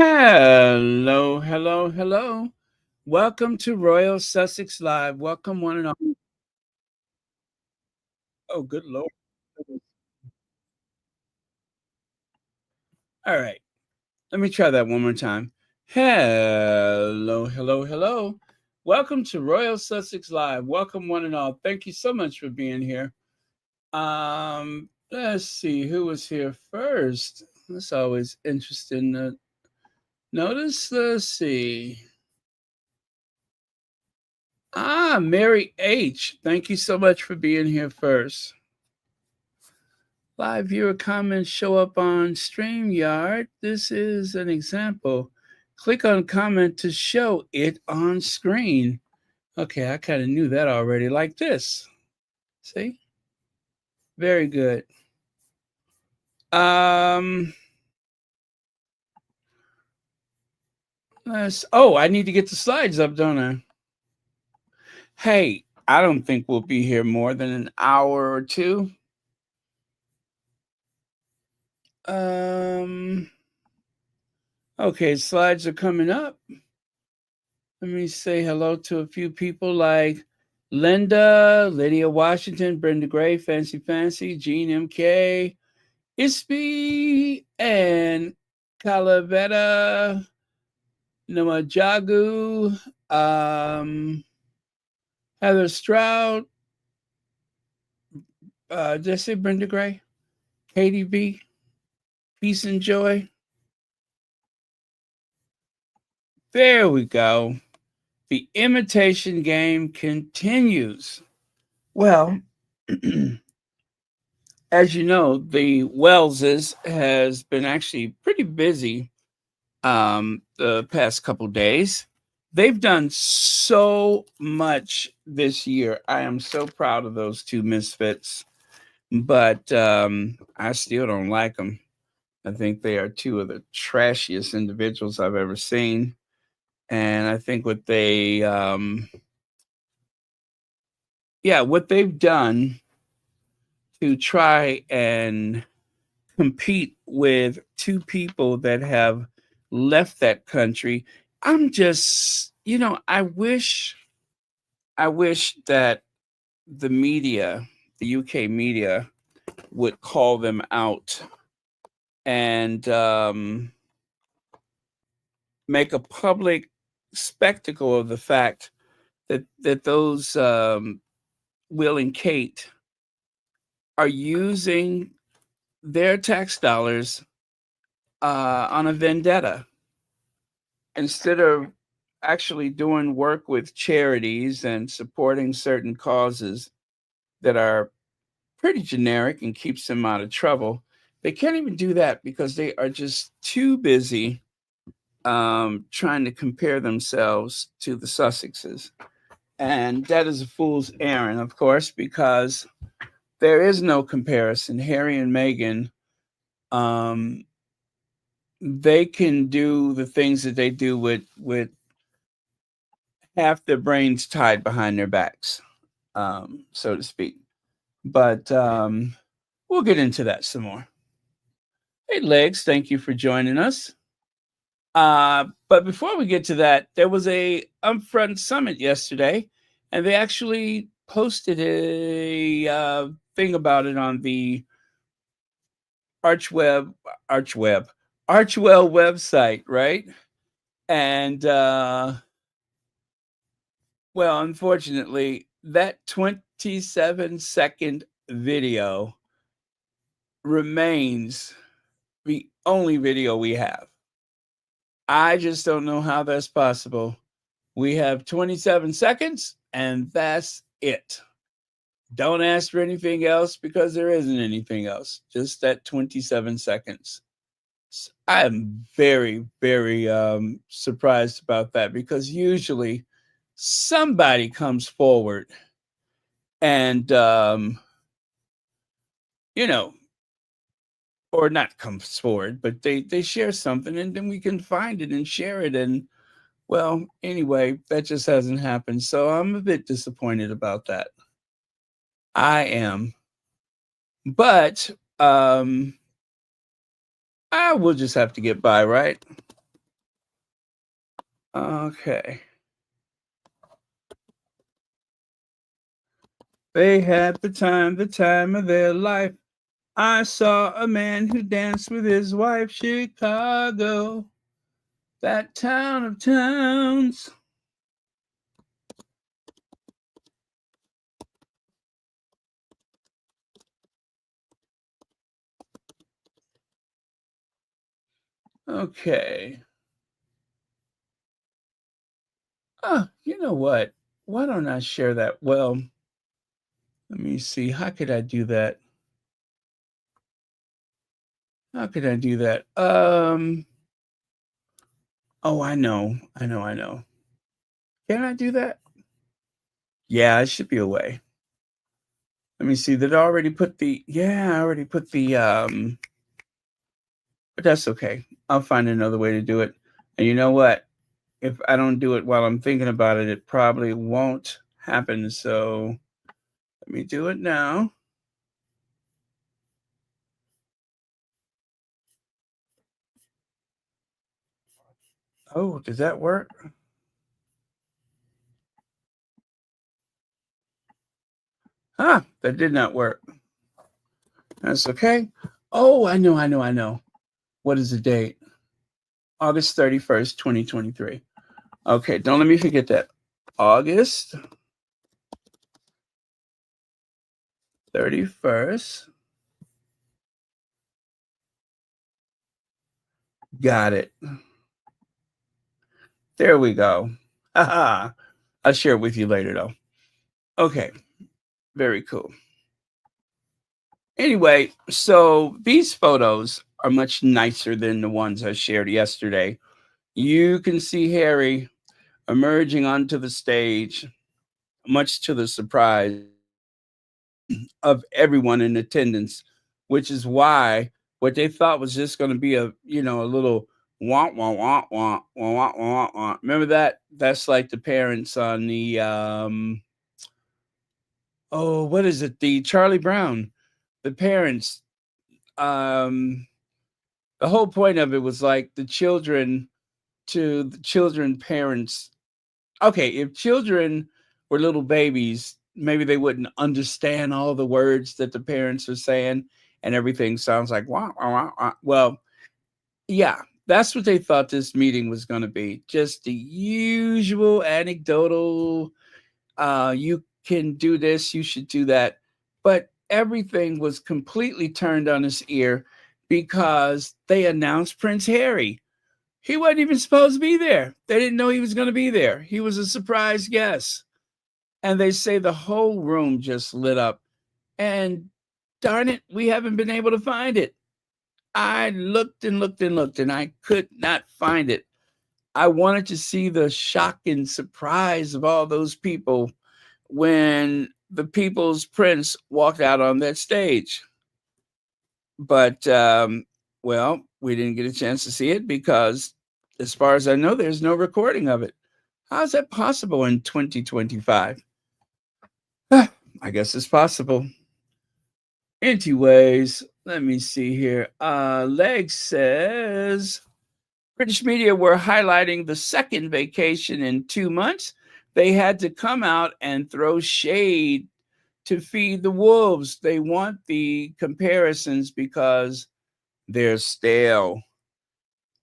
Hello, hello, hello. Welcome to Royal Sussex Live. Welcome, one and all. Oh, good Lord. All right. Let me try that one more time. Hello, hello, hello. Welcome to Royal Sussex Live. Welcome, one and all. Thank you so much for being here. Let's see who was here first. That's always interesting to notice. Let's see. Mary H. Thank you so much for being here first. Live viewer comments show up on StreamYard. This is an example. Click on comment to show it on screen. Okay, I kind of knew that already, like this. See? Very good. Um, I need to get the slides up, don't I? Hey, I don't think we'll be here more than an hour or two. Um, okay, slides are coming up. Let me say hello to a few people like Linda, Lydia Washington, Brenda Gray, Fancy, Jean MK, Ispi, and Calavera, Namajagu, Heather Stroud, did I say Brenda Gray? Katie B, Peace and Joy. There we go. The imitation game continues. Well, as you know, the Wellses has been actually pretty busy the past couple days. They've done so much this year. I am so proud of those two misfits, but I still don't like them. I think they are two of the trashiest individuals I've ever seen. And I think what they've done to try and compete with two people that have left that country. I'm just, I wish that the media, the UK media, would call them out and make a public spectacle of the fact that those Will and Kate are using their tax dollars on a vendetta instead of actually doing work with charities and supporting certain causes that are pretty generic and keeps them out of trouble. They can't even do that because they are just too busy trying to compare themselves to the Sussexes. And that is a fool's errand, of course, because there is no comparison. Harry and Meghan, um, they can do the things that they do with half their brains tied behind their backs, so to speak. But we'll get into that some more. Hey, Legs, thank you for joining us. But before we get to that, there was a Upfront Summit yesterday, and they actually posted a thing about it on the Archweb, Archweb, Archewell website, right? And well, unfortunately, that 27-second video remains the only video we have. I just don't know how that's possible. We have 27 seconds, and that's it. Don't ask for anything else because there isn't anything else. Just that 27 seconds. I am very, very surprised about that because usually somebody comes forward and, you know, or not comes forward, but they share something and then we can find it and share it. And well, anyway, that just hasn't happened. So I'm a bit disappointed about that. I am. But I will just have to get by, right? Okay. They had the time of their life. I saw a man who danced with his wife. Chicago, that town of towns. Okay. Oh, you know what? Why don't I share that? Well, let me see. How could I do that? How could I do that? Oh, I know. Can I do that? Yeah, it should be a way. Let me see. Did I already put the yeah, I already put the but that's okay. I'll find another way to do it. And you know what? If I don't do it while I'm thinking about it, it probably won't happen. So let me do it now. Oh, does that work? Ah, that did not work. That's okay. Oh, I know. What is the date? August 31st, 2023. Okay, don't let me forget that. August 31st. Got it. There we go. Haha. I'll share it with you later, though. Okay, very cool. Anyway, so these photos are much nicer than the ones I shared yesterday. You can see Harry emerging onto the stage, much to the surprise of everyone in attendance, which is why what they thought was just going to be a little wah wah wah wah wah wah wah wah. Remember that? That's like the parents on the oh, what is it? The Charlie Brown. The parents. Um, the whole point of it was like the children to the children parents. Okay, if children were little babies, maybe they wouldn't understand all the words that the parents are saying, and everything sounds like wah, wah, wah, wah. Well, yeah, that's what they thought this meeting was going to be. Just the usual anecdotal, you can do this, you should do that. But everything was completely turned on its ear because they announced Prince Harry. He wasn't even supposed to be there. They didn't know he was going to be there. He was a surprise guest. And they say the whole room just lit up. And darn it, we haven't been able to find it. I looked and looked and looked, and I could not find it. I wanted to see the shock and surprise of all those people when the people's prince walked out on that stage. But, well, we didn't get a chance to see it because, as far as I know, there's no recording of it. How is that possible in 2025? I guess it's possible. Anyways, let me see here. Leg says British media were highlighting the second vacation in 2 months. They had to come out and throw shade to feed the wolves. They want the comparisons because they're stale.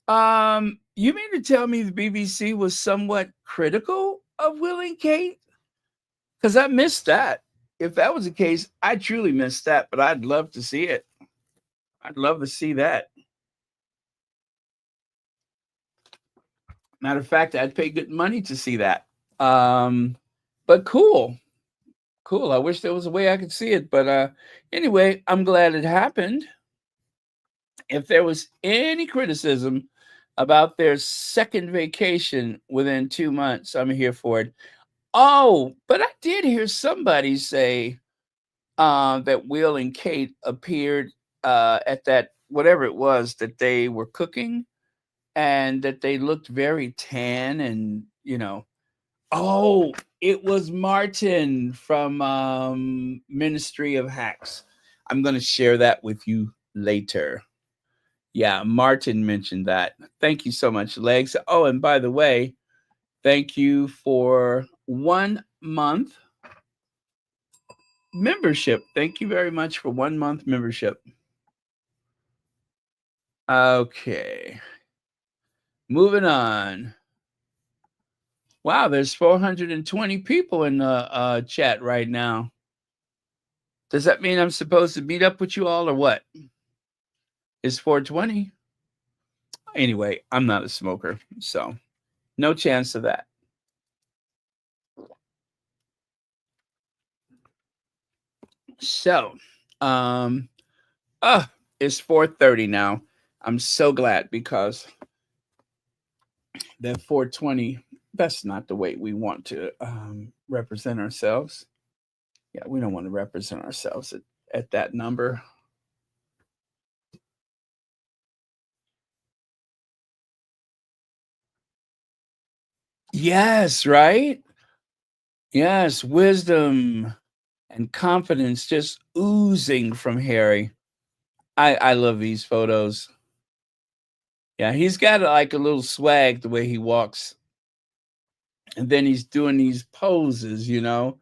You mean to tell me the BBC was somewhat critical of Will and Kate? Because I missed that. If that was the case, I truly missed that, but I'd love to see it. I'd love to see that. Matter of fact, I'd pay good money to see that. Um, but cool, cool. I wish there was a way I could see it, but anyway, I'm glad it happened. If there was any criticism about their second vacation within 2 months, I'm here for it. Oh, but I did hear somebody say that Will and Kate appeared at that whatever it was that they were cooking, and that they looked very tan and oh, it was Martin from Ministry of Hacks. I'm going to share that with you later. Yeah, Martin mentioned that. Thank you so much, Legs. Oh, and by the way, Thank you for 1 month membership. Thank you very much for 1 month membership. Okay. Moving on. Wow, there's 420 people in the chat right now. Does that mean I'm supposed to meet up with you all or what? It's 420. Anyway, I'm not a smoker, so no chance of that. So, it's 4:30 now. I'm so glad because that 420, that's not the way we want to represent ourselves. Yeah, we don't want to represent ourselves at that number. Yes, right? Yes, wisdom and confidence just oozing from Harry. I love these photos. Yeah, he's got like a little swag the way he walks. And then he's doing these poses, you know.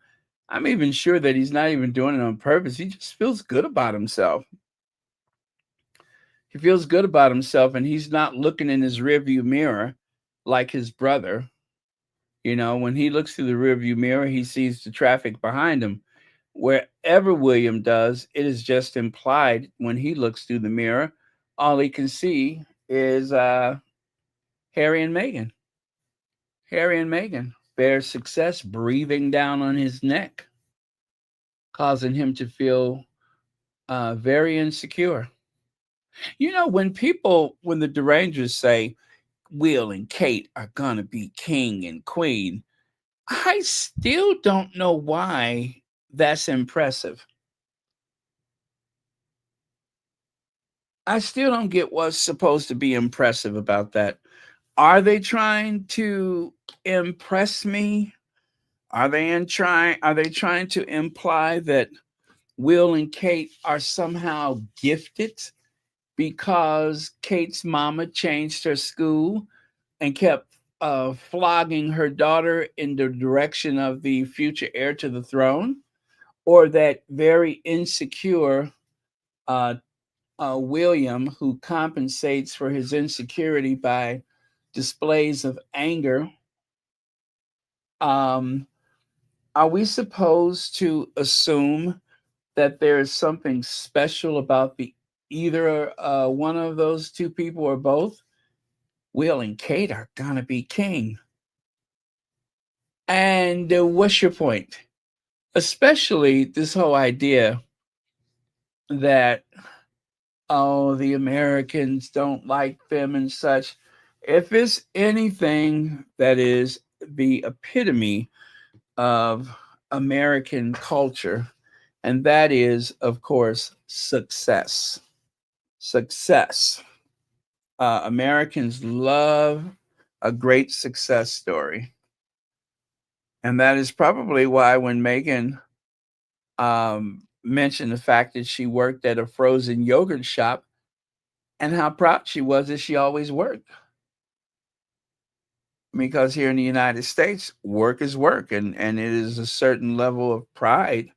I'm even sure that he's not even doing it on purpose. He just feels good about himself. He feels good about himself and he's not looking in his rearview mirror like his brother. You know, when he looks through the rearview mirror, he sees the traffic behind him. Wherever William does, it is just implied when he looks through the mirror, all he can see is Harry and Meghan. Harry and Meghan. Their success breathing down on his neck, causing him to feel very insecure. You know, when the derangers say Will and Kate are going to be king and queen, I still don't know why that's impressive. I still don't get what's supposed to be impressive about that. Are they trying to impress me? Are they trying to imply that Will and Kate are somehow gifted because Kate's mama changed her school and kept flogging her daughter in the direction of the future heir to the throne? Or that very insecure uh, William, who compensates for his insecurity by displays of anger? Um, are we supposed to assume that there is something special about the either one of those two people or both? Will and Kate are gonna be king. And what's your point? Especially this whole idea that, oh, the Americans don't like them and such. If it's anything that is the epitome of American culture, and that is, of course, success. Success. Americans love a great success story. And that is probably why when Meghan mentioned the fact that she worked at a frozen yogurt shop and how proud she was that she always worked. Because here in the United States, work is work, and it is a certain level of pride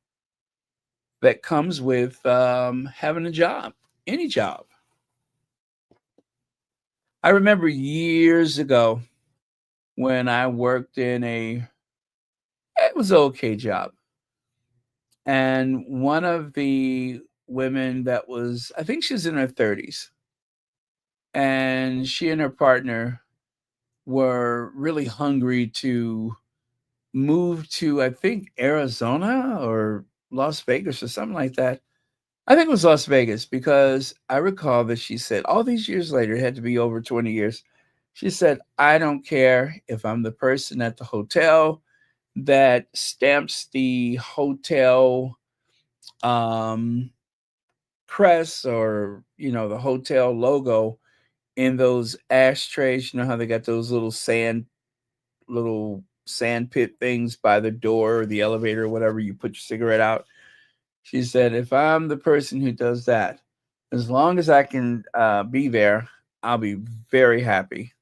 that comes with having a job, any job. I remember years ago when I worked in it was an okay job. And one of the women that was, I think she was in her 30s, and she and her partner were really hungry to move to, I think, Arizona or Las Vegas or something like that. I think it was Las Vegas because I recall that she said all these years later, it had to be over 20 years. She said, I don't care if I'm the person at the hotel that stamps the hotel um, crest or, the hotel logo in those ashtrays. You know how they got those little sand pit things by the door or the elevator or whatever, you put your cigarette out. She said, if I'm the person who does that, as long as I can be there, I'll be very happy.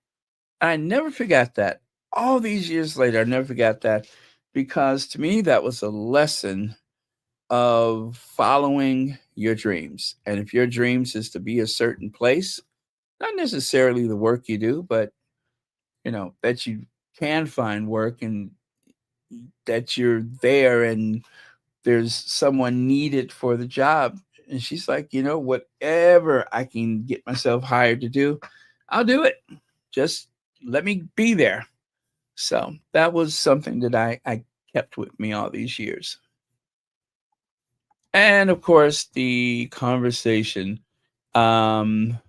I never forgot that. all these years later, I never forgot that, because to me that was a lesson of following your dreams. And if your dreams is to be a certain place, not necessarily the work you do, but that you can find work and that you're there and there's someone needed for the job. And she's like, whatever I can get myself hired to do, I'll do it. Just let me be there. So that was something that I kept with me all these years. And of course, the conversation, um,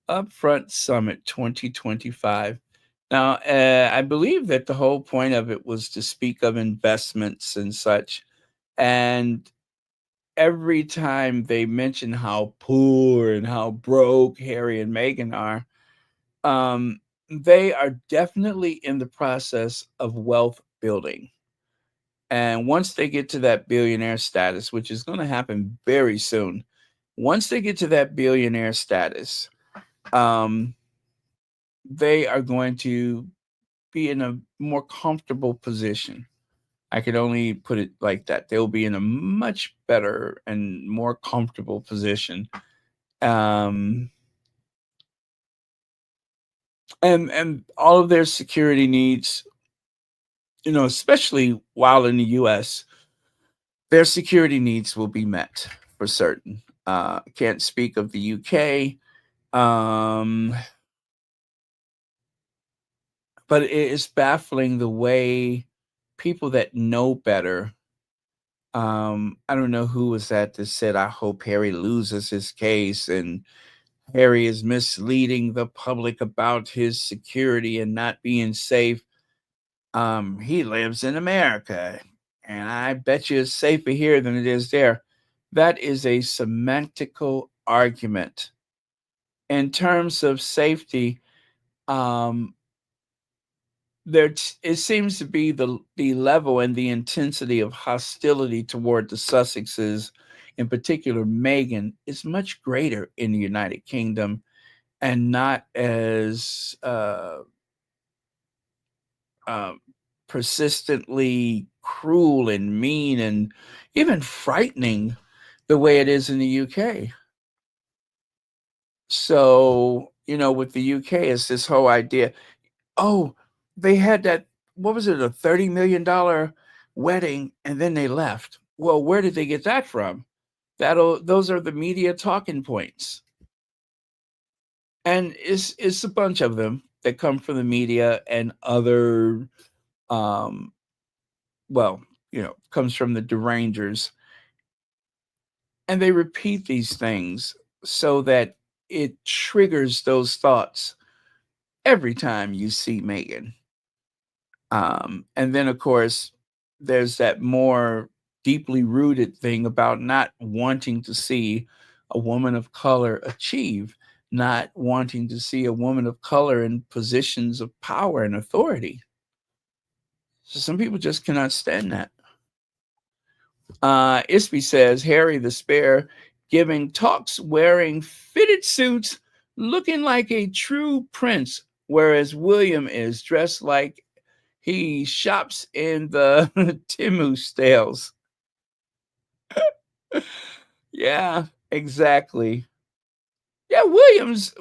Upfront Summit 2025. Now, I believe that the whole point of it was to speak of investments and such. And every time they mention how poor and how broke Harry and Meghan are, they are definitely in the process of wealth building. And once they get to that billionaire status, which is going to happen very soon, once they get to that billionaire status, um, they are going to be in a more comfortable position. I could only put it like that. They'll be in a much better and more comfortable position. Um, and all of their security needs, especially while in the US, their security needs will be met for certain. Can't speak of the UK. Um, but it is baffling the way people that know better. I don't know who was that said, I hope Harry loses his case and Harry is misleading the public about his security and not being safe. He lives in America, and I bet you it's safer here than it is there. That is a semantical argument. In terms of safety, um, it seems to be the level and the intensity of hostility toward the Sussexes, in particular Meghan, is much greater in the United Kingdom and not as uh, persistently cruel and mean and even frightening the way it is in the UK. So, with the UK, it's this whole idea. Oh, they had that, what was it, a $30 million wedding, and then they left. Well, where did they get that from? Those are the media talking points. And it's a bunch of them that come from the media and other um comes from the derangers. And they repeat these things so that it triggers those thoughts every time you see Meghan. And then, of course, there's that more deeply rooted thing about not wanting to see a woman of color achieve, not wanting to see a woman of color in positions of power and authority. So some people just cannot stand that. Isby says Harry the Spare giving talks wearing fitted suits, looking like a true prince, whereas William is dressed like he shops in the Timu sales. Yeah, exactly. Yeah, Williams.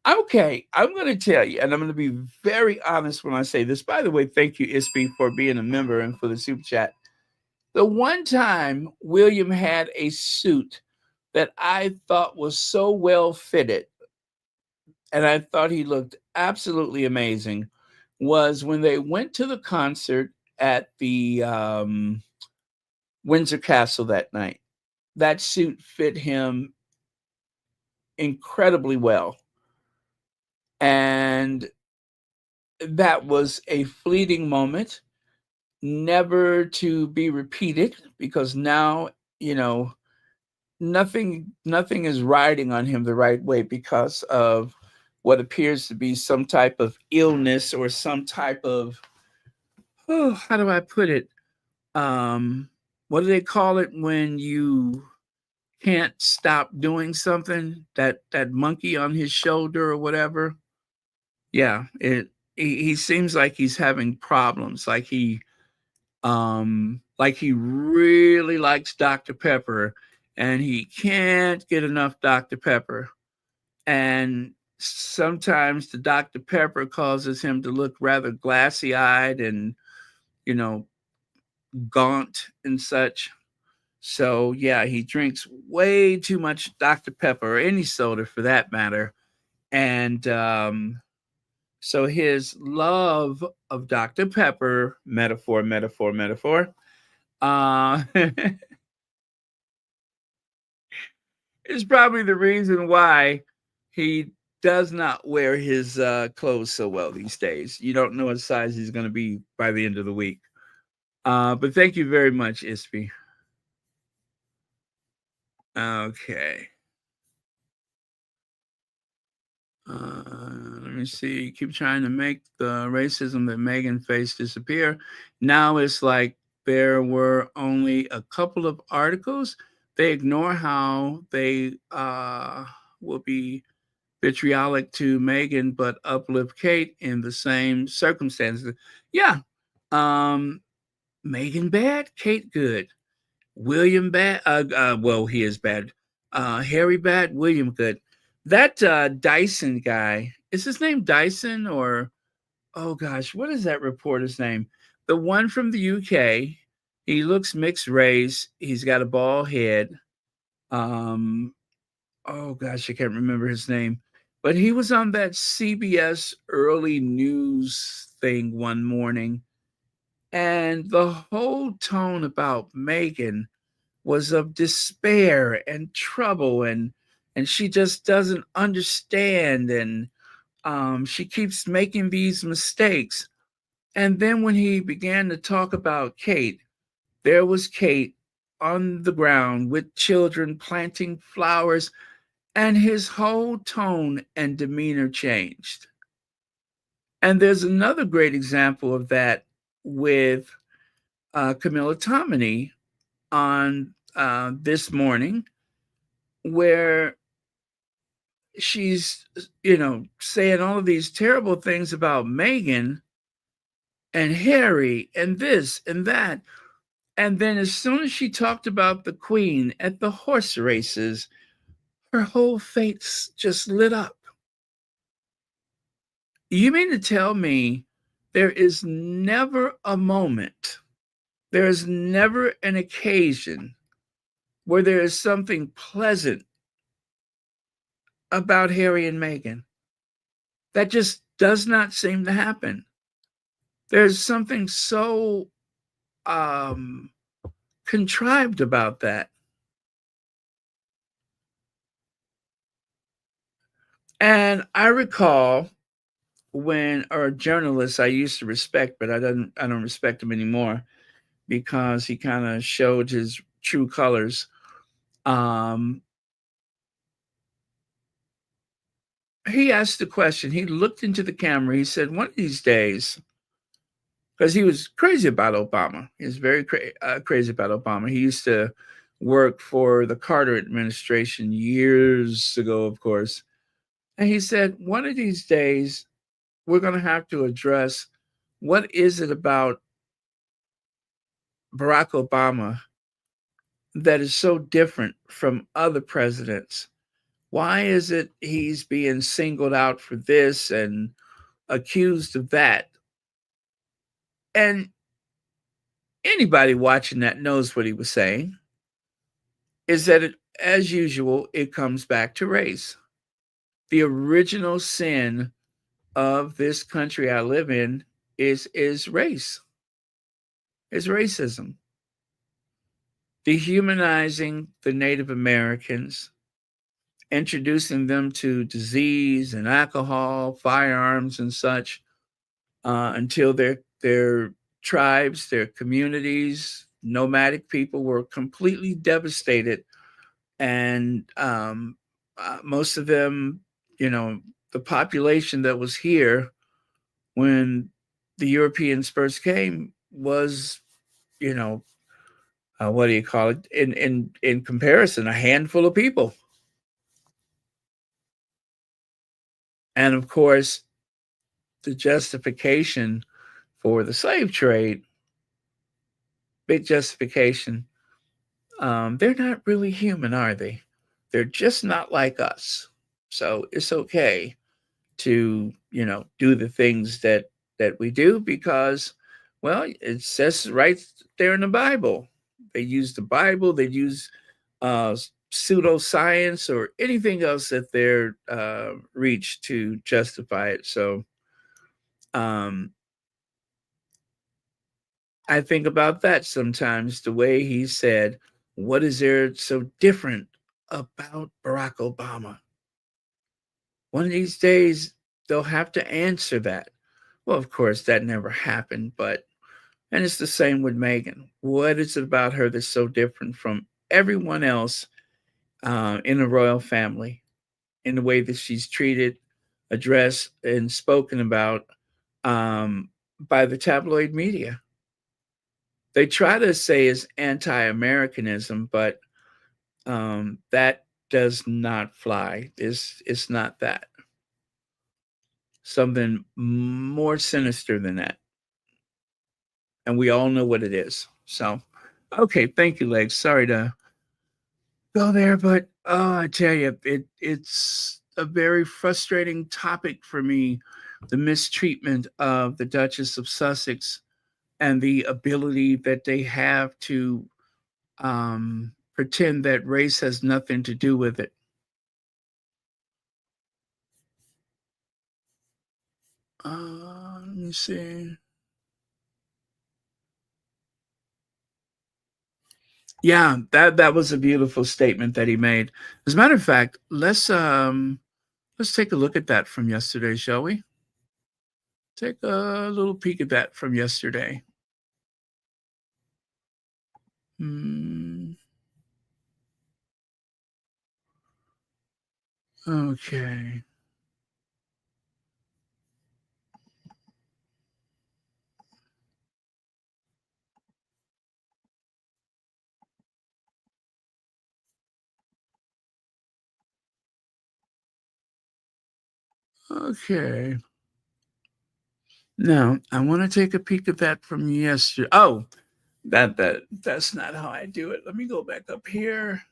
Okay, I'm going to tell you, and I'm going to be very honest when I say this. By the way, thank you, Isby, for being a member and for the super chat. The one time William had a suit that I thought was so well fitted, and I thought he looked absolutely amazing, was when they went to the concert at the Windsor Castle that night. That suit fit him incredibly well. And that was a fleeting moment, never to be repeated, because now, nothing is riding on him the right way because of what appears to be some type of illness or some type of, how do I put it? What do they call it when you can't stop doing something, that monkey on his shoulder or whatever. Yeah, he seems like he's having problems, like he really likes Dr. Pepper and he can't get enough Dr. Pepper. And sometimes the Dr. Pepper causes him to look rather glassy-eyed and, you know, gaunt and such. So yeah, he drinks way too much Dr. Pepper or any soda for that matter. And so his love of Dr. Pepper, metaphor, uh, is probably the reason why he does not wear his clothes so well these days. You don't know what size he's going to be by the end of the week. But thank you very much, Ispy. Okay. Let me see. Keep trying to make the racism that Meghan faced disappear. Now it's like there were only a couple of articles. They ignore how they will be vitriolic to Meghan, but uplift Kate in the same circumstances. Yeah. Meghan bad, Kate good. William bad. Well, he is bad. Harry bad, William good. That Dyson guy, is his name Dyson or oh gosh, what is that reporter's name? The one from the UK. He looks mixed race. He's got a bald head. Um, oh gosh, I can't remember his name, but he was on that CBS early news thing one morning, and the whole tone about Meghan was of despair and trouble, and she just doesn't understand, and she keeps making these mistakes. And then when he began to talk about Kate, there was Kate on the ground with children planting flowers, and his whole tone and demeanor changed. And there's another great example of that with Camilla Tominey on this morning, where she's, saying all of these terrible things about Meghan and Harry and this and that. And then as soon as she talked about the Queen at the horse races, her whole face just lit up. You mean to tell me there is never a moment, there is never an occasion where there is something pleasant about Harry and Meghan? That just does not seem to happen. There's something so contrived about that. And I recall when a journalist I used to respect, but I don't respect him anymore because he kind of showed his true colors. He asked the question. He looked into the camera. He said, "One of these days," because he was crazy about Obama. He was very crazy about Obama. He used to work for the Carter administration years ago, of course. And he said, "One of these days, we're going to have to address what is it about Barack Obama that is so different from other presidents? Why is it he's being singled out for this and accused of that?" And anybody watching that knows what he was saying is that as usual, it comes back to race. The original sin of this country I live in is race, is racism. Dehumanizing the Native Americans, introducing them to disease and alcohol, firearms and such, until their tribes, their communities, nomadic people were completely devastated. And most of them, the population that was here when the Europeans first came was, what do you call it? In comparison, a handful of people. And of course, the justification for the slave trade, big justification. They're not really human, are they? They're just not like us. So it's okay to, do the things that we do because, well, it says right there in the Bible. They use the Bible. They use pseudoscience or anything else that they're reach to justify it. So um, I think about that sometimes. The way he said, "What is there so different about Barack Obama?" One of these days, they'll have to answer that. Well, of course, that never happened, and it's the same with Meghan. What is it about her that's so different from everyone else in the royal family in the way that she's treated, addressed, and spoken about by the tabloid media? They try to say it's anti-Americanism, but that does not fly. It's not that. Something more sinister than that. And we all know what it is. So, okay, thank you, Legs. Sorry to go there, but I tell you, it's a very frustrating topic for me. The mistreatment of the Duchess of Sussex and the ability that they have to pretend that race has nothing to do with it. Let me see. Yeah, that was a beautiful statement that he made. As a matter of fact, let's take a look at that from yesterday, shall we? Take a little peek at that from yesterday. Hmm. Okay. Okay. Now I want to take a peek at that from yesterday. Oh, that's not how I do it. Let me go back up here.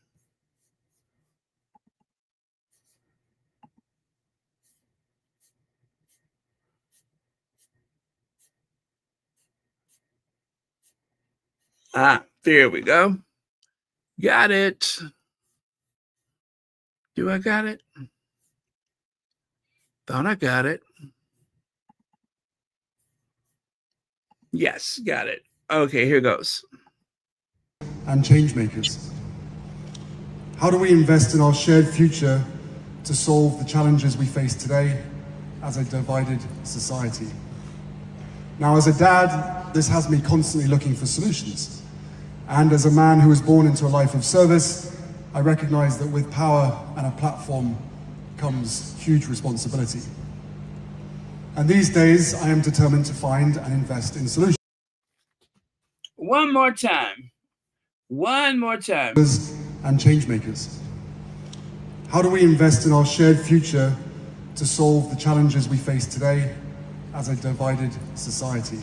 There we go. Got it. Do I got it? Thought I got it. Yes, got it. Okay, here goes. And change makers. How do we invest in our shared future to solve the challenges we face today as a divided society? Now, as a dad, this has me constantly looking for solutions. And as a man who was born into a life of service, I recognize that with power and a platform comes huge responsibility. And these days, I am determined to find and invest in solutions. One more time. One more time. And change makers. How do we invest in our shared future to solve the challenges we face today as a divided society?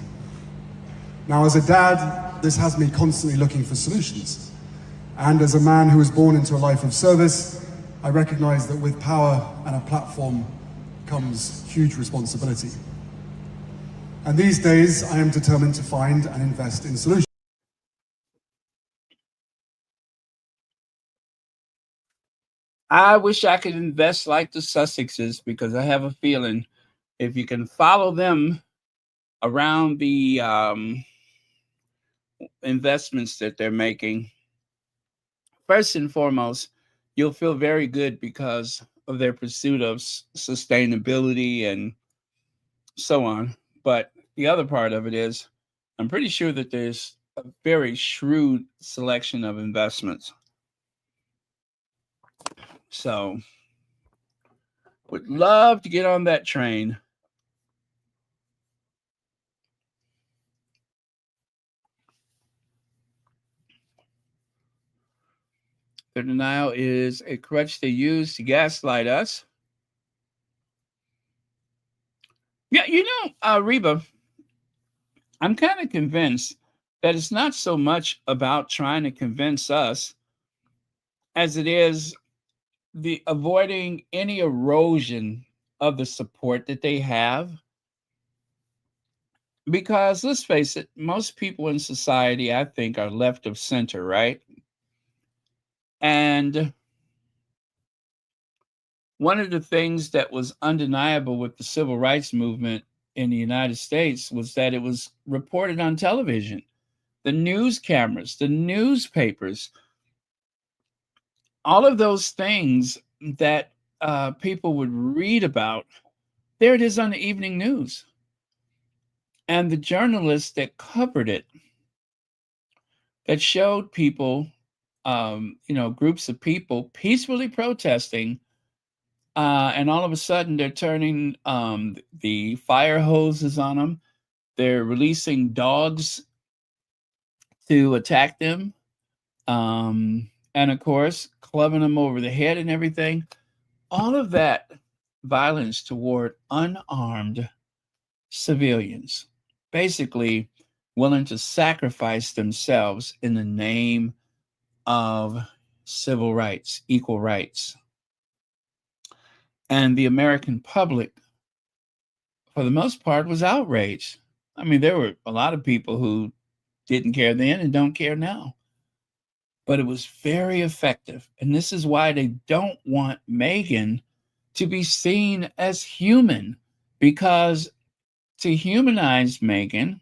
Now, as a dad, this has me constantly looking for solutions. And as a man who was born into a life of service, I recognize that with power and a platform comes huge responsibility. And these days, I am determined to find and invest in solutions. I wish I could invest like the Sussexes because I have a feeling if you can follow them around the investments that they're making, first and foremost, you'll feel very good because of their pursuit of sustainability and so on. But the other part of it is, I'm pretty sure that there's a very shrewd selection of investments. So, would love to get on that train. Their denial is a crutch they use to gaslight us. Yeah, Reba, I'm kind of convinced that it's not so much about trying to convince us as it is the avoiding any erosion of the support that they have. Because let's face it, most people in society, I think, are left of center, right? And one of the things that was undeniable with the civil rights movement in the United States was that it was reported on television. The news cameras, the newspapers, all of those things that people would read about, there it is on the evening news. And the journalists that covered it, that showed people, groups of people peacefully protesting, and all of a sudden they're turning the fire hoses on them. They're releasing dogs to attack them. And of course, clubbing them over the head and everything. All of that violence toward unarmed civilians, basically willing to sacrifice themselves in the name of civil rights, equal rights. And the American public, for the most part, was outraged. I mean, there were a lot of people who didn't care then and don't care now. But it was very effective. And this is why they don't want Meghan to be seen as human, because to humanize Meghan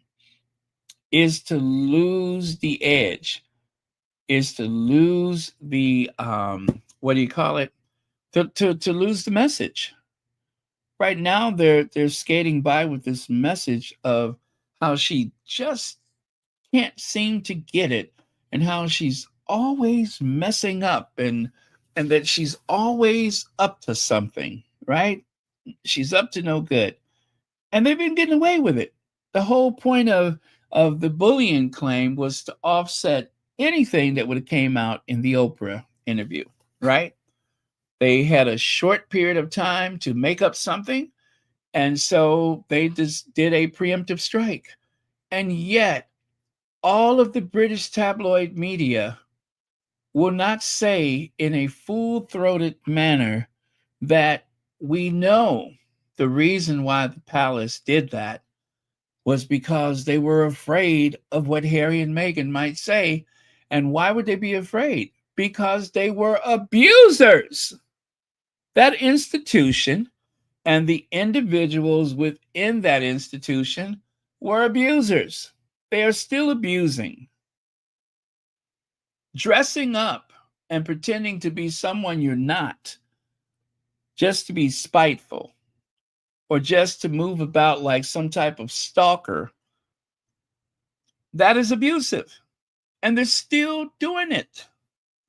is to lose the edge, is to lose the, what do you call it? To lose the message. Right now, they're skating by with this message of how she just can't seem to get it, and how she's always messing up, and that she's always up to something, right? She's up to no good. And they've been getting away with it. The whole point of the bullying claim was to offset anything that would have came out in the Oprah interview, right? They had a short period of time to make up something, and so they just did a preemptive strike. And yet, all of the British tabloid media will not say in a full-throated manner that we know the reason why the palace did that was because they were afraid of what Harry and Meghan might say. And why would they be afraid? Because they were abusers. That institution and the individuals within that institution were abusers. They are still abusing. Dressing up and pretending to be someone you're not, just to be spiteful, or just to move about like some type of stalker, that is abusive. And they're still doing it.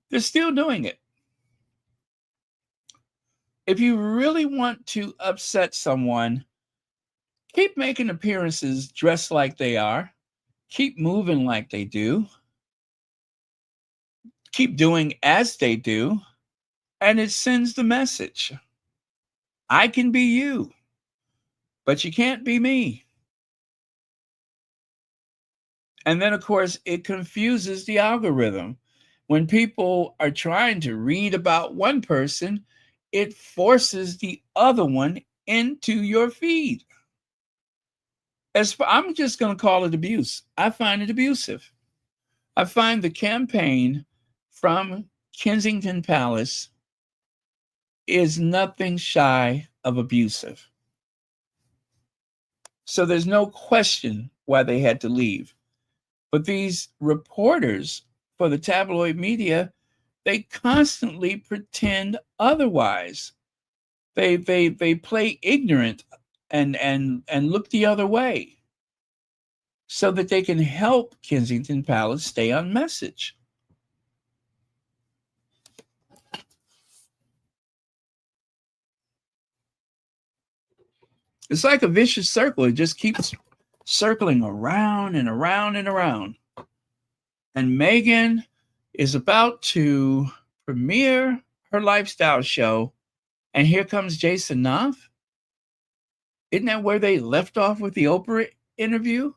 They're still doing it. If you really want to upset someone, keep making appearances dressed like they are. Keep moving like they do. Keep doing as they do. And it sends the message. I can be you, but you can't be me. And then, of course, it confuses the algorithm. When people are trying to read about one person, it forces the other one into your feed. I'm just going to call it abuse. I find it abusive. I find the campaign from Kensington Palace is nothing shy of abusive. So there's no question why they had to leave. But these reporters for the tabloid media, they constantly pretend otherwise. They play ignorant and look the other way so that they can help Kensington Palace stay on message. It's like a vicious circle. It just keeps circling around and around and around. And Meghan is about to premiere her lifestyle show, and here comes Jason Knopf? Isn't that where they left off with the Oprah interview?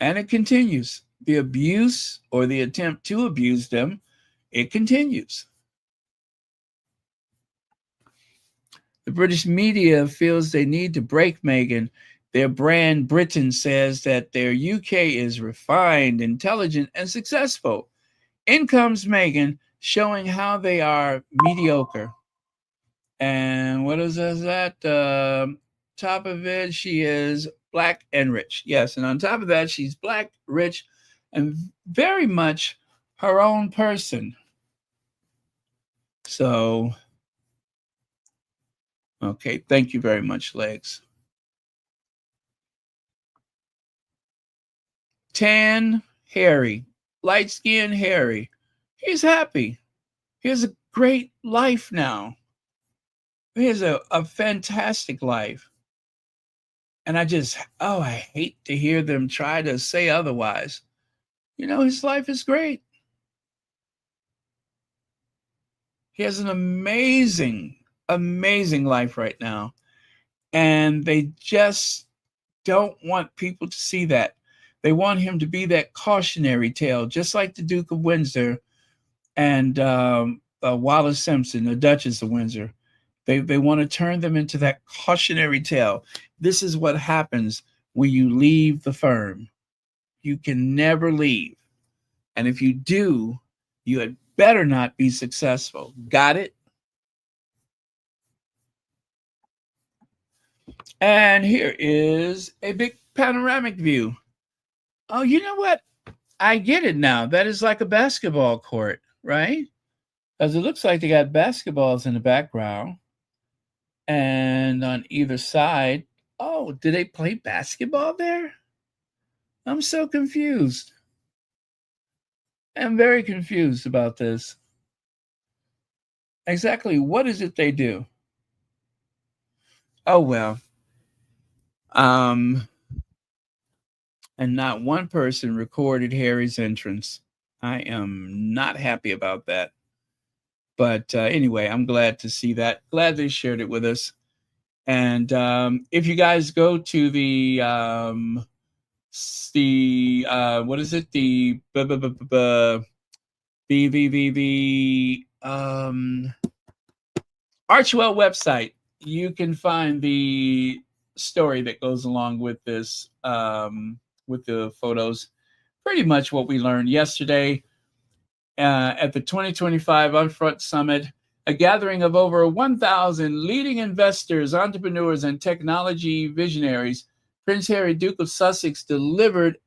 And it continues. The abuse or the attempt to abuse them, it continues. The British media feels they need to break Meghan. Their brand, Britain, says that their UK is refined, intelligent, and successful. In comes Meghan, showing how they are mediocre. And what is that? Top of it, she is black and rich. Yes, and on top of that, she's black, rich, and very much her own person. So, okay, thank you very much, Legs. Tan Harry, light skinned Harry. He's happy. He has a great life now. He has a fantastic life. And I hate to hear them try to say otherwise. You know, his life is great. He has an amazing, amazing life right now. And they just don't want people to see that. They want him to be that cautionary tale, just like the Duke of Windsor and Wallis Simpson, the Duchess of Windsor. They want to turn them into that cautionary tale. This is what happens when you leave the firm. You can never leave. And if you do, you had better not be successful. Got it? And here is a big panoramic view. Oh, you know what? I get it now. That is like a basketball court, right? Because it looks like they got basketballs in the background. And on either side, oh, do they play basketball there? I'm so confused. I'm very confused about this. Exactly what is it they do? Oh, well. And not one person recorded Harry's entrance. I am not happy about that. But anyway, I'm glad to see that. Glad they shared it with us. And if you guys go to the what is it? The Archewell website, you can find the story that goes along with this, with the photos. Pretty much what we learned yesterday at the 2025 Upfront Summit, a gathering of over 1,000 leading investors, entrepreneurs, and technology visionaries. Prince Harry, Duke of Sussex, delivered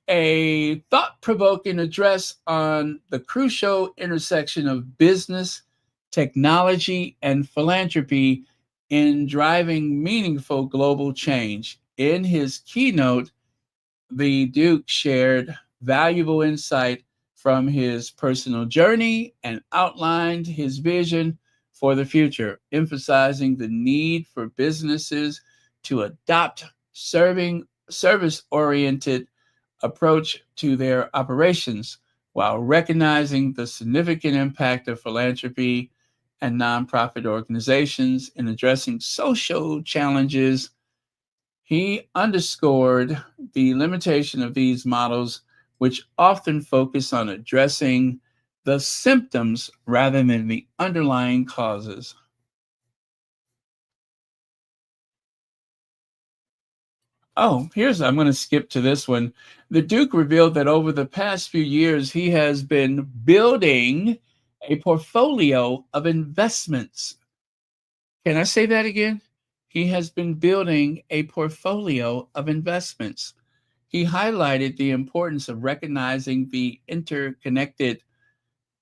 a thought-provoking address on the crucial intersection of business, technology, and philanthropy in driving meaningful global change. In his keynote, the Duke shared valuable insight from his personal journey and outlined his vision for the future, emphasizing the need for businesses to adopt service-oriented approach to their operations while recognizing the significant impact of philanthropy and nonprofit organizations in addressing social challenges. He underscored the limitation of these models, which often focus on addressing the symptoms rather than the underlying causes. Oh, I'm going to skip to this one. The Duke revealed that over the past few years, he has been building a portfolio of investments. Can I say that again? He has been building a portfolio of investments. He highlighted the importance of recognizing the interconnected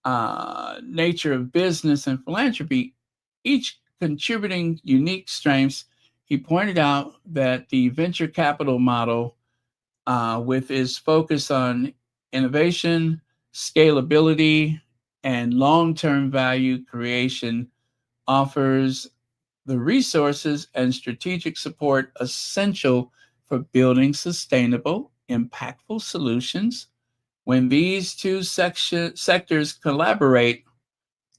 nature of business and philanthropy, each contributing unique strengths. He pointed out that the venture capital model, with its focus on innovation, scalability, and long-term value creation, offers the resources and strategic support essential for building sustainable, impactful solutions. When these two sectors collaborate,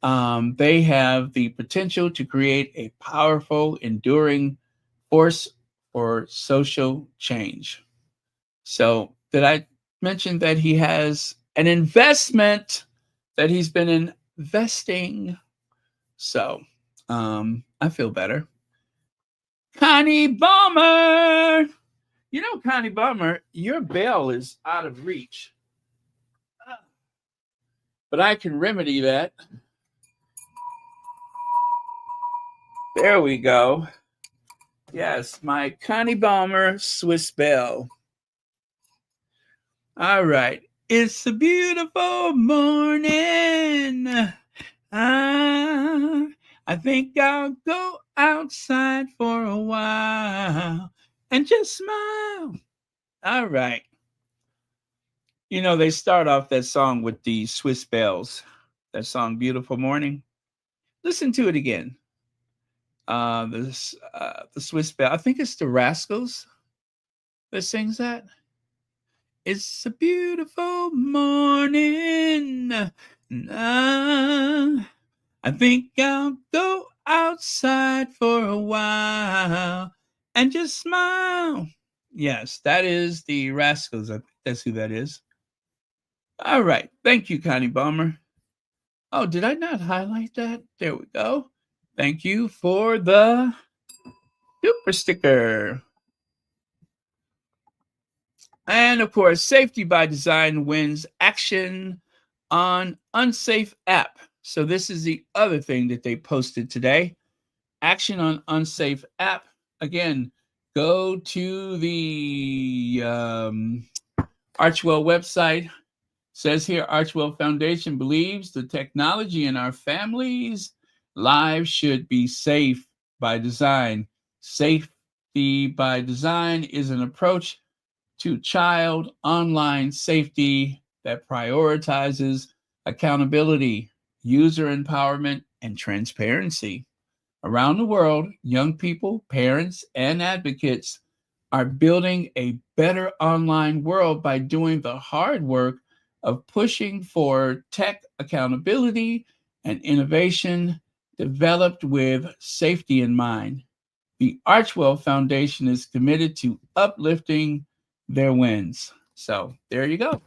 they have the potential to create a powerful, enduring force for social change. So, did I mention that he has an investment that he's been investing? So, I feel better. Connie Bomber! You know, Connie Bomber, your bell is out of reach. But I can remedy that. There we go. Yes, my Connie Bomber Swiss bell. All right. It's a beautiful morning. I think I'll go outside for a while and just smile. All right. You know, they start off that song with the Swiss bells. That song, Beautiful Morning. Listen to it again. The Swiss bell. I think it's the Rascals that sings that. It's a beautiful morning. I think I'll go outside for a while and just smile. Yes, that is the Rascals. I think that's who that is. All right. Thank you, Connie Bomber. Oh, did I not highlight that? There we go. Thank you for the super sticker. And of course, Safety by Design wins action on unsafe app. So this is the other thing that they posted today. Action on unsafe app. Again, go to the Archewell website. Says here, Archewell Foundation believes the technology in our families' lives should be safe by design. Safety by design is an approach to child online safety that prioritizes accountability, user empowerment, and transparency. Around the world, young people, parents, and advocates are building a better online world by doing the hard work of pushing for tech accountability and innovation developed with safety in mind. The Archewell Foundation is committed to uplifting their wins. So there you go.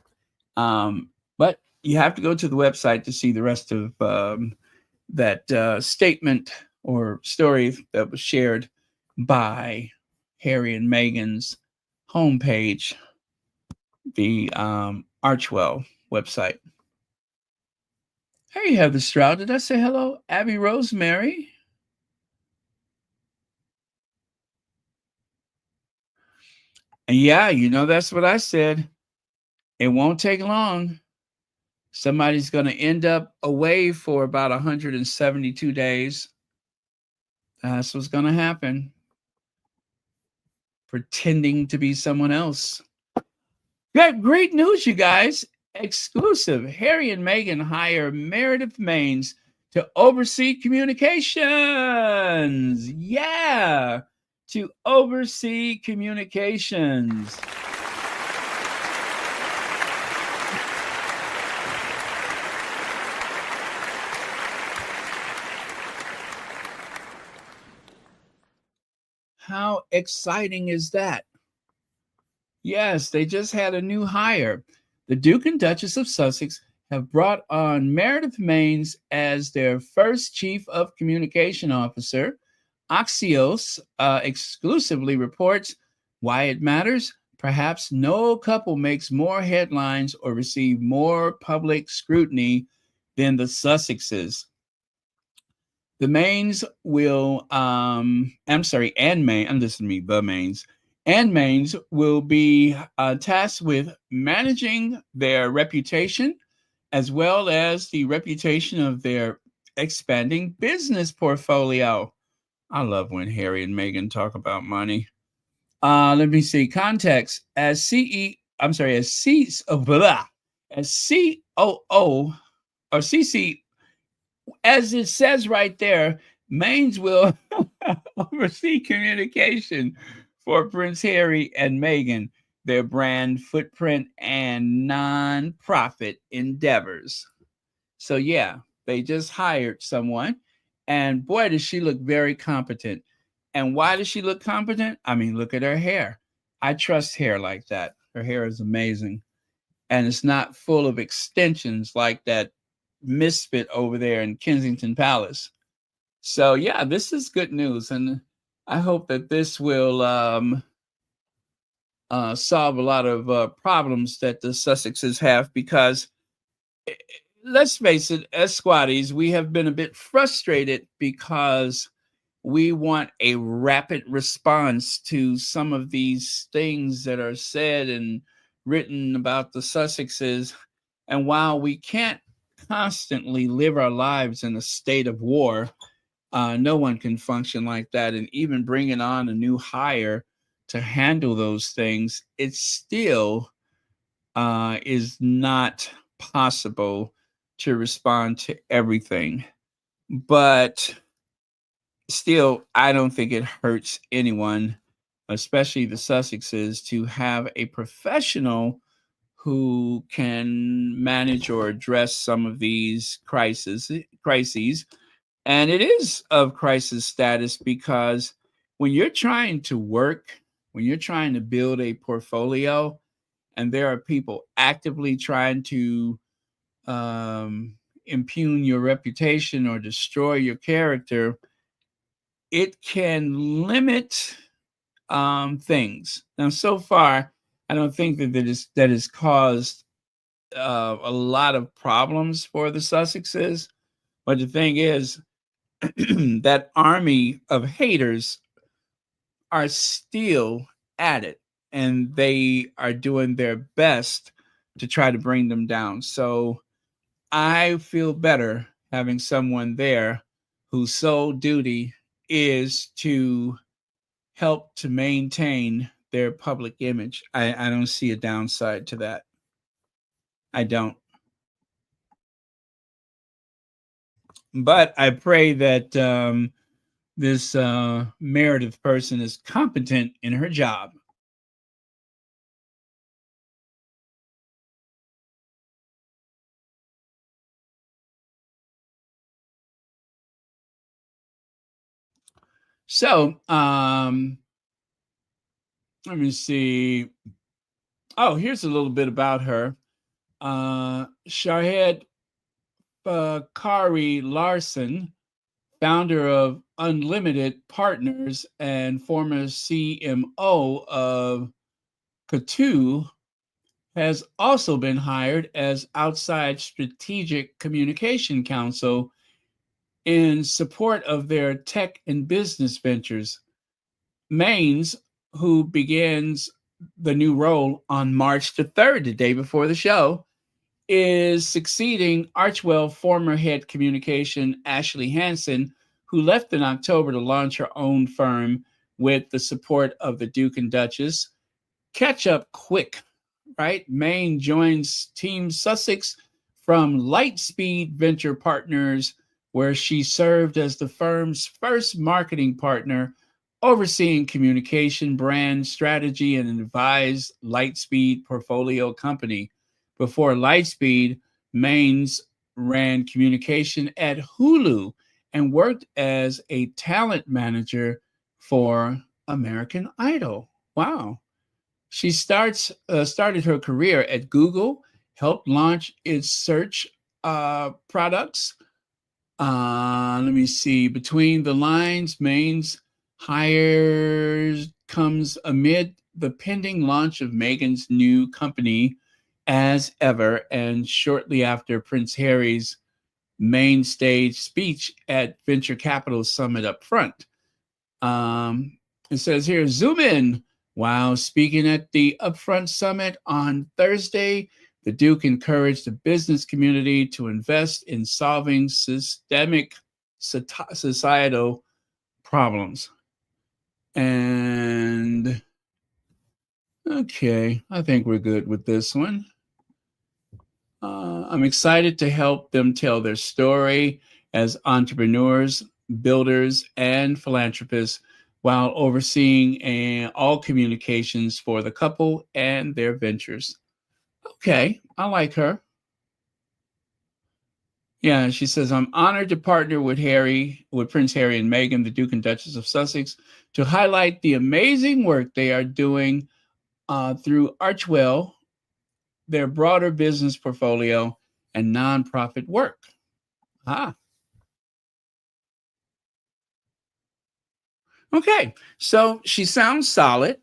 But you have to go to the website to see the rest of that statement or story that was shared by Harry and Meghan's homepage, the Archewell website. Here you have the Stroud. Did I say hello? Abby Rosemary. And yeah, you know, that's what I said. It won't take long. Somebody's going to end up away for about 172 days. That's what's going to happen. Pretending to be someone else. Got great news, you guys. Exclusive. Harry and Meghan hire Meredith Maines to oversee communications. Yeah, to oversee communications. How exciting is that? Yes, they just had a new hire. The Duke and Duchess of Sussex have brought on Meredith Maines as their first Chief of Communication Officer. Axios exclusively reports why it matters. Perhaps no couple makes more headlines or receive more public scrutiny than the Sussexes. The Maines will, and Maines will be tasked with managing their reputation as well as the reputation of their expanding business portfolio. I love when Harry and Meghan talk about money. Let me see. Context. As COO or CC, as it says right there, Maines will oversee communication for Prince Harry and Meghan, their brand footprint, and non-profit endeavors. So, yeah, they just hired someone. And boy, does she look very competent. And why does she look competent? I mean, look at her hair. I trust hair like that. Her hair is amazing. And it's not full of extensions like that misfit over there in Kensington Palace. So, yeah, this is good news. And I hope that this will solve a lot of problems that the Sussexes have because let's face it, as squatties, we have been a bit frustrated because we want a rapid response to some of these things that are said and written about the Sussexes. And while we can't constantly live our lives in a state of war, no one can function like that. And even bringing on a new hire to handle those things, it still is not possible to respond to everything. But still, I don't think it hurts anyone, especially the Sussexes, to have a professional who can manage or address some of these crises. And it is of crisis status because when you're trying to work, when you're trying to build a portfolio, and there are people actively trying to impugn your reputation or destroy your character, it can limit things. Now, so far, I don't think that has caused a lot of problems for the Sussexes. But the thing is, that army of haters are still at it, and they are doing their best to try to bring them down. So I feel better having someone there whose sole duty is to help to maintain their public image. I don't see a downside to that. I don't. But I pray that this Meredith person is competent in her job. So let me see. Oh, here's a little bit about her. Shahed Kari Larson, founder of Unlimited Partners and former CMO of Katu, has also been hired as outside strategic communication counsel in support of their tech and business ventures. Maines, who begins the new role on March the 3rd, the day before the show, is succeeding Archewell former head communication Ashley Hansen, who left in October to launch her own firm with the support of the Duke and Duchess. Catch up quick, right? Maine joins Team Sussex from Lightspeed Venture Partners, where she served as the firm's first marketing partner, overseeing communication, brand strategy, and advised Lightspeed portfolio company. Before Lightspeed, Maines ran communication at Hulu and worked as a talent manager for American Idol. Wow. She started her career at Google, helped launch its search products. Let me see. Between the lines, Maine's hires comes amid the pending launch of Meghan's new company, As Ever, and shortly after Prince Harry's main stage speech at Venture Capital Summit Upfront. It says here, zoom in. While speaking at the Upfront Summit on Thursday, the Duke encouraged the business community to invest in solving systemic societal problems. And okay, I think we're good with this one. I'm excited to help them tell their story as entrepreneurs builders, and philanthropists while overseeing all communications for the couple and their ventures. Okay, I like her. Yeah, she says, I'm honored to partner with Prince Harry and Meghan, the Duke and Duchess of Sussex, to highlight the amazing work they are doing through Archewell, their broader business portfolio, and nonprofit work. Okay, so she sounds solid,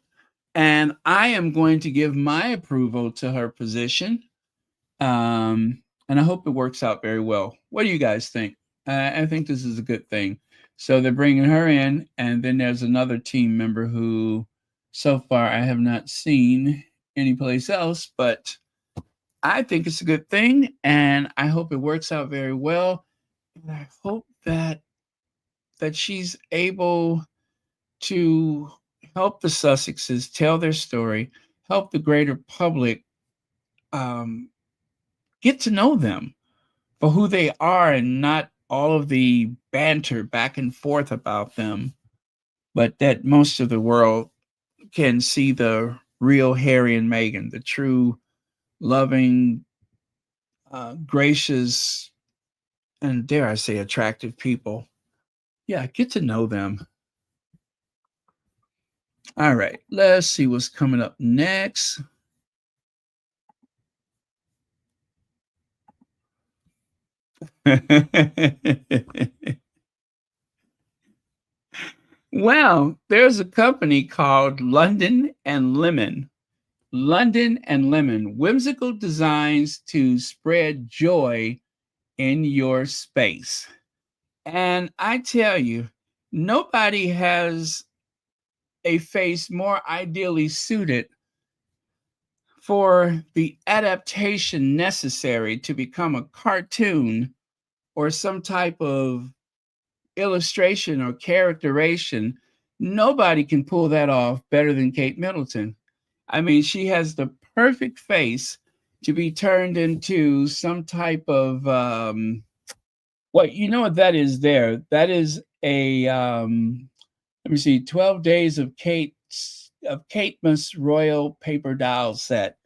and I am going to give my approval to her position. And I hope it works out very well. What do you guys think? I think this is a good thing. So they're bringing her in, and then there's another team member who, so far, I have not seen anyplace else, but I think it's a good thing, and I hope it works out very well. And I hope that she's able to help the Sussexes tell their story, help the greater public get to know them for who they are and not all of the banter back and forth about them, but that most of the world can see the real Harry and Meghan, the true loving, gracious, and dare I say attractive people. Yeah, get to know them. All right, let's see what's coming up next. Well, there's a company called London and Lemon. London and Lemon, whimsical designs to spread joy in your space. And I tell you, nobody has a face more ideally suited for the adaptation necessary to become a cartoon or some type of illustration or characterization. Nobody can pull that off better than Kate Middleton. I mean, she has the perfect face to be turned into some type of you know what that is there? That is a let me see, 12 days of Kate Moss Royal paper doll set.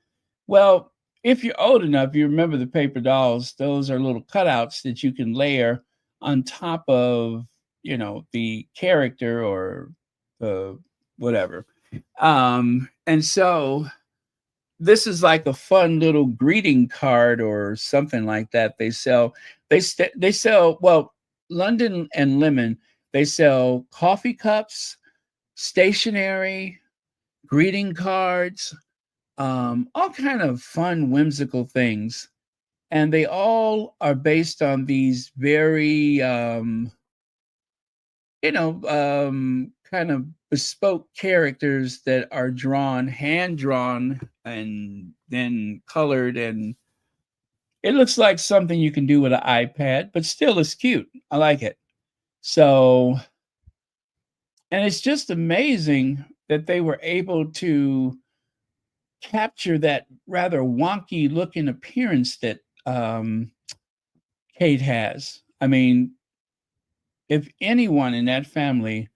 Well, if you're old enough, you remember the paper dolls. Those are little cutouts that you can layer on top of, the character or the whatever. And so this is like a fun little greeting card or something like that. They sell, well, London and Lemon, they sell coffee cups, stationery, greeting cards, all kind of fun, whimsical things. And they all are based on these very, kind of bespoke characters that are hand drawn, and then colored. And it looks like something you can do with an iPad, but still it's cute. I like it. So, and it's just amazing that they were able to capture that rather wonky looking appearance that Kate has. I mean, if anyone in that family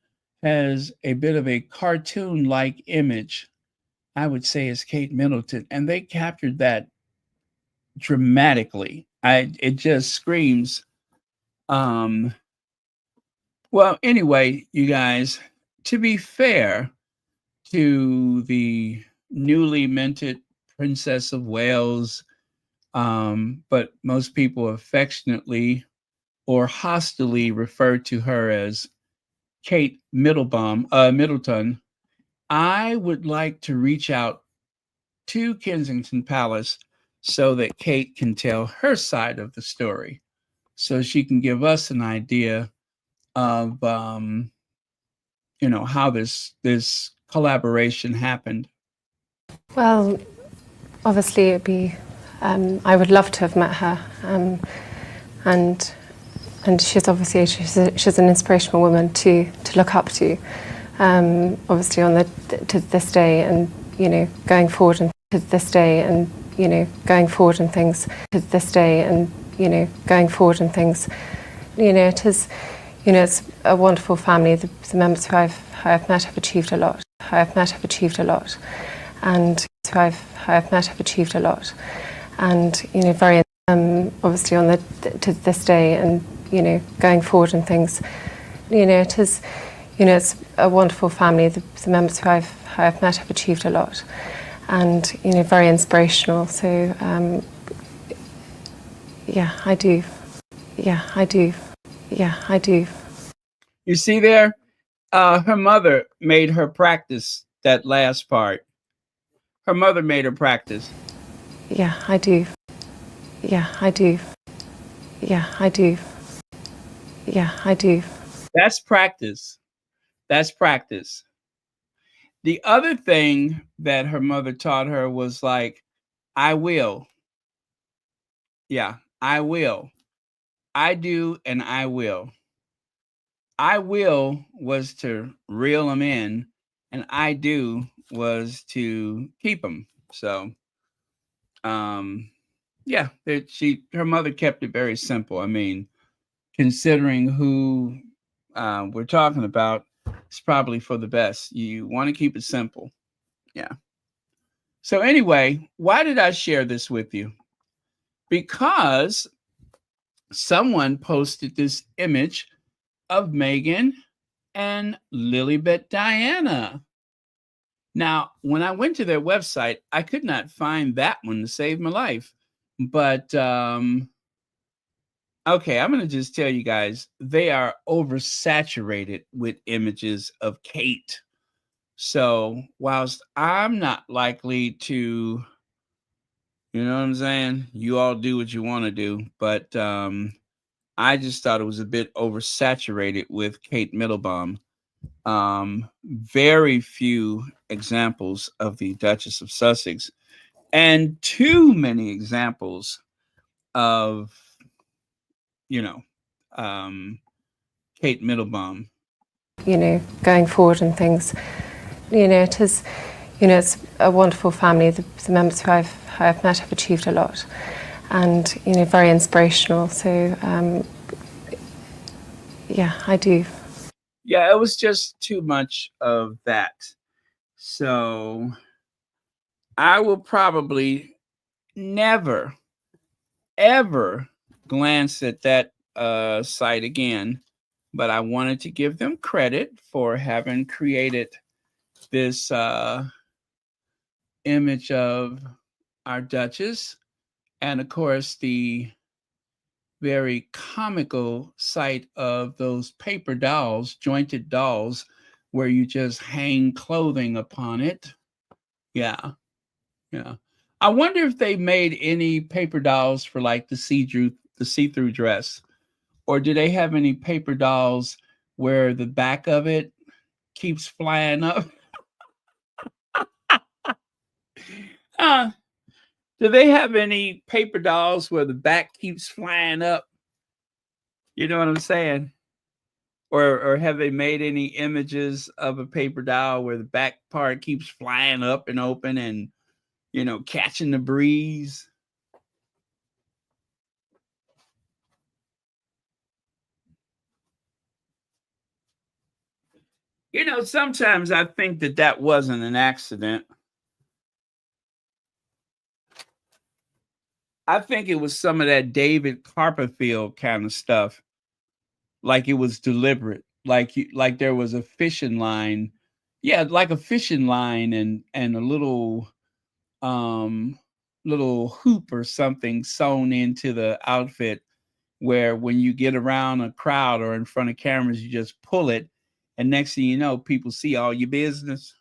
has a bit of a cartoon-like image, I would say it's Kate Middleton, and they captured that dramatically. It just screams. Well, anyway, you guys, to be fair to the newly minted Princess of Wales, but most people affectionately or hostilely refer to her as Kate Middleton. I would like to reach out to Kensington Palace so that Kate can tell her side of the story, so she can give us an idea of how this collaboration happened. Well, obviously it'd be I would love to have met her, and she's obviously she's an inspirational woman to look up to, obviously to this day, and going forward, and to this day, and going forward and things, to this day, and going forward and things, it is, You know, it's a wonderful family. The members who I've met have achieved a lot. And who I've met have achieved a lot. And, you know, very obviously on to this day, and, you know, going forward and things, you know, it's a wonderful family. The members who I've met have achieved a lot. And, you know, very inspirational. So, yeah, I do. You see there? Her mother made her practice that last part. Her mother made her practice. Yeah, I do. That's practice. That's practice. The other thing that her mother taught her was like, I will. Yeah, I will. I do, and I will. I will was to reel them in, and I do was to keep them. So, yeah, her mother kept it very simple. I mean, considering who we're talking about, it's probably for the best. You want to keep it simple. Yeah. So anyway, why did I share this with you? Because someone posted this image of Meghan and Lilibet Diana. Now, when I went to their website, I could not find that one to save my life. But okay, I'm going to just tell you guys, they are oversaturated with images of Kate. So, whilst I'm not likely to, you know what I'm saying? You all do what you want to do, but I just thought it was a bit oversaturated with Kate Middlebaum. Very few examples of the Duchess of Sussex, and too many examples of, you know, Kate Middlebaum. You know, going forward and things, you know, it's a wonderful family. The members who I've met have achieved a lot, and, you know, very inspirational. So, yeah, I do. Yeah, it was just too much of that. So I will probably never, ever glance at that site again. But I wanted to give them credit for having created this image of our Duchess. And of course, the very comical sight of those paper dolls, jointed dolls, where you just hang clothing upon it. Yeah. Yeah. I wonder if they made any paper dolls for like the see-through dress. Or do they have any paper dolls where the back of it keeps flying up? Do they have any paper dolls where the back keeps flying up? You know what I'm saying? Or have they made any images of a paper doll where the back part keeps flying up and open and, you know, catching the breeze? You know, sometimes I think that wasn't an accident. I think it was some of that David Copperfield kind of stuff. Like it was deliberate. Like there was a fishing line. Yeah, like a fishing line and a little hoop or something sewn into the outfit, where when you get around a crowd or in front of cameras, you just pull it, and next thing you know, people see all your business.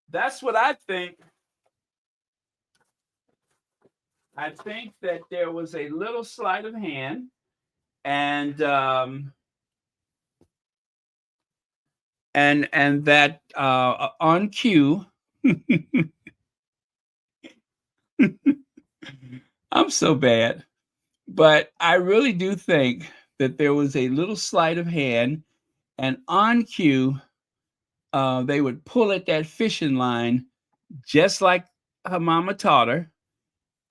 That's what I think. I think that there was a little sleight of hand, and that on cue. I'm so bad, but I really do think that there was a little sleight of hand, and on cue, they would pull at that fishing line just like her mama taught her,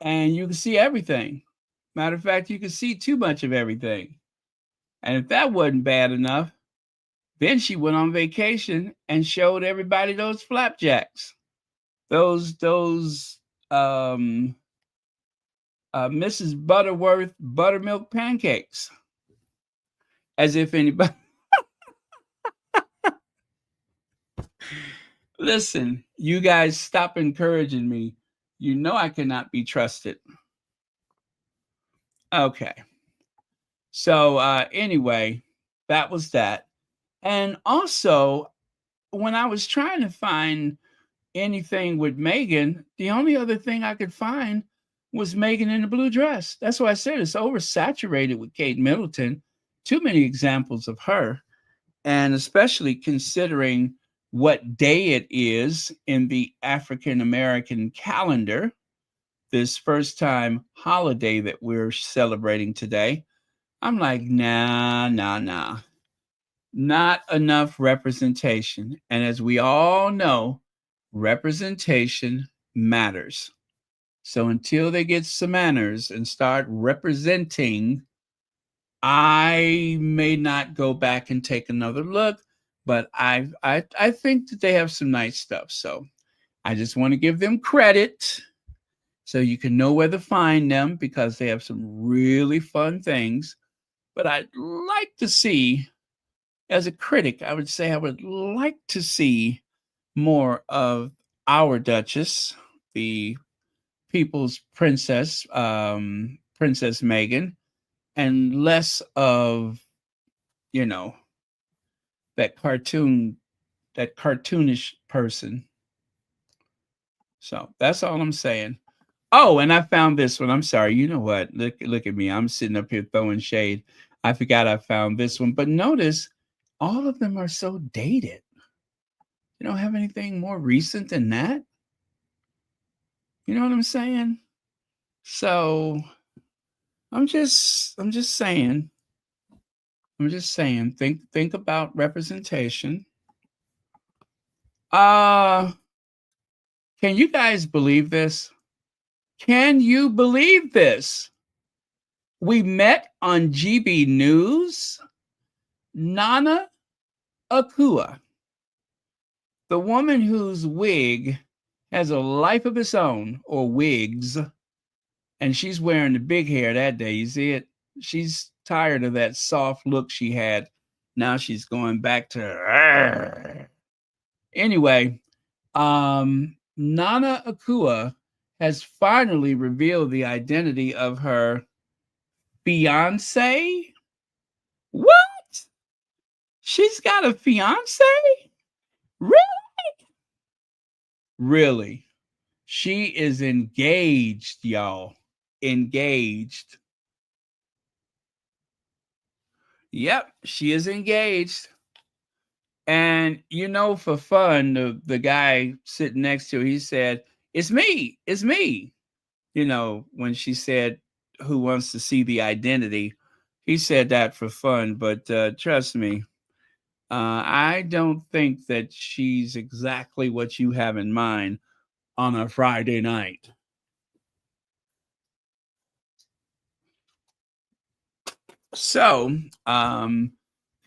and you can see everything. Matter of fact, you can see too much of everything. And if that wasn't bad enough, then she went on vacation and showed everybody those flapjacks, those Mrs. Butterworth buttermilk pancakes, as if anybody. Listen, you guys stop encouraging me. You know I cannot be trusted. Okay. So anyway, that was that. And also, when I was trying to find anything with Meghan, the only other thing I could find was Meghan in the blue dress. That's why I said it's oversaturated with Kate Middleton. Too many examples of her. And especially considering what day it is in the African American calendar, this first time holiday that we're celebrating today, I'm like, nah. Not enough representation. And as we all know, representation matters. So until they get some manners and start representing, I may not go back and take another look, but I think that they have some nice stuff. So I just want to give them credit so you can know where to find them, because they have some really fun things. But I'd like to see, as a critic, I would say I would like to see more of our Duchess, the people's princess, Princess Meghan, and less of, that cartoonish person. So that's all I'm saying. Oh, and I found this one. I'm sorry. You know what? Look at me. I'm sitting up here throwing shade. I forgot I found this one. But notice all of them are so dated. You don't have anything more recent than that? You know what I'm saying? So I'm just saying. Think about representation. Can you guys believe this? Can you believe this? We met on GB News. Nana Akua, the woman whose wig has a life of its own, or wigs, and she's wearing the big hair that day. You see it? She's tired of that soft look she had. Now she's going back to. Anyway, Nana Akua has finally revealed the identity of her fiance. What? She's got a fiance? Really? Really? She is engaged, y'all. Engaged. Yep, she is engaged. And for fun, the guy sitting next to her, he said, it's me. When she said, who wants to see the identity? He said that for fun, but trust me, I don't think that she's exactly what you have in mind on a Friday night. So,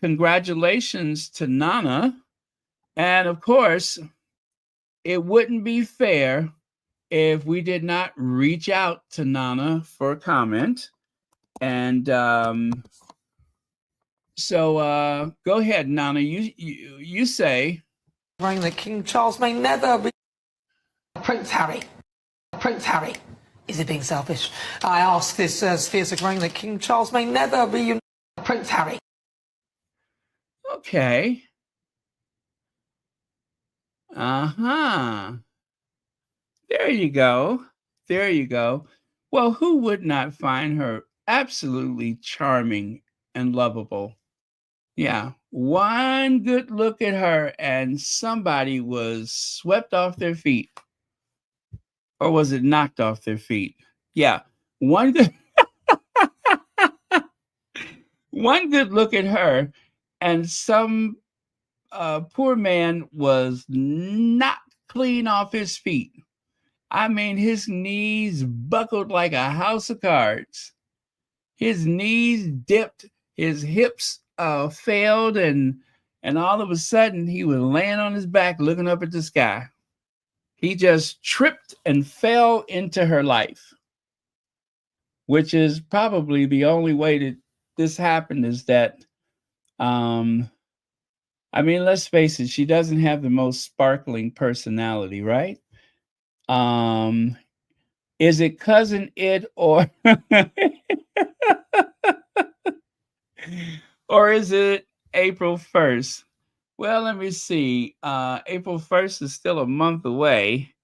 congratulations to Nana. And of course, it wouldn't be fair if we did not reach out to Nana for a comment. And so go ahead, Nana. You say. Reign that King Charles may never be. Prince Harry. Is he being selfish? I ask this as fierce a grain that King Charles may never be. Prince Harry. Okay. There you go. Well, who would not find her absolutely charming and lovable? Yeah, one good look at her and somebody was swept off their feet. Or was it knocked off their feet? Yeah, one good look at her and some poor man was knocked clean off his feet. I mean, his knees buckled like a house of cards. His knees dipped, his hips failed, and all of a sudden he was laying on his back looking up at the sky. He just tripped and fell into her life, which is probably the only way that this happened. Is that I mean, let's face it, she doesn't have the most sparkling personality, right? Is it cousin It or or is it April 1st? Well, let me see. April 1st is still a month away,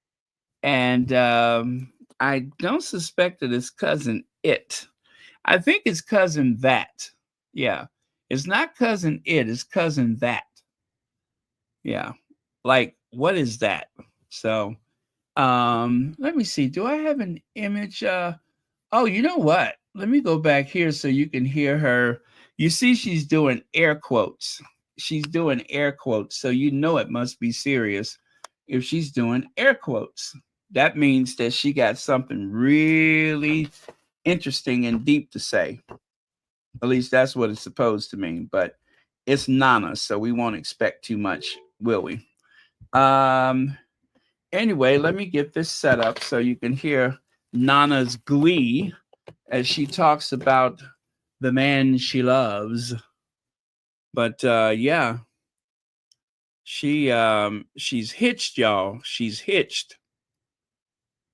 and I don't suspect that it's cousin It. I think it's cousin That. Yeah. It's not cousin It, it's cousin That. Yeah. Like, what is that? So, let me see. Do I have an image? Oh, you know what? Let me go back here so you can hear her. You see, she's doing air quotes. She's doing air quotes. So you know it must be serious if she's doing air quotes. That means that she got something really interesting and deep to say. At least that's what it's supposed to mean. But it's Nana, so we won't expect too much, will we? Anyway, let me get this set up so you can hear Nana's glee as she talks about the man she loves. But yeah, she's hitched, y'all. She's hitched.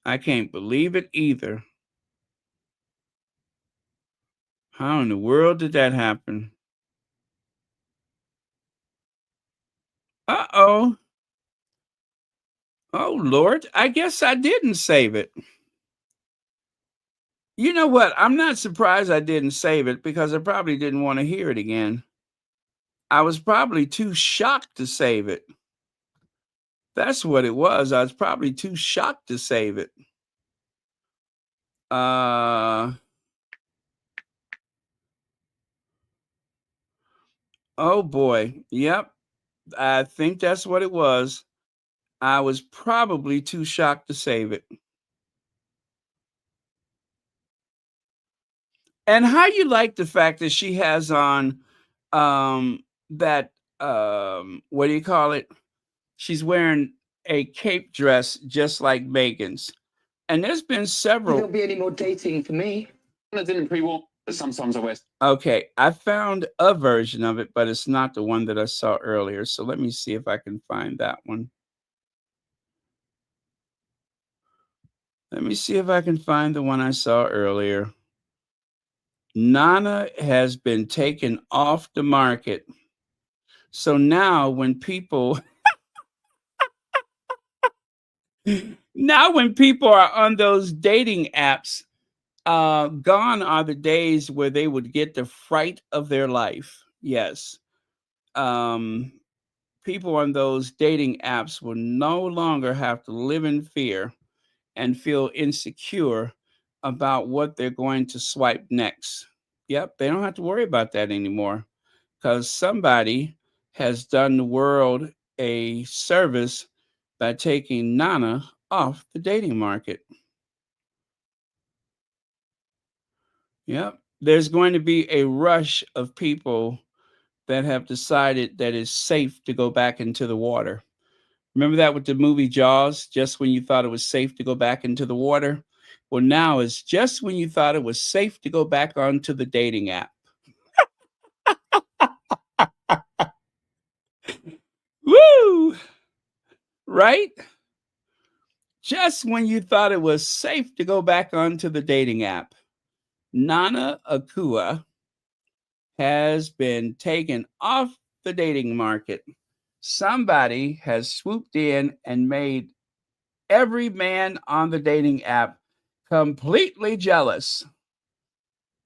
I can't believe it either. How in the world did that happen? Uh-oh. Oh, Lord. I guess I didn't save it. You know what? I'm not surprised I didn't save it because I probably didn't want to hear it again. I was probably too shocked to save it. That's what it was. I was probably too shocked to save it. Oh boy. Yep. I think that's what it was. I was probably too shocked to save it. And how you like the fact that she has on that what do you call it? She's wearing a cape dress just like Meghan's. And there's been several. There won't be any more dating for me. I didn't pre-war, but sometimes I wear. Okay, I found a version of it, but it's not the one that I saw earlier. So let me see if I can find that one. Let me see if I can find the one I saw earlier. Nana has been taken off the market. So now when people are on those dating apps, gone are the days where they would get the fright of their life. Yes. People on those dating apps will no longer have to live in fear and feel insecure about what they're going to swipe next. Yep, they don't have to worry about that anymore because somebody has done the world a service by taking Nana off the dating market. Yep, there's going to be a rush of people that have decided that it's safe to go back into the water. Remember that with the movie Jaws, just when you thought it was safe to go back into the water? Well, now it's just when you thought it was safe to go back onto the dating app. Woo! Right? Just when you thought it was safe to go back onto the dating app, Nana Akua has been taken off the dating market. Somebody has swooped in and made every man on the dating app completely jealous.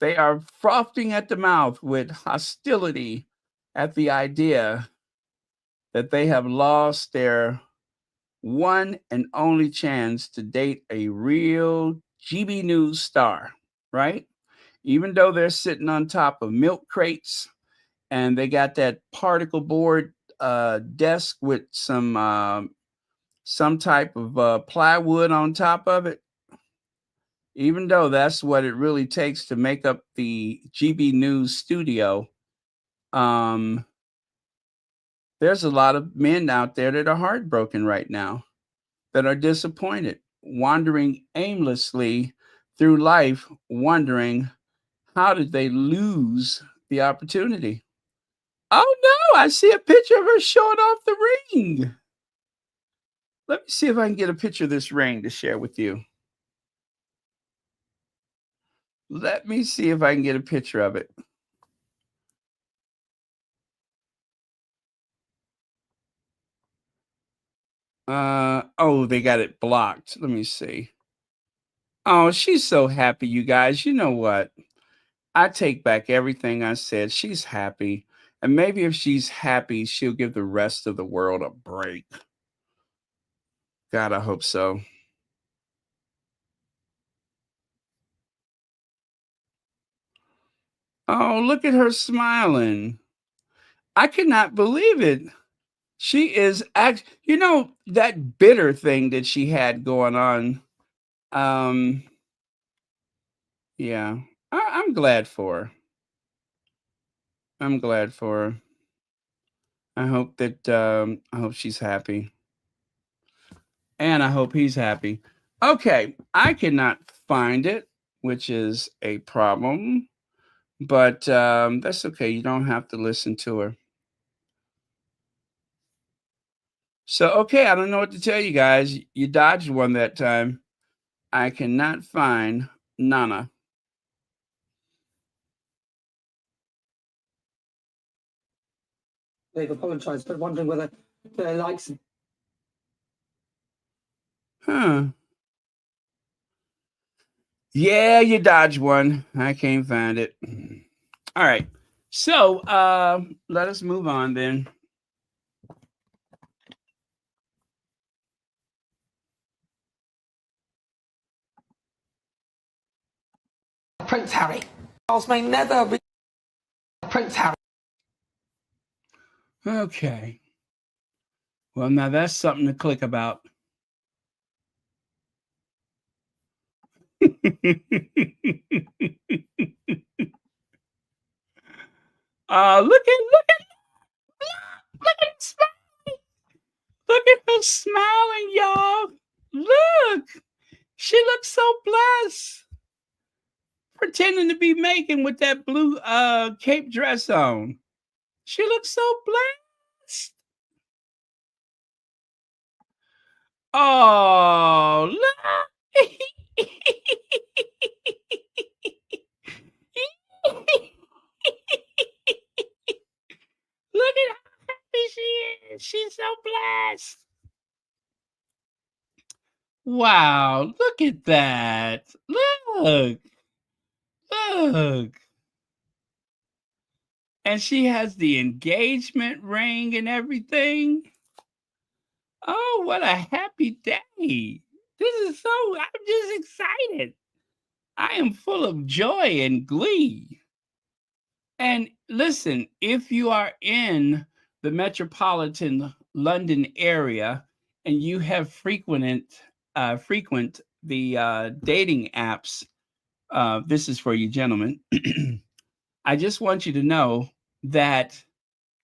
They are frothing at the mouth with hostility at the idea that they have lost their one and only chance to date a real GB News star, right? Even though they're sitting on top of milk crates and they got that particle board desk with some type of plywood on top of it. even though that's what it really takes to make up the GB News studio, there's a lot of men out there that are heartbroken right now, that are disappointed, wandering aimlessly through life, wondering how did they lose the opportunity. Oh no, I see a picture of her showing off the ring. Let me see if I can get a picture of this ring to share with you. Let me see if I can get a picture of it. Oh, they got it blocked. Let me see. Oh, she's so happy, you guys. You know what? I take back everything I said. She's happy. And maybe if she's happy, she'll give the rest of the world a break. God, I hope so. Oh, look at her smiling. I cannot believe it. She is that bitter thing that she had going on. Yeah, I'm glad for her. I'm glad for her. I hope that I hope she's happy. And I hope he's happy. Okay, I cannot find it, which is a problem. But that's okay. You don't have to listen to her. So, okay, I don't know what to tell you guys. You dodged one that time. I cannot find Nana. They've apologised, but wondering whether their likes. Huh. Yeah, you dodged one. I can't find it. All right. So let us move on then. Prince Harry. Charles may never be Prince Harry. Okay. Well, now that's something to click about. Look at him smiling. Look at her smiling, y'all. Look. She looks so blessed. Pretending to be Meghan with that blue cape dress on. She looks so blessed. Oh, look. Look at how happy she is. She's so blessed. Wow, look at that. Look. Look. And she has the engagement ring and everything. Oh, what a happy day. I'm just excited. I am full of joy and glee. And listen, if you are in the metropolitan London area and you have frequent the dating apps, this is for you gentlemen. I just want you to know that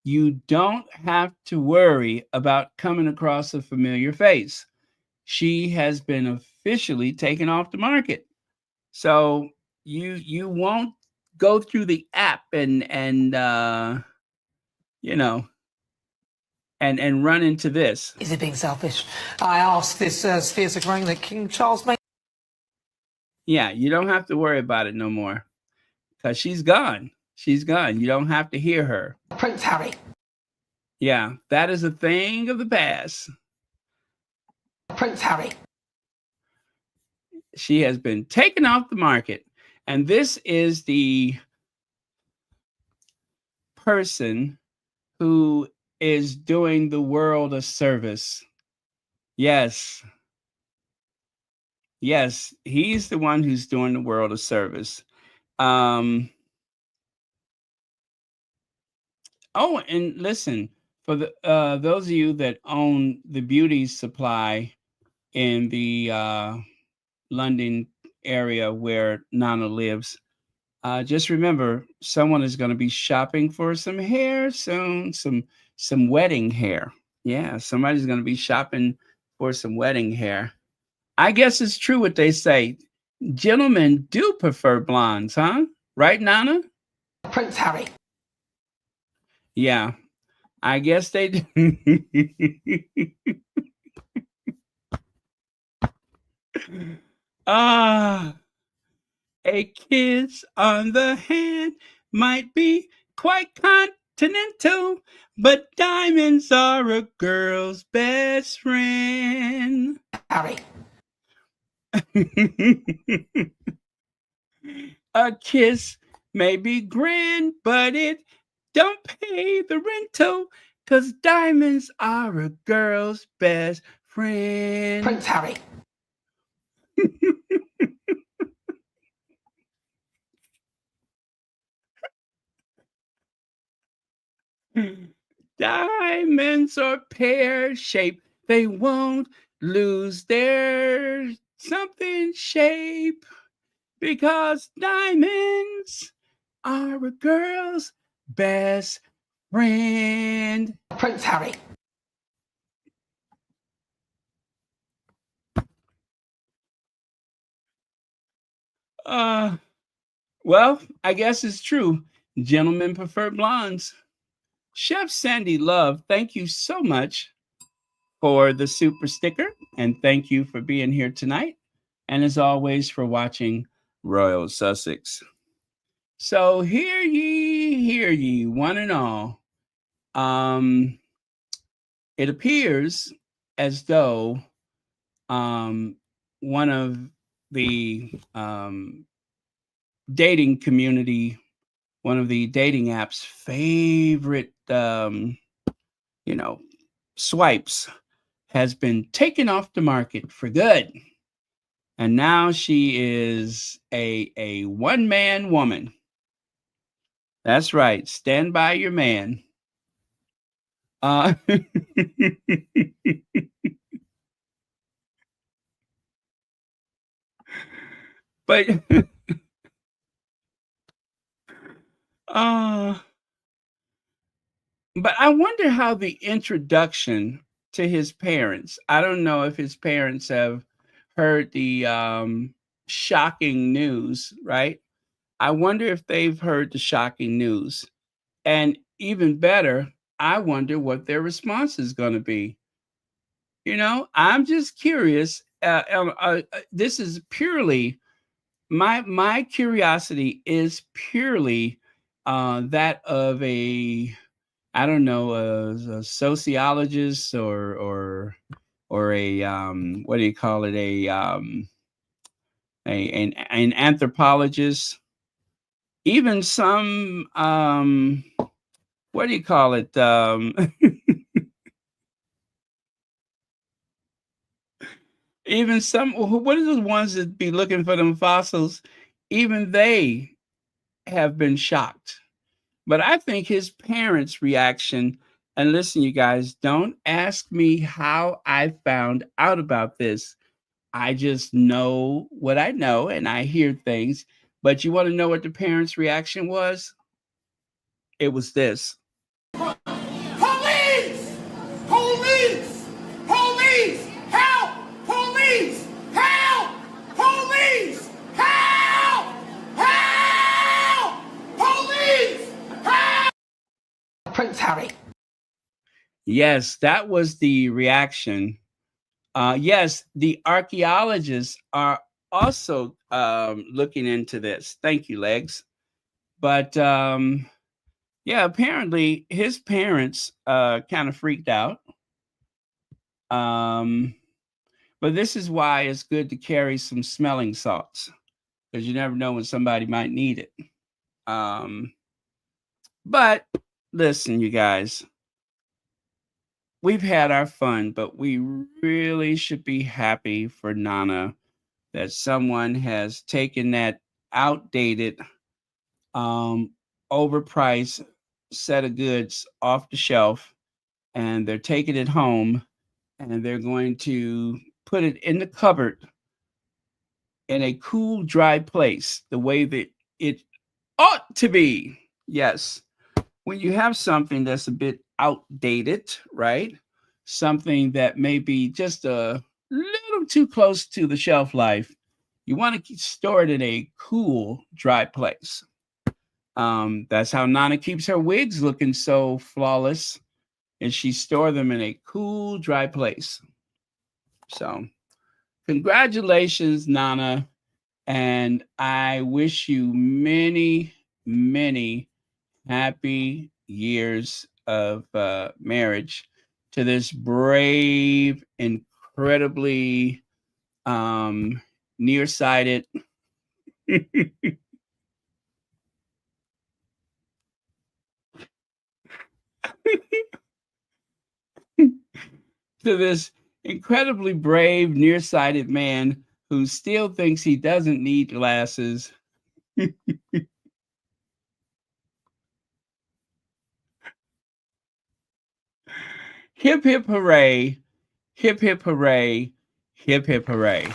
you don't have to worry about coming across a familiar face. She has been officially taken off the market. So you won't go through the app and you know and run into this. Is it being selfish? I ask this Spheres agreeing that King Charles may. Yeah, you don't have to worry about it no more. Because she's gone. She's gone. You don't have to hear her. Prince Harry. Yeah, that is a thing of the past. Prince Harry. She has been taken off the market. And this is the person who is doing the world a service. Yes. Yes, he's the one who's doing the world a service. Oh, and listen, for the those of you that own the beauty supply in the London area where Nana lives, just remember someone is going to be shopping for some hair soon, some wedding hair. Yeah, somebody's going to be shopping for some wedding hair. I guess it's true what they say. Gentlemen do prefer blondes, huh? Right, Nana? Prince Harry. Yeah, I guess they do. Ah, a kiss on the hand might be quite continental, but diamonds are a girl's best friend. Harry. A kiss may be grand, but it don't pay the rental, 'cause diamonds are a girl's best friend. Prince Harry. Diamonds are pear-shaped. They won't lose their something shape, because diamonds are a girl's best friend. Prince Harry. Well, I guess it's true. Gentlemen prefer blondes. Chef Sandy Love, thank you so much for the super sticker, and thank you for being here tonight, and as always for watching Royal Sussex. So hear ye, one and all. It appears as though one of the dating community, one of the dating apps' favorite, swipes has been taken off the market for good. And now she is a one-man woman. That's right. Stand by your man. But but I wonder how the introduction to his parents. I don't know if his parents have heard the shocking news, right? I wonder if they've heard the shocking news. And even better, I wonder what their response is going to be. I'm just curious. This is purely my curiosity is purely that of a, I don't know, a sociologist or a what do you call it, an anthropologist, even some what do you call it, even some, what are the ones that be looking for them fossils? Even they have been shocked. But I think his parents' reaction, and listen, you guys, don't ask me how I found out about this. I just know what I know and I hear things. But you want to know what the parents' reaction was? It was this. Police! Police! Police! Help! Police! Help! Police! Help! Help! Police! Help! Prince Harry. Yes, that was the reaction. Yes, the archaeologists are also looking into this. Thank you, Legs. But yeah, apparently his parents kind of freaked out. But this is why it's good to carry some smelling salts, because you never know when somebody might need it. But listen, you guys, we've had our fun, but we really should be happy for Nana that someone has taken that outdated, overpriced set of goods off the shelf, and they're taking it home and they're going to put it in the cupboard in a cool, dry place, the way that it ought to be. Yes. When you have something that's a bit outdated, right? Something that may be just a little too close to the shelf life, you want to store it in a cool, dry place. That's how Nana keeps her wigs looking so flawless, and she stores them in a cool, dry place. So, congratulations, Nana. And I wish you many, many happy years of marriage to this brave, incredibly nearsighted to this incredibly brave, nearsighted man who still thinks he doesn't need glasses. Hip, hip, hooray. Hip, hip, hooray. Hip, hip, hooray.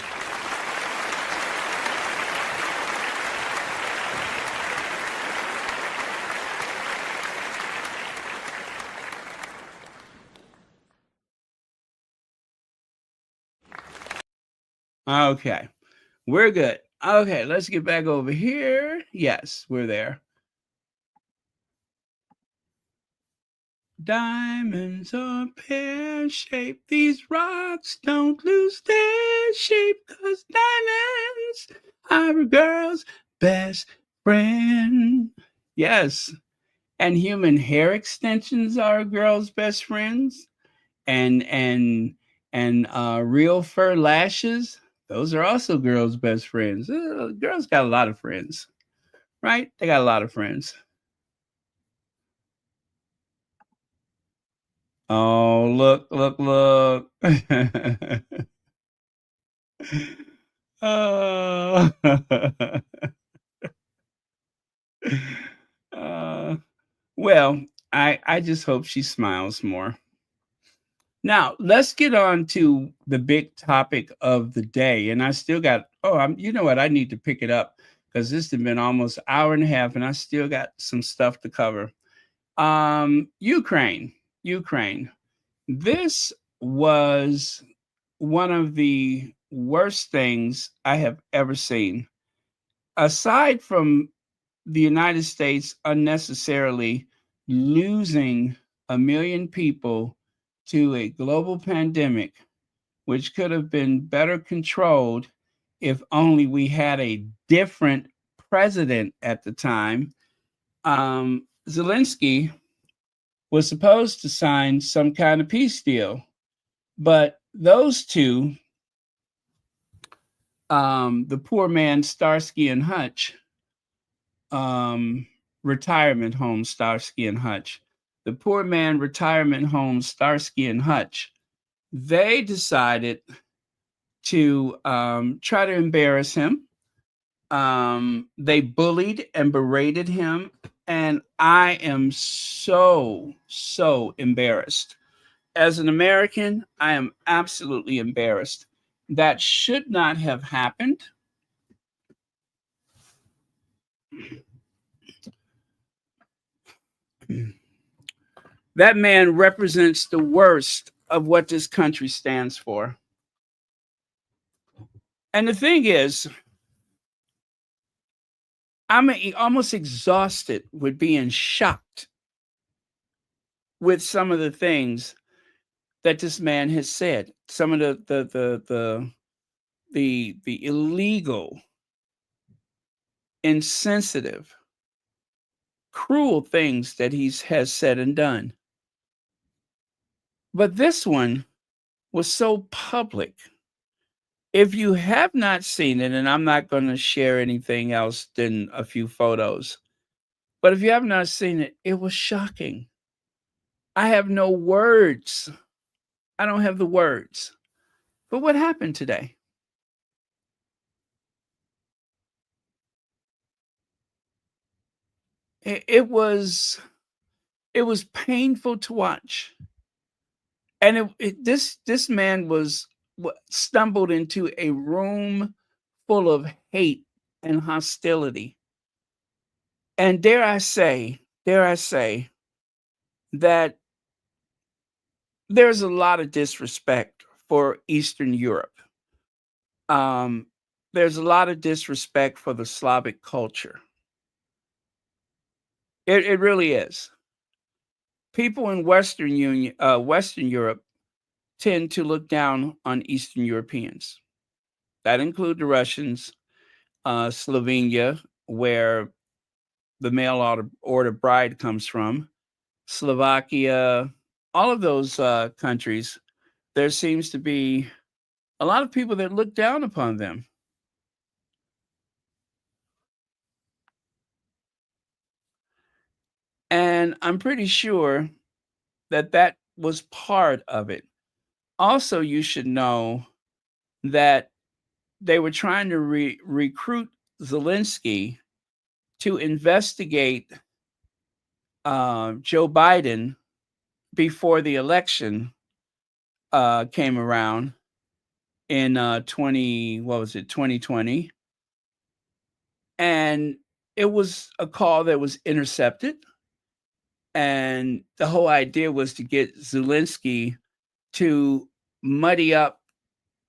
Okay, we're good. Okay, let's get back over here. Yes, we're there. Diamonds are pear-shaped. These rocks don't lose their shape, 'cause diamonds are a girl's best friend. Yes, and human hair extensions are a girl's best friends. And real fur lashes, those are also girls' best friends. Girls got a lot of friends, right? They got a lot of friends. Oh, look, look, look. Oh. Well, I just hope she smiles more. Now, let's get on to the big topic of the day. And I still got, you know what? I need to pick it up because this has been almost an hour and a half and I still got some stuff to cover. Ukraine. This was one of the worst things I have ever seen. Aside from the United States unnecessarily losing 1 million people to a global pandemic, which could have been better controlled if only we had a different president at the time. Zelensky was supposed to sign some kind of peace deal, but those two, the poor man Starsky and Hutch, retirement home Starsky and Hutch, the poor man retirement home Starsky and Hutch, they decided to try to embarrass him. They bullied and berated him, and I am so embarrassed. As an American, I am absolutely embarrassed. That should not have happened. That man represents the worst of what this country stands for. And the thing is, I'm almost exhausted with being shocked with some of the things that this man has said. Some of the illegal, insensitive, cruel things that he has said and done. But this one was so public. If you have not seen it, and I'm not going to share anything else than a few photos, but if you have not seen it, it was shocking. I have no words. I don't have the words. But what happened today? It was painful to watch. And this man stumbled into a room full of hate and hostility. And dare I say that there's a lot of disrespect for Eastern Europe. There's a lot of disrespect for the Slavic culture. It really is. People in Western Europe tend to look down on Eastern Europeans. That include the Russians, Slovenia, where the mail order bride comes from, Slovakia, all of those countries. There seems to be a lot of people that look down upon them. And I'm pretty sure that that was part of it. Also, you should know that they were trying to recruit Zelensky to investigate Joe Biden before the election came around in 2020, and it was a call that was intercepted, and the whole idea was to get Zelensky to muddy up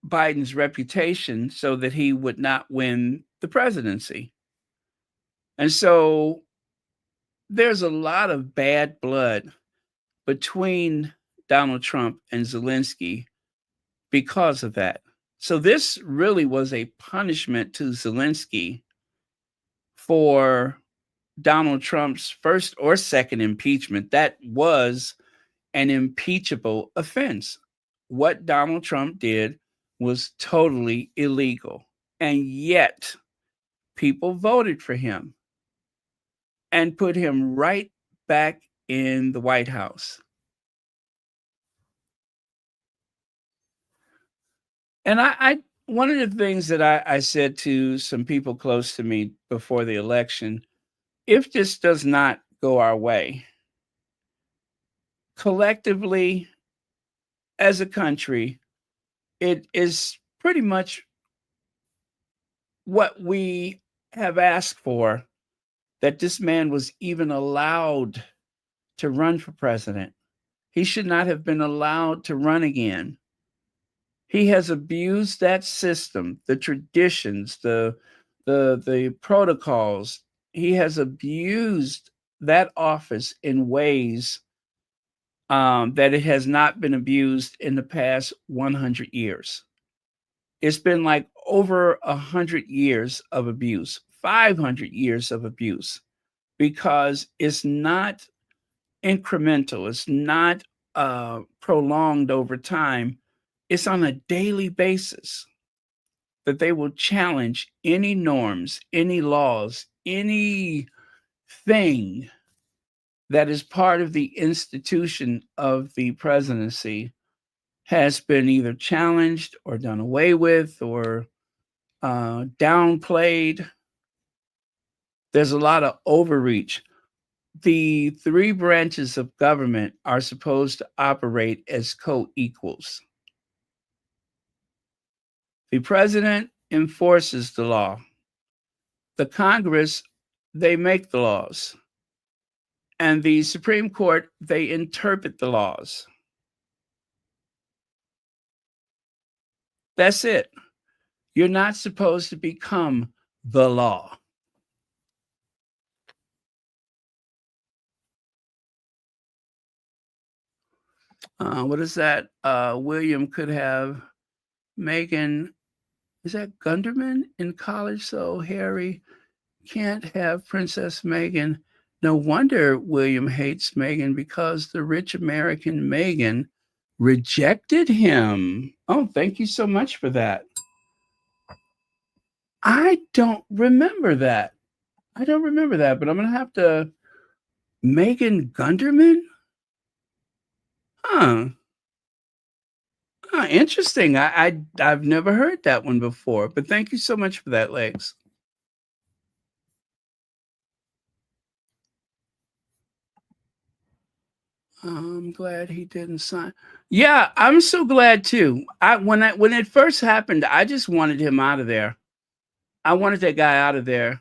Biden's reputation so that he would not win the presidency. And so there's a lot of bad blood between Donald Trump and Zelensky because of that. So this really was a punishment to Zelensky for Donald Trump's first or second impeachment. That was an impeachable offense. What Donald Trump did was totally illegal. And yet people voted for him and put him right back in the White House. And I one of the things that I said to some people close to me before the election, if this does not go our way, collectively, as a country, it is pretty much what we have asked for, that this man was even allowed to run for president. He should not have been allowed to run again. He has abused that system, the traditions, the protocols. He has abused that office in ways that it has not been abused in the past 100 years. It's been like over 100 years of abuse, 500 years of abuse, because it's not incremental. It's not prolonged over time. It's on a daily basis that they will challenge any norms, any laws, anything that is part of the institution of the presidency has been either challenged or done away with or downplayed. There's a lot of overreach. The three branches of government are supposed to operate as co-equals. The president enforces the law. The Congress, they make the laws. And the Supreme Court, they interpret the laws. That's it. You're not supposed to become the law. What is that? William could have Meghan. Is that Gunderman in college? So Harry can't have Princess Meghan. No wonder William hates Meghan, because the rich American Meghan rejected him. Oh, thank you so much for that. I don't remember that. But I'm going to have to. Meghan Gunderman? Huh. Interesting. I've never heard that one before, but thank you so much for that, Legs. I'm glad he didn't sign. Yeah, I'm so glad too. When it first happened, I just wanted him out of there. I wanted that guy out of there.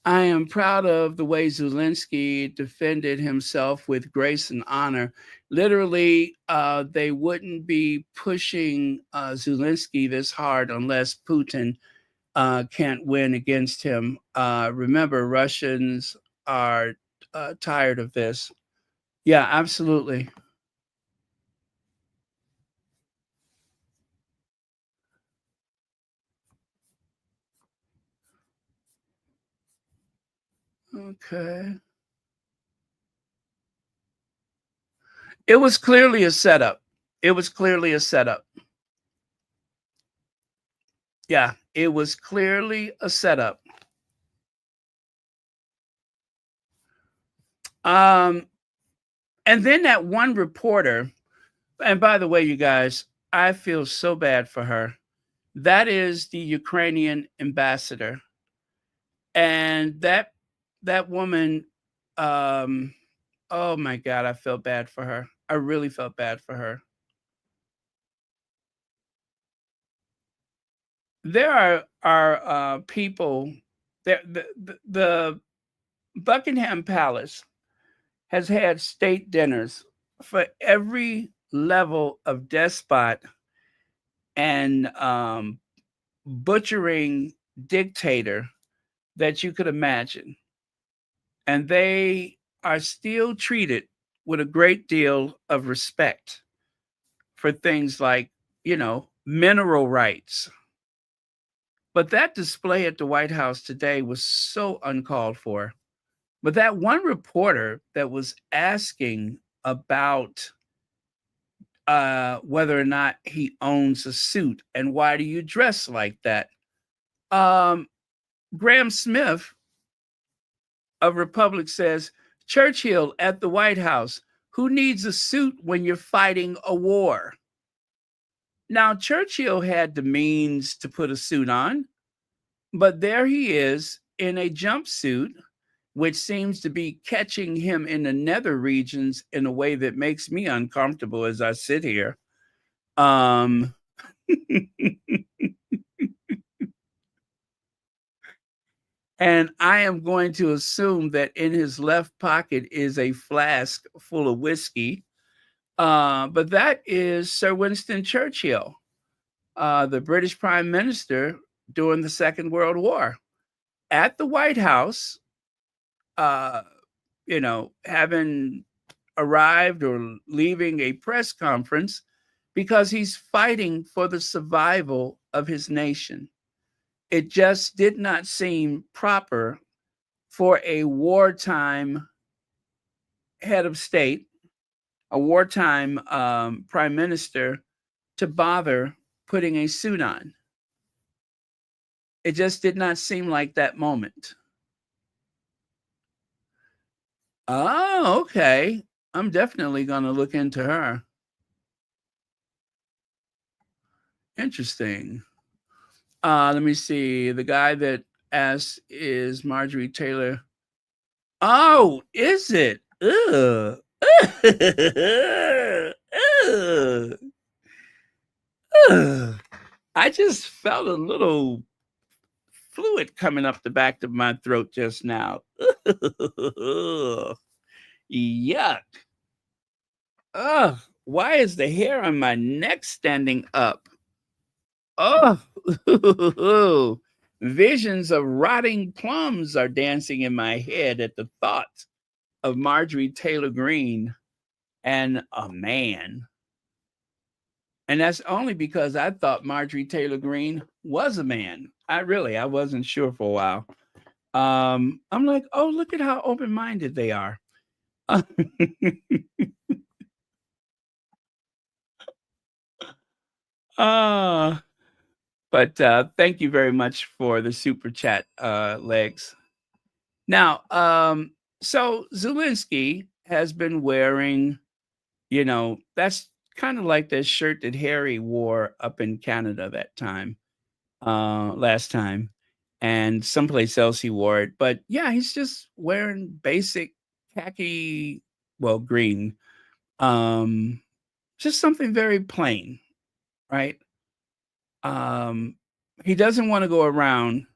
I am proud of the way Zelensky defended himself with grace and honor. Literally, they wouldn't be pushing Zelensky this hard unless Putin can't win against him. Remember, Russians are tired of this. Yeah, absolutely. Okay. It was clearly a setup. It was clearly a setup. Yeah, it was clearly a setup. And then that one reporter, and by the way, you guys, I feel so bad for her. That is the Ukrainian ambassador. And that woman, oh my God, I felt bad for her. I really felt bad for her. There are people there. The Buckingham Palace has had state dinners for every level of despot and butchering dictator that you could imagine. And they are still treated with a great deal of respect for things like, mineral rights. But that display at the White House today was so uncalled for. But that one reporter that was asking about whether or not he owns a suit and why do you dress like that? Graham Smith of Republic says, Churchill at the White House, who needs a suit when you're fighting a war? Now, Churchill had the means to put a suit on, but there he is in a jumpsuit, which seems to be catching him in the nether regions in a way that makes me uncomfortable as I sit here. And I am going to assume that in his left pocket is a flask full of whiskey. But that is Sir Winston Churchill, the British Prime Minister during the Second World War, at the White House, having arrived or leaving a press conference because he's fighting for the survival of his nation. It just did not seem proper for a wartime head of state, a wartime prime minister, to bother putting a suit on. It just did not seem like that moment. Oh, okay. I'm definitely going to look into her. Interesting. Let me see. The guy that asked is Marjorie Taylor. Oh, is it? Ugh. Ugh. Ugh. I just felt a little fluid coming up the back of my throat just now. Yuck. Ugh. Why is the hair on my neck standing up? Oh, visions of rotting plums are dancing in my head at the thought of Marjorie Taylor Greene and a man. And that's only because I thought Marjorie Taylor Greene was a man. I wasn't sure for a while. I'm like, oh, look at how open-minded they are. But thank you very much for the super chat, Legs. Now, so Zelensky has been wearing, that's kind of like that shirt that Harry wore up in Canada that time, last time, and someplace else he wore it. But yeah, he's just wearing basic khaki, well, green, um, just something very plain, right? Um, he doesn't want to go around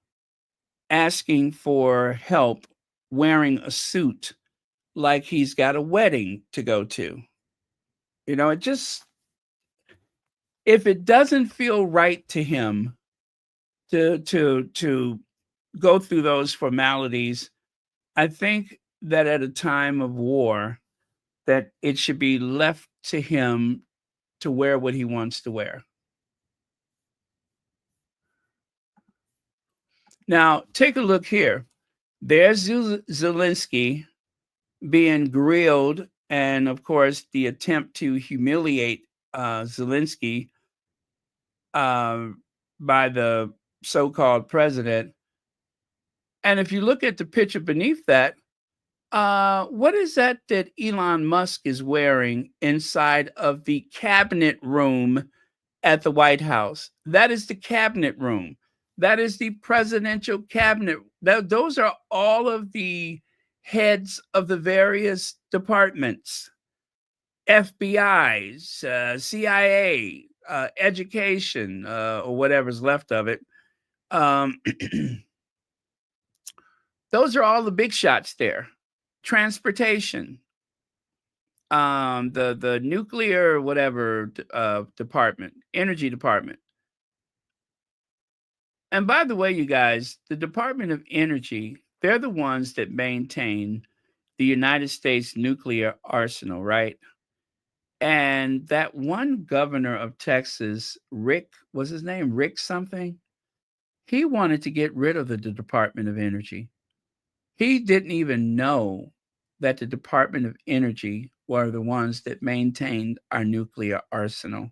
asking for help wearing a suit like he's got a wedding to go to. It just, if it doesn't feel right to him to go through those formalities, I think that at a time of war, that it should be left to him to wear what he wants to wear. Now, take a look here. There's Zelensky being grilled, and of course, the attempt to humiliate Zelensky by the so-called president. And if you look at the picture beneath that, what is that Elon Musk is wearing inside of the cabinet room at the White House? That is the cabinet room. That is the presidential cabinet. Those are all of the heads of the various departments, FBI's, CIA, education, or whatever's left of it. Those are all the big shots there. Transportation, the nuclear whatever department, energy department. And by the way, you guys, the Department of Energy, they're the ones that maintain the United States nuclear arsenal, right? And that one governor of Texas, Rick, was his name Rick something? He wanted to get rid of the Department of Energy. He didn't even know that the Department of Energy were the ones that maintained our nuclear arsenal.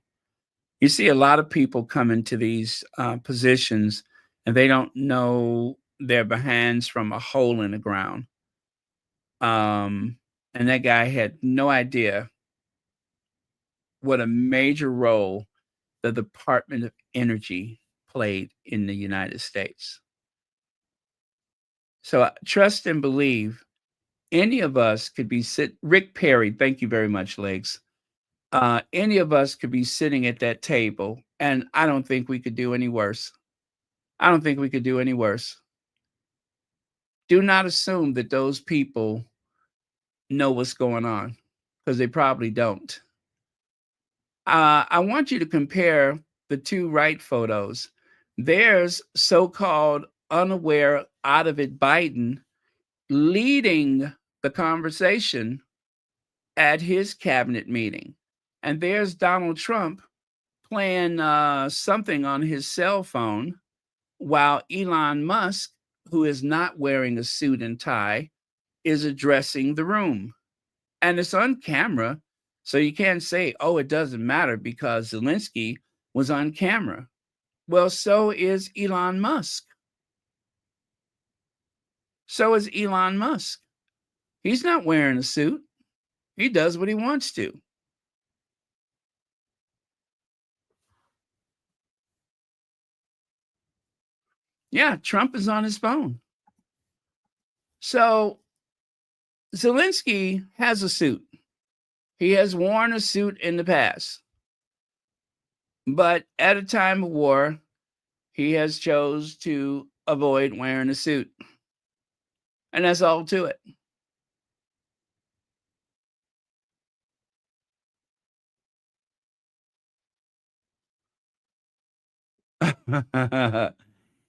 You see a lot of people come into these positions and they don't know their behinds from a hole in the ground. And that guy had no idea what a major role the Department of Energy played in the United States. So trust and believe any of us could be Rick Perry, thank you very much, Legs. Any of us could be sitting at that table, and I don't think we could do any worse. I don't think we could do any worse. Do not assume that those people know what's going on, because they probably don't. I want you to compare the two right photos. There's so-called unaware, out of it Biden leading the conversation at his cabinet meeting. And there's Donald Trump playing something on his cell phone while Elon Musk, who is not wearing a suit and tie, is addressing the room. And it's on camera. So you can't say, oh, it doesn't matter because Zelensky was on camera. Well, so is Elon Musk. So is Elon Musk. He's not wearing a suit. He does what he wants to. Yeah, Trump is on his phone. So Zelensky has a suit. He has worn a suit in the past. But at a time of war, he has chose to avoid wearing a suit. And that's all to it.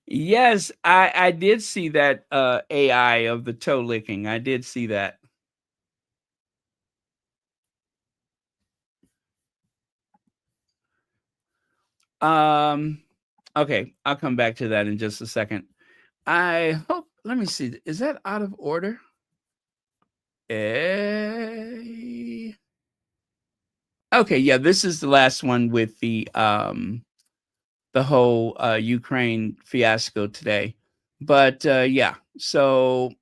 Yes, I did see that AI of the toe licking. I did see that. Okay, I'll come back to that in just a second. I hope, let me see, is that out of order? Okay, yeah, this is the last one with the whole Ukraine fiasco today. But yeah, so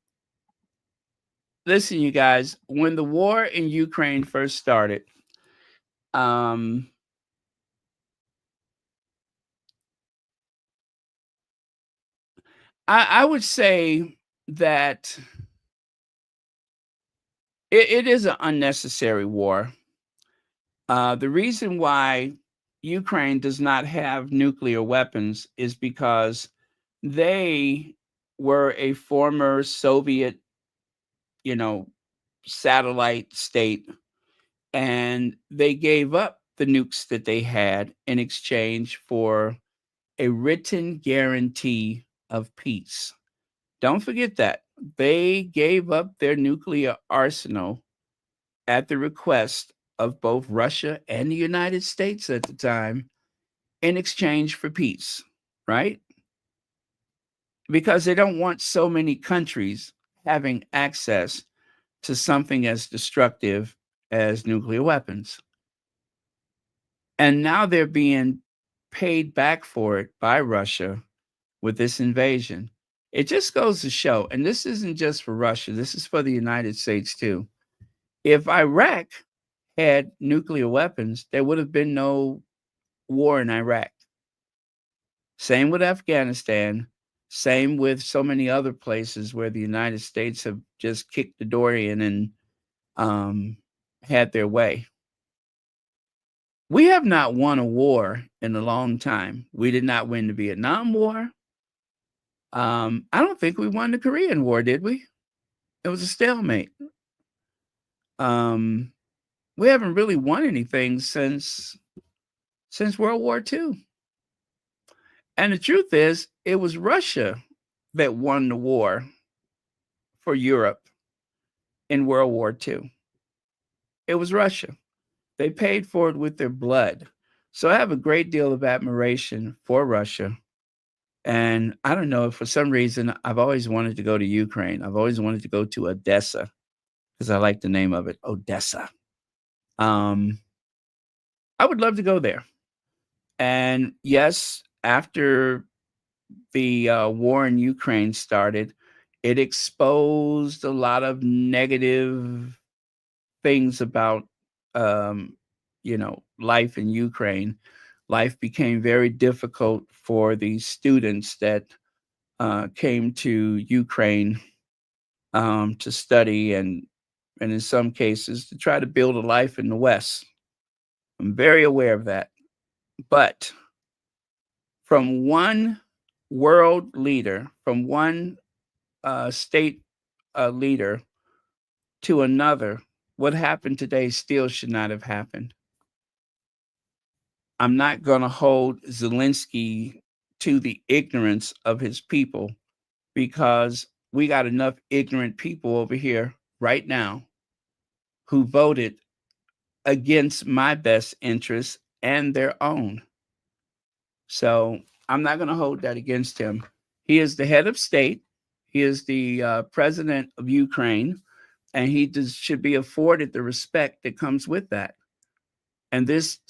listen, you guys, when the war in Ukraine first started, um, I would say that it is an unnecessary war. The reason why Ukraine does not have nuclear weapons is because they were a former Soviet, you know, satellite state, and they gave up the nukes that they had in exchange for a written guarantee of peace. Don't forget that. They gave up their nuclear arsenal at the request of both Russia and the United States at the time in exchange for peace, right? Because they don't want so many countries having access to something as destructive as nuclear weapons. And now they're being paid back for it by Russia with this invasion. It just goes to show, and this isn't just for Russia, this is for the United States too. If Iraq had nuclear weapons, there would have been no war in Iraq. Same with Afghanistan, same with so many other places where the United States have just kicked the door in and had their way. We have not won a war in a long time. We did not win the Vietnam War. I don't think we won the Korean War, did we? It was a stalemate. Um, we haven't really won anything since World War II. And the truth is, it was Russia that won the war for Europe in World War II. It was Russia. They paid for it with their blood. So I have a great deal of admiration for Russia. And I don't know, for some reason, I've always wanted to go to Ukraine. I've always wanted to go to Odessa because I like the name of it, Odessa. I would love to go there. And yes, after the war in Ukraine started, it exposed a lot of negative things about, um, life in Ukraine. Life became very difficult for the students that came to Ukraine to study and in some cases to try to build a life in the West. I'm very aware of that. But from one world leader, from one state leader to another, what happened today still should not have happened. I'm not going to hold Zelensky to the ignorance of his people because we got enough ignorant people over here right now who voted against my best interests and their own. So I'm not going to hold that against him. He is the head of state. He is the president of Ukraine, and should be afforded the respect that comes with that. And this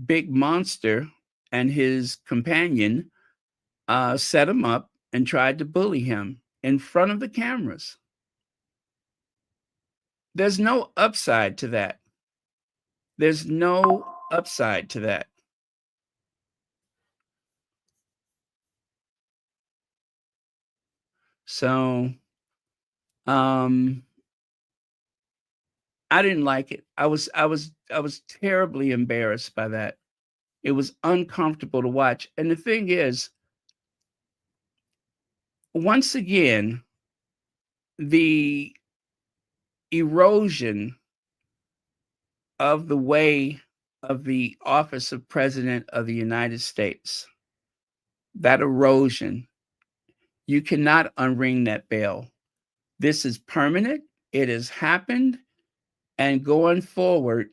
big monster and his companion set him up and tried to bully him in front of the cameras. There's no upside to that. There's no upside to that. So, I didn't like it. I was terribly embarrassed by that. It was uncomfortable to watch. And the thing is, once again, the erosion of the way of the office of President of the United States, that erosion, you cannot unring that bell. This is permanent. It has happened. And going forward,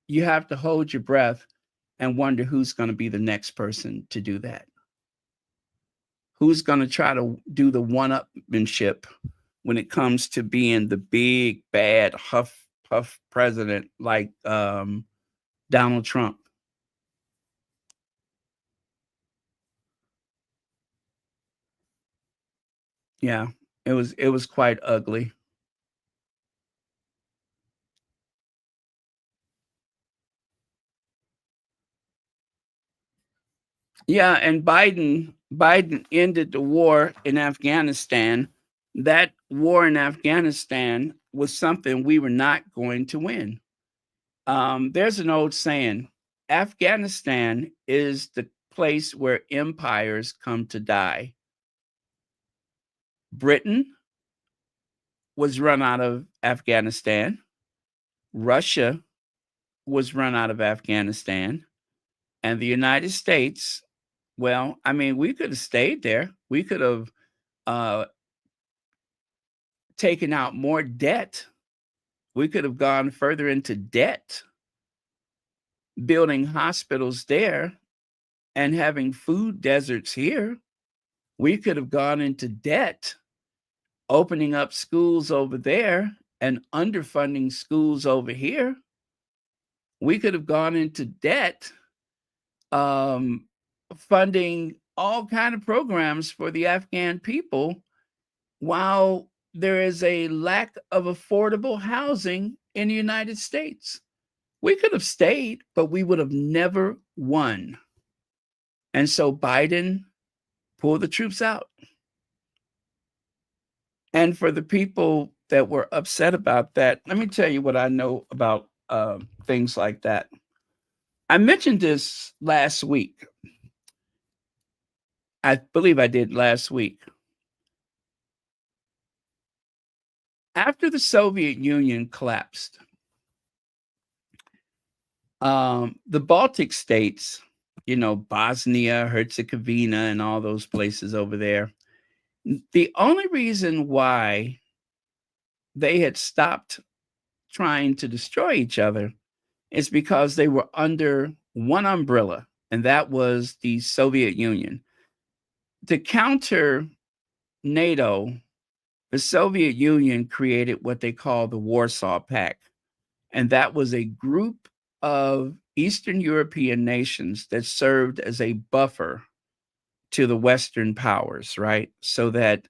you have to hold your breath and wonder who's going to be the next person to do that. Who's going to try to do the one-upmanship when it comes to being the big, bad, huff, puff president like Donald Trump? Yeah, it was quite ugly. Yeah, and Biden ended the war in Afghanistan. That war in Afghanistan was something we were not going to win. There's an old saying: Afghanistan is the place where empires come to die. Britain was run out of Afghanistan. Russia was run out of Afghanistan. And the United States, well, I mean, we could have stayed there. We could have uh, taken out more debt. We could have gone further into debt, building hospitals there and having food deserts here. We could have gone into debt, opening up schools over there and underfunding schools over here. We could have gone into debt, um, funding all kind of programs for the Afghan people while there is a lack of affordable housing in the United States. We could have stayed, but we would have never won. And so Biden pulled the troops out. And for the people that were upset about that, let me tell you what I know about things like that. I mentioned this last week. I believe I did last week. After the Soviet Union collapsed, the Baltic states, Bosnia, Herzegovina, and all those places over there, the only reason why they had stopped trying to destroy each other is because they were under one umbrella, and that was the Soviet Union. To counter NATO, the Soviet Union created what they call the Warsaw Pact, and that was a group of Eastern European nations that served as a buffer to the Western powers, right? So that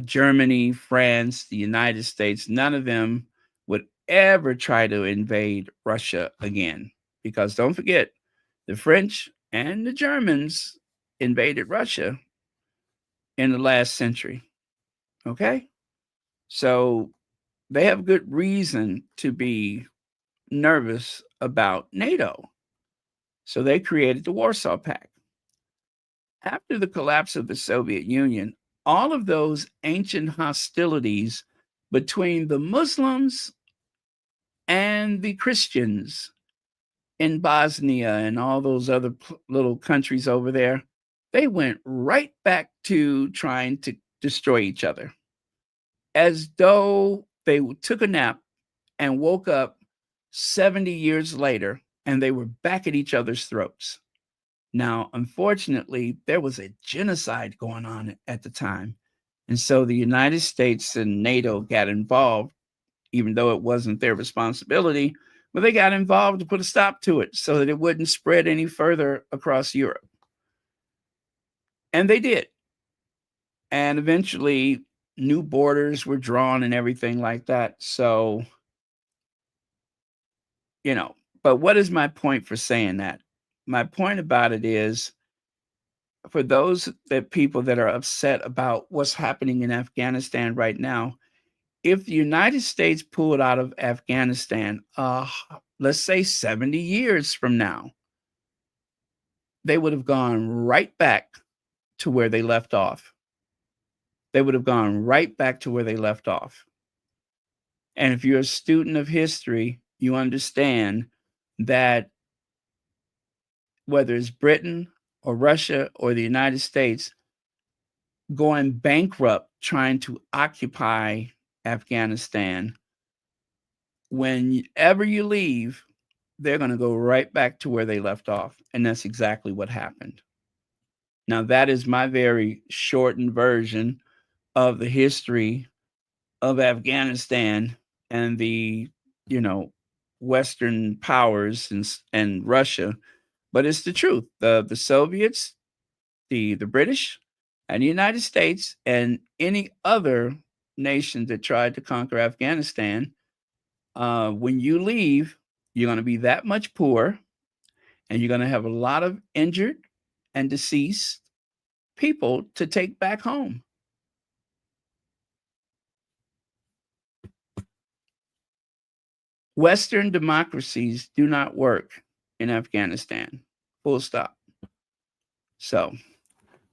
Germany, France, the United States, none of them would ever try to invade Russia again. Because don't forget, the French and the Germans invaded Russia in the last century. Okay? So they have good reason to be nervous about NATO. So they created the Warsaw Pact. After the collapse of the Soviet Union, all of those ancient hostilities between the Muslims and the Christians in Bosnia and all those other little countries over there, they went right back to trying to destroy each other, as though they took a nap and woke up 70 years later and they were back at each other's throats. Now, unfortunately, there was a genocide going on at the time. And so the United States and NATO got involved, even though it wasn't their responsibility, but they got involved to put a stop to it so that it wouldn't spread any further across Europe. And they did. And eventually, new borders were drawn and everything like that. So, but what is my point for saying that? My point about it is, for those people that are upset about what's happening in Afghanistan right now, if the United States pulled out of Afghanistan, let's say 70 years from now, they would have gone right back to where they left off. They would have gone right back to where they left off. And if you're a student of history, you understand that whether it's Britain or Russia or the United States going bankrupt trying to occupy Afghanistan, whenever you leave, they're going to go right back to where they left off. And that's exactly what happened. Now, that is my very shortened version of the history of Afghanistan and the, Western powers and Russia. But it's the truth. The Soviets, the British, and the United States, and any other nation that tried to conquer Afghanistan, when you leave, you're going to be that much poorer, and you're going to have a lot of injured, and deceased people to take back home. Western democracies do not work in Afghanistan. Full stop. So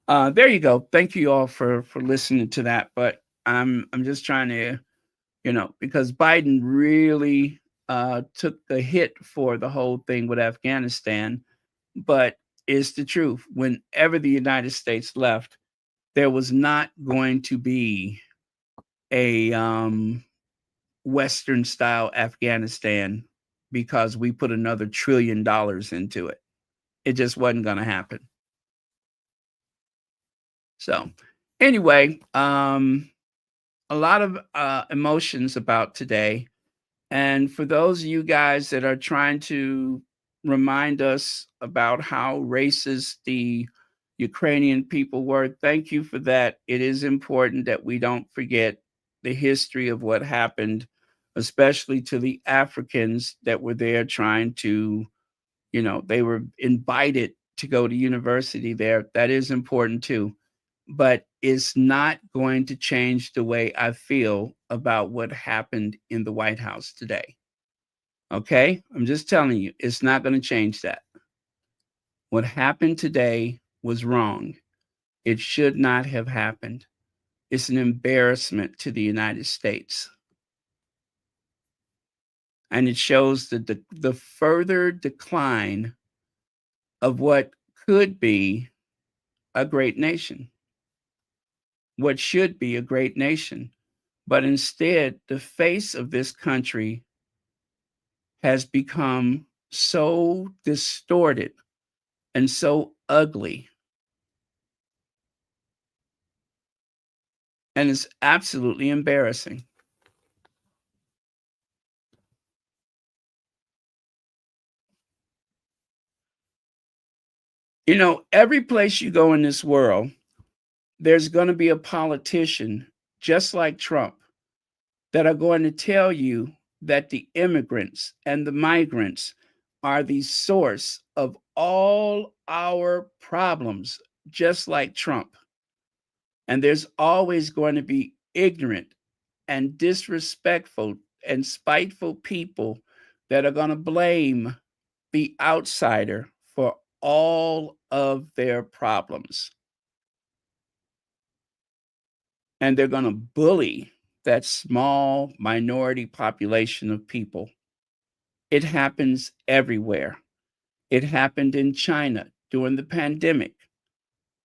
there you go. Thank you all for listening to that. But I'm just trying to, because Biden really took the hit for the whole thing with Afghanistan, but it's the truth. Whenever the United States left, there was not going to be a Western style Afghanistan because we put another $1 trillion into it. It just wasn't going to happen. So anyway, a lot of emotions about today. And for those of you guys that are trying to remind us about how racist the Ukrainian people were, thank you for that. It is important that we don't forget the history of what happened, especially to the Africans that were there trying to, they were invited to go to university there. That is important too. But it's not going to change the way I feel about what happened in the White House today. Okay? I'm just telling you, it's not going to change that. What happened today was wrong. It should not have happened. It's an embarrassment to the United States. And it shows the further decline of what could be a great nation, what should be a great nation. But instead, the face of this country has become so distorted and so ugly. And it's absolutely embarrassing. Every place you go in this world, there's going to be a politician just like Trump that are going to tell you that the immigrants and the migrants are the source of all our problems, just like Trump. And there's always going to be ignorant and disrespectful and spiteful people that are going to blame the outsider for all of their problems. And they're going to bully that small minority population of people. It happens everywhere. It happened in China during the pandemic.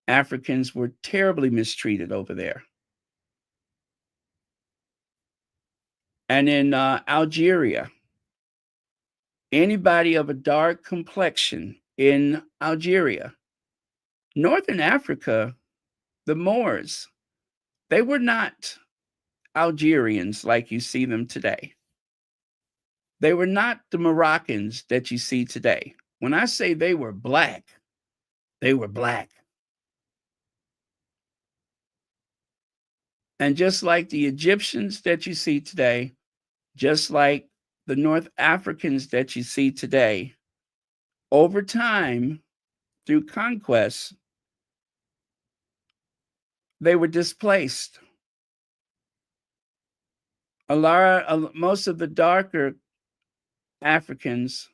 Africans were terribly mistreated over there. And in Algeria, anybody of a dark complexion in Algeria, Northern Africa, the Moors, they were not Algerians like you see them today. They were not the Moroccans that you see today. When I say they were black, they were black. And just like the Egyptians that you see today, just like the North Africans that you see today, over time, through conquest, they were displaced. Most of the darker Africans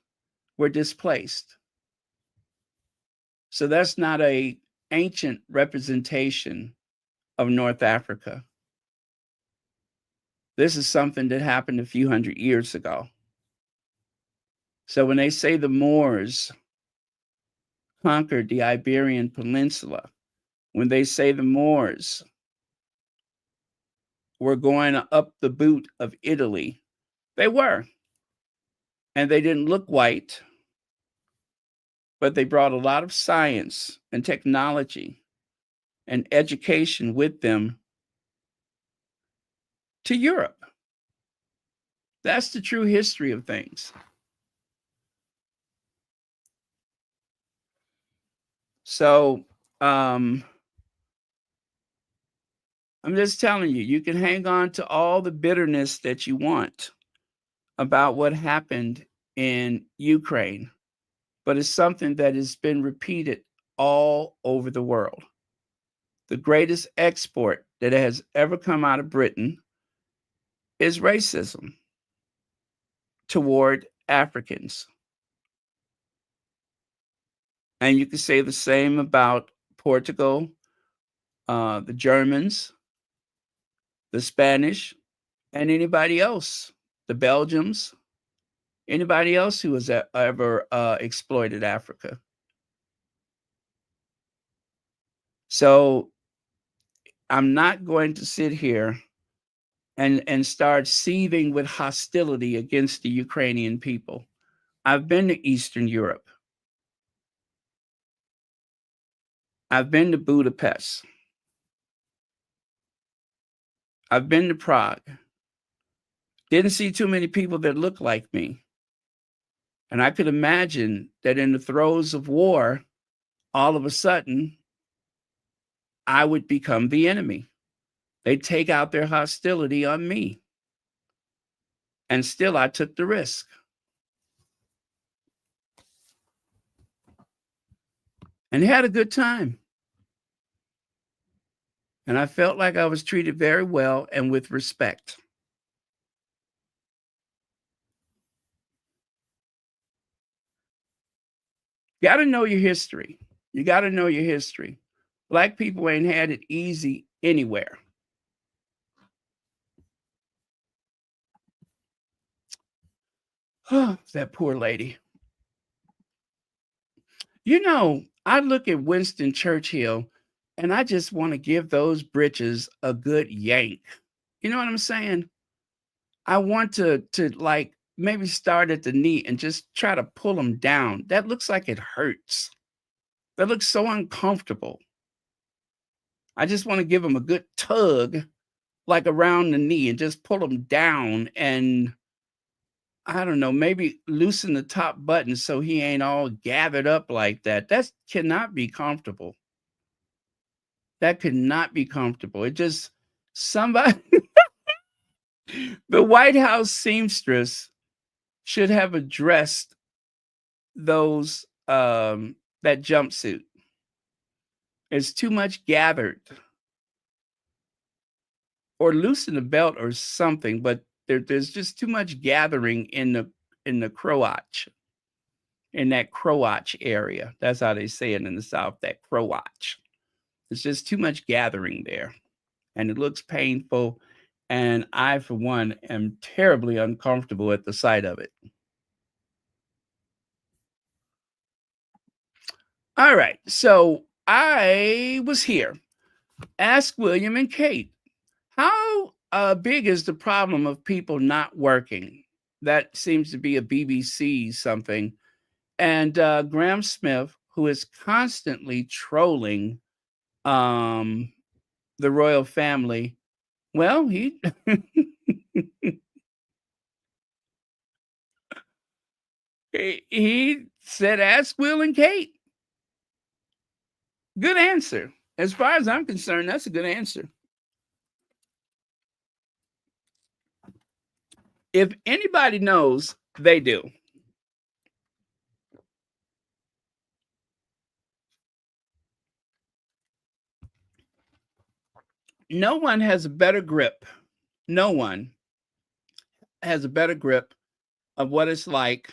were displaced. So that's not an ancient representation of North Africa. This is something that happened a few hundred years ago. So when they say the Moors conquered the Iberian Peninsula, when they say the Moors were going up the boot of Italy, they were. And they didn't look white, but they brought a lot of science and technology and education with them to Europe. That's the true history of things. So I'm just telling you, you can hang on to all the bitterness that you want about what happened in Ukraine, but it's something that has been repeated all over the world. The greatest export that has ever come out of Britain is racism toward Africans. And you can say the same about Portugal, the Germans, the Spanish, and anybody else, the Belgians, anybody else who has ever exploited Africa. So I'm not going to sit here and start seething with hostility against the Ukrainian people. I've been to Eastern Europe. I've been to Budapest. I've been to Prague. Didn't see too many people that look like me. And I could imagine that in the throes of war, all of a sudden, I would become the enemy. They'd take out their hostility on me. And still, I took the risk. And had a good time. And I felt like I was treated very well and with respect. You got to know your history. You got to know your history. Black people ain't had it easy anywhere. Oh, that poor lady. You know, I look at Winston Churchill and I just want to give those britches a good yank. You know what I'm saying? I want to like maybe start at the knee and just try to pull them down. That looks like it hurts. That looks so uncomfortable. I just want to give them a good tug, like around the knee, and just pull them down and I don't know, maybe loosen the top button so he ain't all gathered up like that. That cannot be comfortable. That could not be comfortable. It just, somebody, the White House seamstress should have addressed those, that jumpsuit. It's too much gathered. Or loosen the belt or something, but there's just too much gathering in the crotch, in that crotch area. That's how they say it in the South, that crotch. There's just too much gathering there, and it looks painful. And I, for one, am terribly uncomfortable at the sight of it. All right, so I was here. Ask William and Kate, how big is the problem of people not working? That seems to be a BBC something. And Graham Smith, who is constantly trolling the royal family, well, he he said, ask Will and Kate. Good answer. As far as I'm concerned, that's a good answer. If anybody knows, they do. No one has a better grip. No one has a better grip of what it's like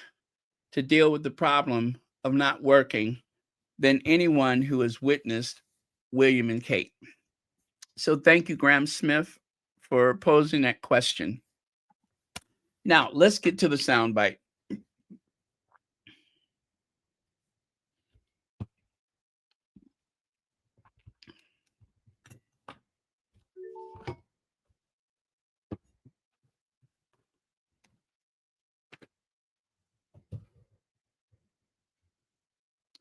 to deal with the problem of not working than anyone who has witnessed William and Kate. So thank you, Graham Smith, for posing that question. Now, let's get to the soundbite.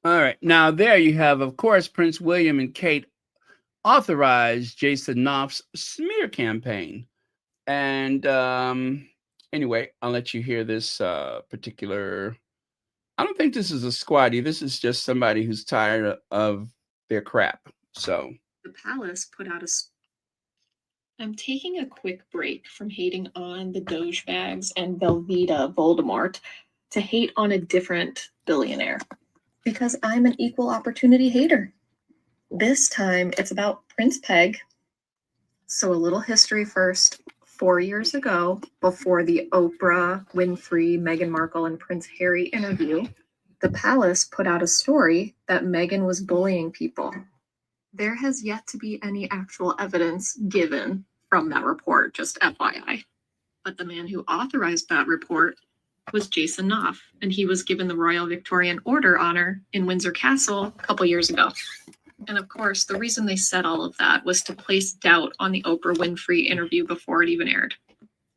All right. Now, there you have, of course, Prince William and Kate authorized Jason Knopf's smear campaign. And anyway, I'll let you hear this particular. I don't think this is a squatty. This is just somebody who's tired of their crap. So the palace put out a. I'm taking a quick break from hating on the Doge bags and Velveeta Voldemort to hate on a different billionaire. because I'm an equal opportunity hater. This time it's about Prince Peg. So a little history first. 4 years ago, before the Oprah Winfrey, Meghan Markle, and Prince Harry interview, the palace put out a story that Meghan was bullying people. There has yet to be any actual evidence given from that report, just FYI. But the man who authorized that report was Jason Knopf, and he was given the Royal Victorian Order honor in Windsor Castle a couple years ago. And of course, the reason they said all of that was to place doubt on the Oprah Winfrey interview before it even aired.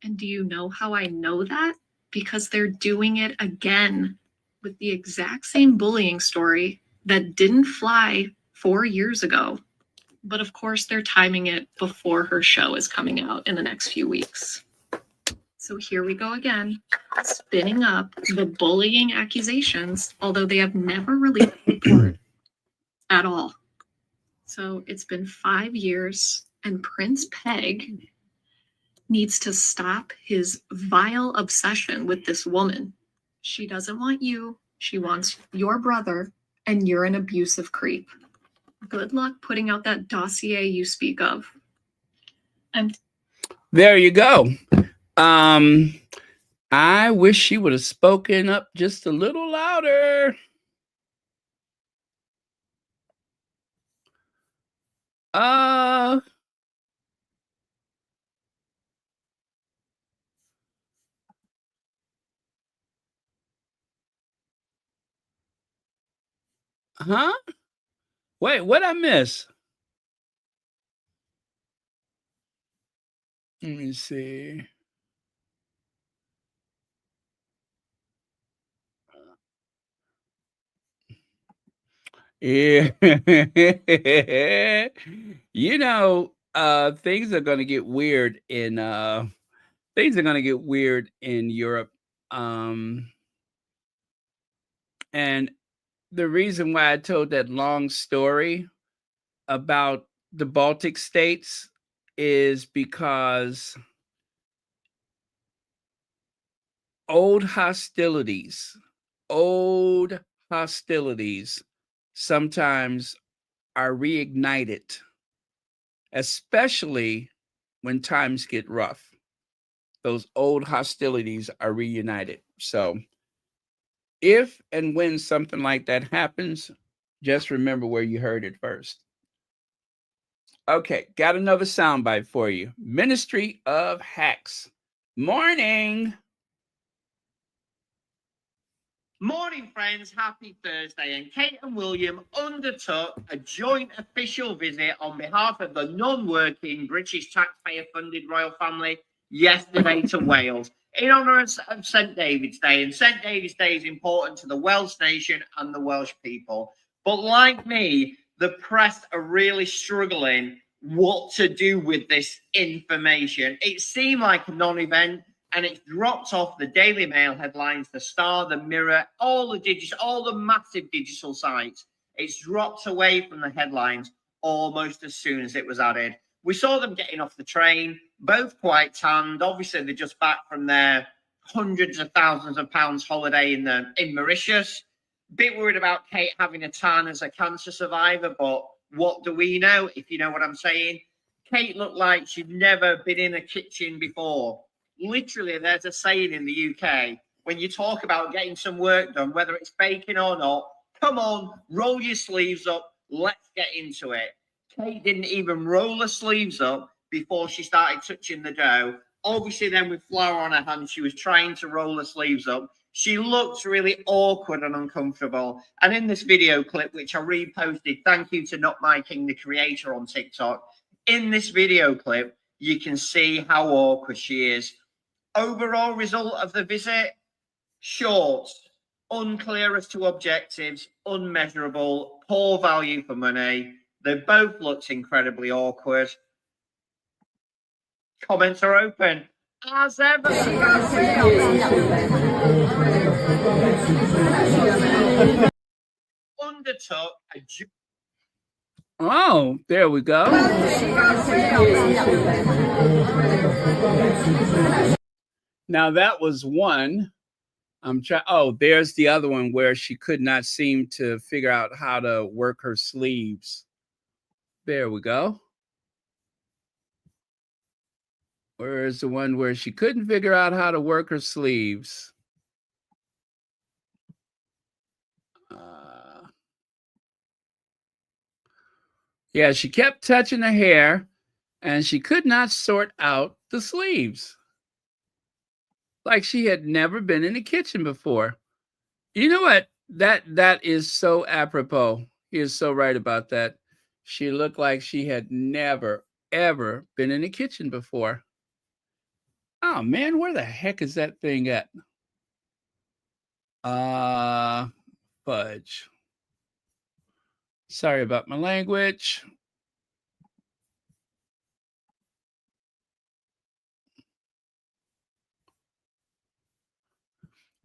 And do you know how I know that? Because they're doing it again with the exact same bullying story that didn't fly 4 years ago. But of course, they're timing it before her show is coming out in the next few weeks. So here we go again, spinning up the bullying accusations, although they have never released a report at all. So it's been 5 years, and Prince Peg needs to stop his vile obsession with this woman. She doesn't want you, she wants your brother, and you're an abusive creep. Good luck putting out that dossier you speak of. There you go. I wish she would have spoken up just a little louder. Huh? Wait, what I miss? Let me see. Yeah. You know, things are gonna get weird in Europe. And the reason why I told that long story about the Baltic states is because old hostilities sometimes are reignited, especially when times get rough. Those old hostilities are reunited. So if and when something like that happens, just remember where you heard it first. Okay, got another soundbite for you. Ministry of Hacks. Morning. Morning, friends. Happy Thursday. And Kate and William undertook a joint official visit on behalf of the non-working British taxpayer-funded royal family yesterday to Wales in honour of St David's Day. And St David's Day is important to the Welsh nation and the Welsh people. But like me, the press are really struggling what to do with this information. It seemed like a non-event, and it's dropped off the Daily Mail headlines, the Star, the Mirror, all the massive digital sites. It's dropped away from the headlines almost as soon as it was added. We saw them getting off the train, both quite tanned. Obviously, they're just back from their hundreds of thousands of pounds holiday in Mauritius. Bit worried about Kate having a tan as a cancer survivor, but what do we know, if you know what I'm saying? Kate looked like she'd never been in a kitchen before. Literally, there's a saying in the UK, when you talk about getting some work done, whether it's baking or not, come on, roll your sleeves up, let's get into it. Kate didn't even roll her sleeves up before she started touching the dough. Obviously, then with flour on her hands, she was trying to roll her sleeves up. She looked really awkward and uncomfortable. And in this video clip, which I reposted, thank you to Not My King, the creator on TikTok, in this video clip, you can see how awkward she is. Overall result of the visit, short, unclear as to objectives, unmeasurable, poor value for money. They both looked incredibly awkward. Comments are open. As ever. Undertook a... Oh, there we go. Now that was one I'm trying. Oh, there's the other one where she could not seem to figure out how to work her sleeves. There we go. Where's the one where she couldn't figure out how to work her sleeves? Yeah, she kept touching her hair, and she could not sort out the sleeves. Like she had never been in the kitchen before. You know what? That is so apropos. He is so right about that. She looked like she had never, ever been in the kitchen before. Oh man, where the heck is that thing at? Fudge. Sorry about my language.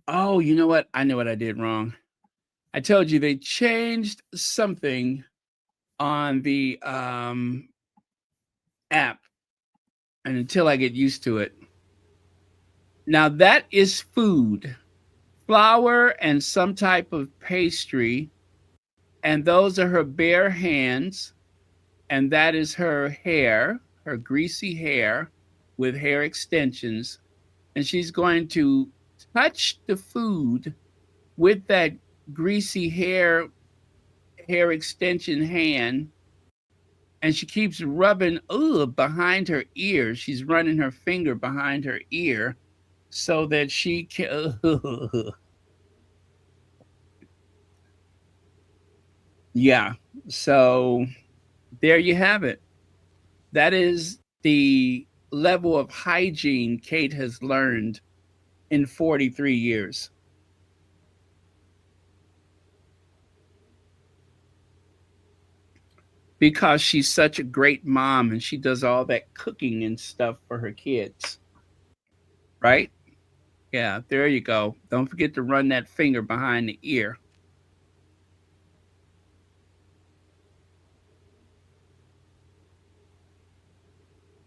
Oh, you know what? I know what I did wrong. I told you they changed something on the app, and until I get used to it. Now that is food, flour, and some type of pastry, and those are her bare hands, and that is her hair, her greasy hair with hair extensions, and she's going to touch the food with that greasy hair extension hand, and she keeps rubbing behind her ear. She's running her finger behind her ear so that she can yeah. So there you have it. That is the level of hygiene Kate has learned in 43 years. Because she's such a great mom and she does all that cooking and stuff for her kids. Right? Yeah, there you go. Don't forget to run that finger behind the ear.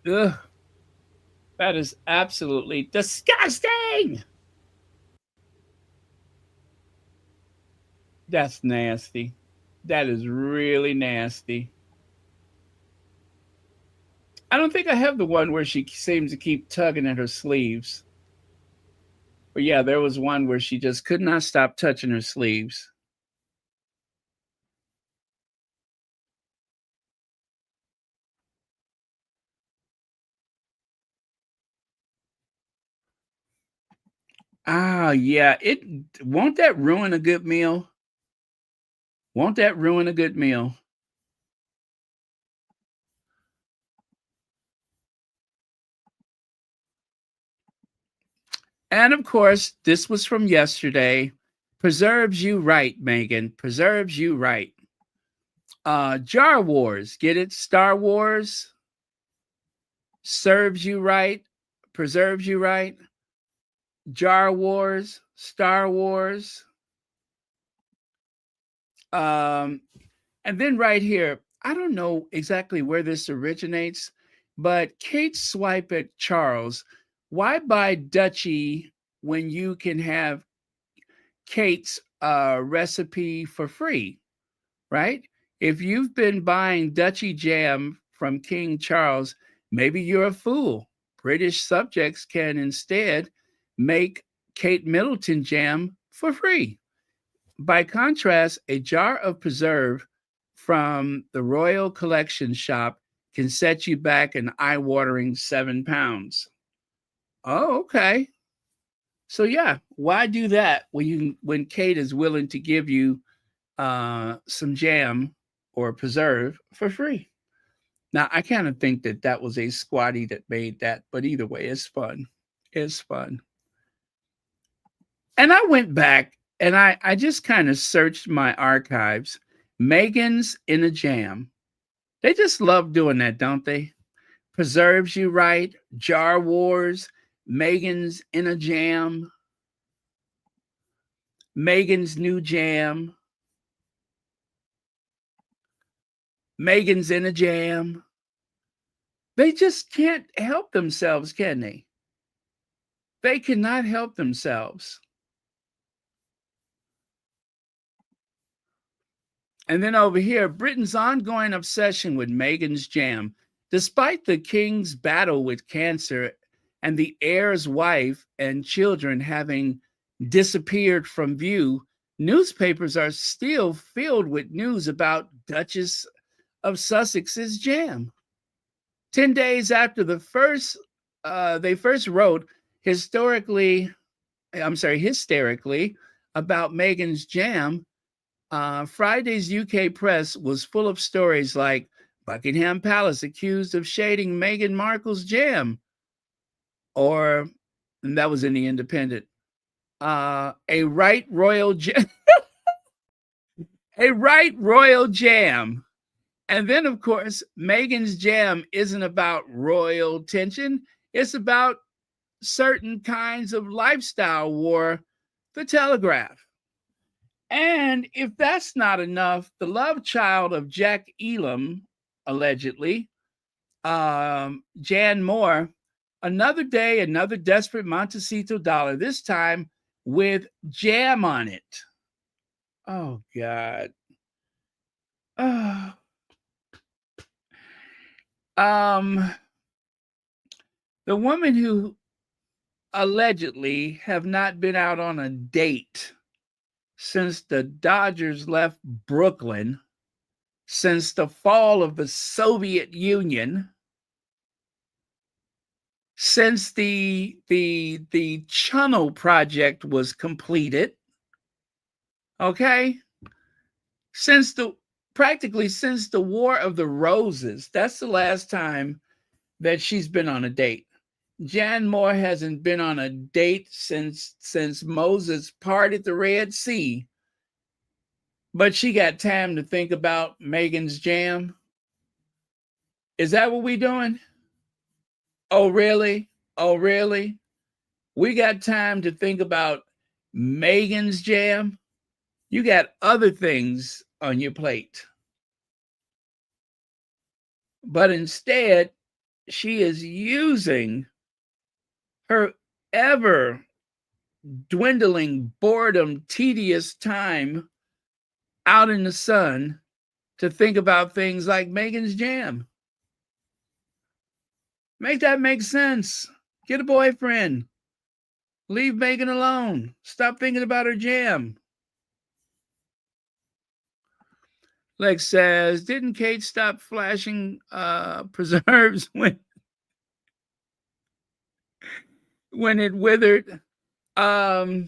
Ugh. That is absolutely disgusting. That's nasty. That is really nasty. I don't think I have the one where she seems to keep tugging at her sleeves. But yeah, there was one where she just could not stop touching her sleeves. Ah, yeah. It won't that ruin a good meal? Won't that ruin a good meal? And of course, this was from yesterday. Preserves you right, Meghan. Preserves you right. Jar Wars. Get it? Star Wars serves you right, preserves you right. Jar Wars, Star Wars. And then right here, I don't know exactly where this originates, but Kate swipe at Charles. Why buy Dutchie when you can have Kate's recipe for free, right? If you've been buying Dutchie jam from King Charles, maybe you're a fool. British subjects can instead make Kate Middleton jam for free. By contrast, a jar of preserve from the Royal Collection shop can set you back an eye-watering £7. Oh, okay. So yeah, why do that when Kate is willing to give you some jam or preserve for free? Now I kind of think that was a squatty that made that, but either way, it's fun. It's fun. And I went back and I just kind of searched my archives. Meghan's in a jam. They just love doing that, don't they? Preserves you right, Jar Wars, Meghan's in a jam, Meghan's new jam, Meghan's in a jam. They just can't help themselves, can they? They cannot help themselves. And then over here, Britain's ongoing obsession with Meghan's jam. Despite the king's battle with cancer and the heir's wife and children having disappeared from view, newspapers are still filled with news about Duchess of Sussex's jam. 10 days after they first wrote hysterically about Meghan's jam, Friday's UK press was full of stories like Buckingham Palace accused of shading Meghan Markle's jam, and that was in the Independent. A right royal jam. A right royal jam. And then, of course, Meghan's jam isn't about royal tension. It's about certain kinds of lifestyle war, The Telegraph. And if that's not enough, the love child of Jack Elam, allegedly, Jan Moore, another day, another desperate Montecito dollar, this time with jam on it. Oh, God. Oh. The woman who allegedly have not been out on a date since the Dodgers left Brooklyn, since the fall of the Soviet Union, since the Channel project was completed, okay? Practically since the War of the Roses, that's the last time that she's been on a date. Jan Moore hasn't been on a date since Moses parted the Red Sea. But she got time to think about Meghan's jam. Is that what we doing? Oh, really? Oh, really? We got time to think about Meghan's jam? You got other things on your plate. But instead, she is using her ever dwindling boredom, tedious time out in the sun to think about things like Meghan's jam. Make that make sense. Get a boyfriend. Leave Meghan alone. Stop thinking about her jam. Lex says, didn't Kate stop flashing preserves when it withered? I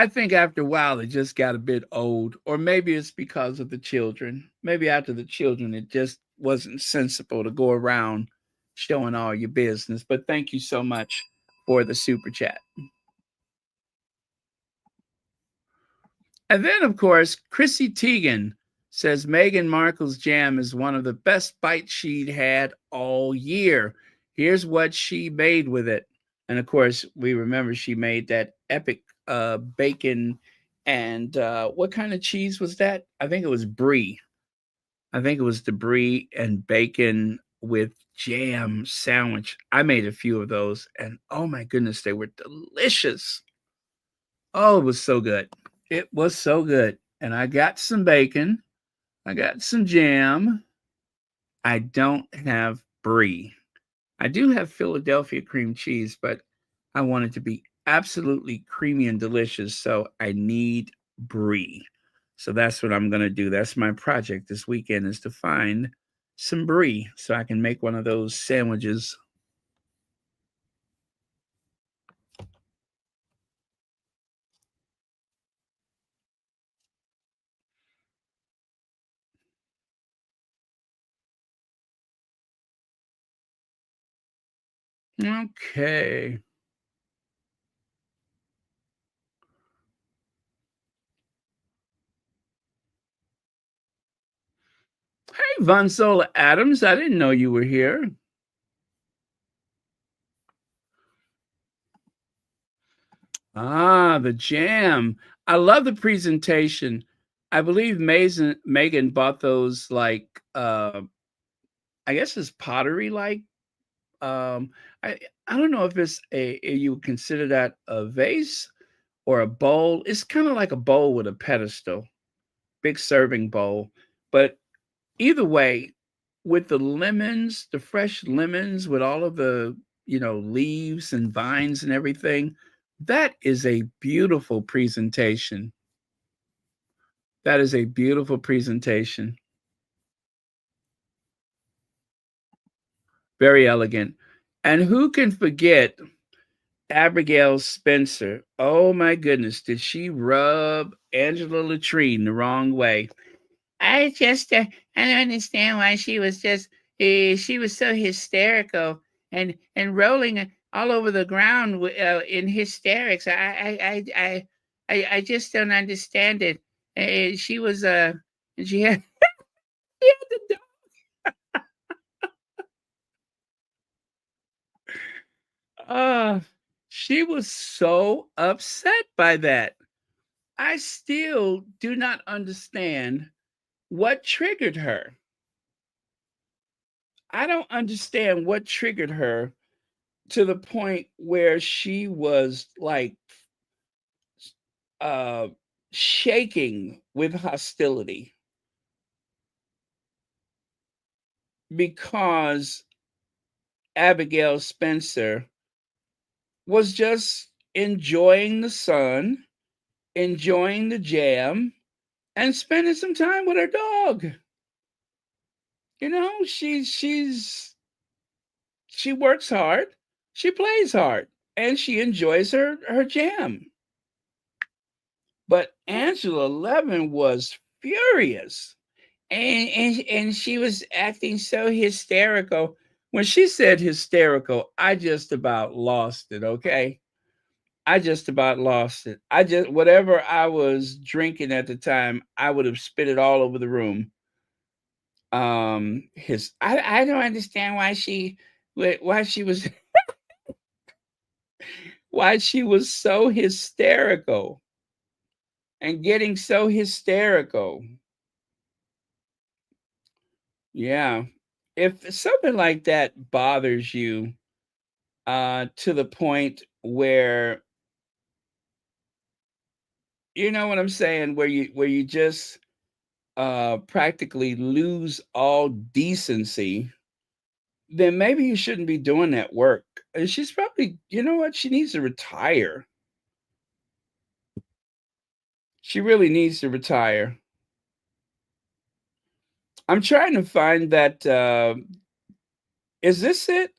think after a while it just got a bit old, or maybe it's because of the children. Maybe after the children, it just wasn't sensible to go around showing all your business. But thank you so much for the super chat. And then, of course, Chrissy Teigen says Meghan Markle's jam is one of the best bites she'd had all year. Here's what she made with it. And of course, we remember she made that epic bacon and what kind of cheese was that? I think it was brie. I think it was the brie and bacon with jam sandwich. I made a few of those, and oh my goodness, they were delicious. Oh, it was so good. It was so good. And I got some bacon. I got some jam. I don't have brie. I do have Philadelphia cream cheese, but I want it to be absolutely creamy and delicious, so I need brie. So that's what I'm going to do. That's my project this weekend, is to find some brie so I can make one of those sandwiches. Okay. Hey, Von Sola Adams, I didn't know you were here. Ah, the jam. I love the presentation. I believe Meghan bought those like I guess it's pottery like. I don't know if it's you would consider that a vase or a bowl. It's kind of like a bowl with a pedestal, big serving bowl. But either way, with the lemons, the fresh lemons with all of the, leaves and vines and everything, that is a beautiful presentation. That is a beautiful presentation. Very elegant. And who can forget Abigail Spencer? Oh my goodness, did she rub Angela Latrine the wrong way? I just, I don't understand why she was she was so hysterical and rolling all over the ground in hysterics. I just don't understand it. She was, she had, she had the she was so upset by that. I still do not understand what triggered her. I don't understand what triggered her to the point where she was like uh shaking with hostility because Abigail Spencer was just enjoying the sun, enjoying the jam, and spending some time with her dog. She works hard, she plays hard, and she enjoys her jam. But Angela Levin was furious, and she was acting so hysterical. When she said hysterical, I just about lost it. Okay, I just about lost it. Whatever I was drinking at the time, I would have spit it all over the room. I don't understand why she was why she was so hysterical and getting so hysterical. Yeah. If something like that bothers you to the point where, you know what I'm saying, where you just practically lose all decency, then maybe you shouldn't be doing that work. And she's probably, you know what, she needs to retire. She really needs to retire. I'm trying to find that. Is this it?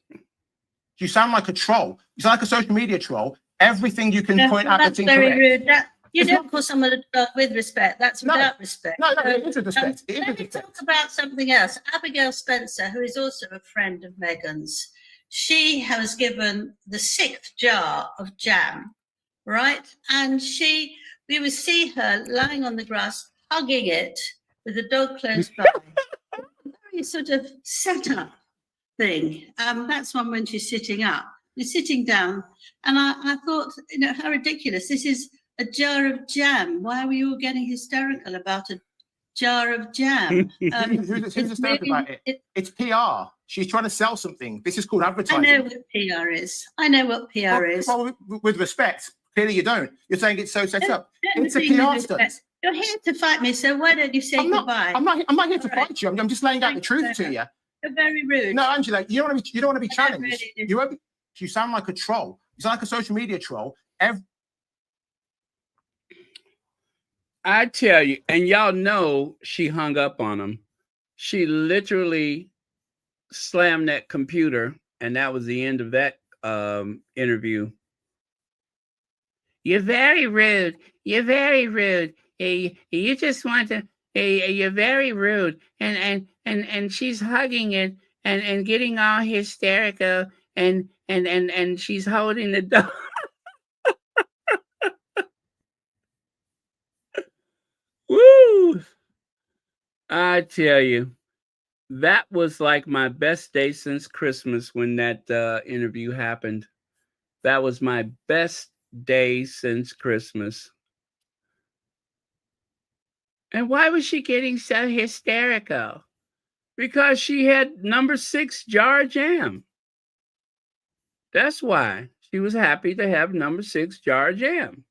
You sound like a troll. You sound like a social media troll. Everything you can point out that's very rude. You don't call someone a dog with respect. That's without respect. No, it is with respect. Let me talk about something else. Abigail Spencer, who is also a friend of Meghan's, she has given the 6th jar of jam, right? And we would see her lying on the grass, hugging it with the dog close by. Very sort of set-up thing. That's one when she's sitting up. You're sitting down, and I thought, how ridiculous. This is a jar of jam. Why were you all getting hysterical about a jar of jam? Who's hysterical about it? It's PR. She's trying to sell something. This is called advertising. I know what PR is. I know what PR is. Well, with respect, clearly you don't. You're saying it's so set up. It's a PR stunt. You're here to fight me, so why don't you say goodbye? I'm not here to fight you. I'm just laying out the truth to you. You're very rude. No, Angela, you don't want to be challenged. You sound like a troll. You sound like a social media troll. I tell you, and y'all know she hung up on him. She literally slammed that computer, and that was the end of that interview. You're very rude. You're very rude. You just want to. You're very rude. And she's hugging it and getting all hysterical and she's holding the dog. Woo! I tell you, that was like my best day since Christmas when that interview happened. That was my best day since Christmas. And why was she getting so hysterical? Because she had number 6 jar jam. That's why she was happy to have number 6 jar jam.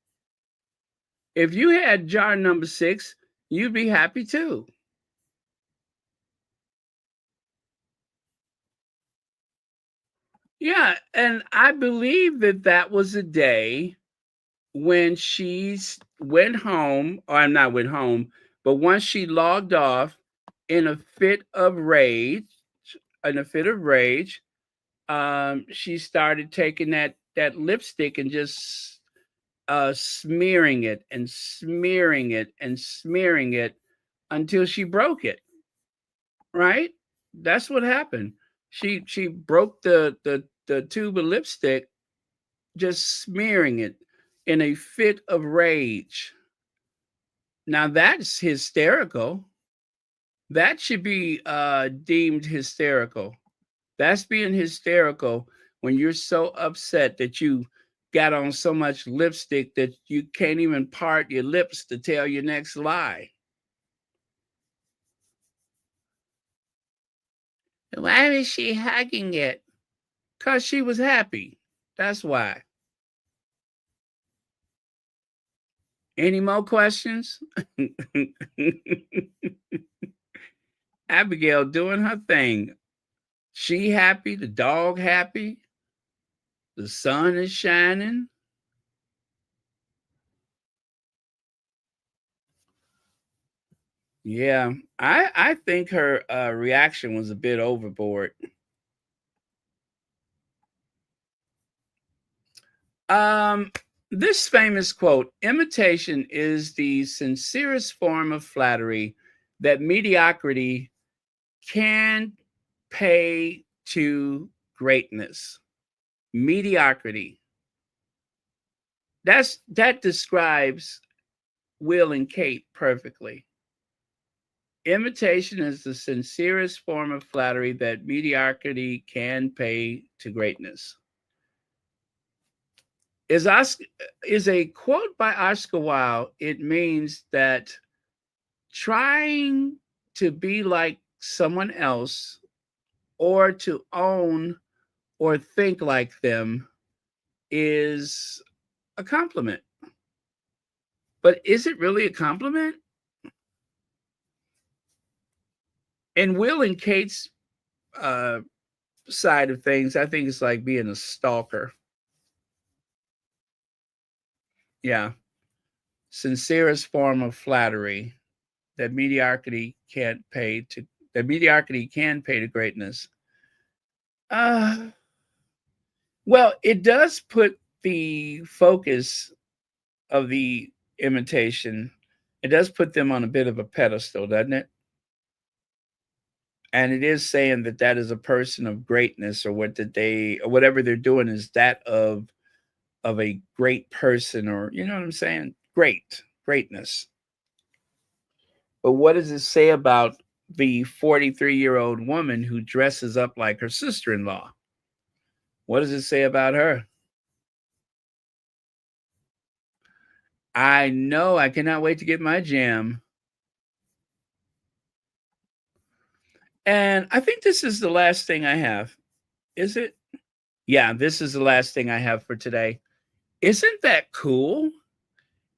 If you had jar number 6, you'd be happy too. Yeah, and I believe that that was a day when she went home, or not went home, but once she logged off in a fit of rage, she started taking that lipstick and just smearing it and smearing it and smearing it until she broke it. Right? That's what happened. She broke the tube of lipstick, just smearing it in a fit of rage. Now that's hysterical. That should be deemed hysterical. That's being hysterical when you're so upset that you got on so much lipstick that you can't even part your lips to tell your next lie. Why is she hugging it? Because she was happy. That's why. Any more questions? Abigail doing her thing. She happy, the dog happy, the sun is shining. Yeah, I think her reaction was a bit overboard. This famous quote: imitation is the sincerest form of flattery that mediocrity can pay to greatness. Mediocrity. That describes Will and Kate perfectly. Imitation is the sincerest form of flattery that mediocrity can pay to greatness. Is a quote by Archewell. It means that trying to be like someone else or to own or think like them is a compliment. But is it really a compliment? In Will and Kate's side of things, I think it's like being a stalker. Yeah. Sincerest form of flattery that mediocrity can pay to greatness. Well, it does put the focus of the imitation, it does put them on a bit of a pedestal, doesn't it? And it is saying that that is a person of greatness, or whatever they're doing is that of a great person, or you know what I'm saying? Greatness. But what does it say about the 43-year-old woman who dresses up like her sister-in-law? What does it say about her? I know. I cannot wait to get my jam. And I think this is the last thing I have. Is it? Yeah, this is the last thing I have for today. Isn't that cool?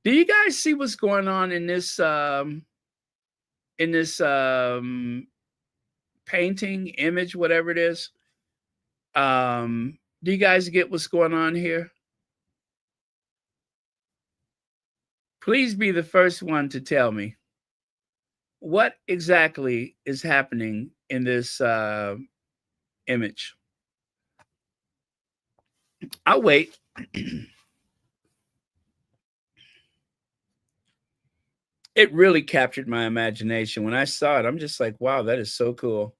Do you guys see what's going on in this painting, image, whatever it is? Do you guys get what's going on here? Please be the first one to tell me what exactly is happening in this image. I'll wait. It really captured my imagination. When I saw it, I'm just like, wow, that is so cool.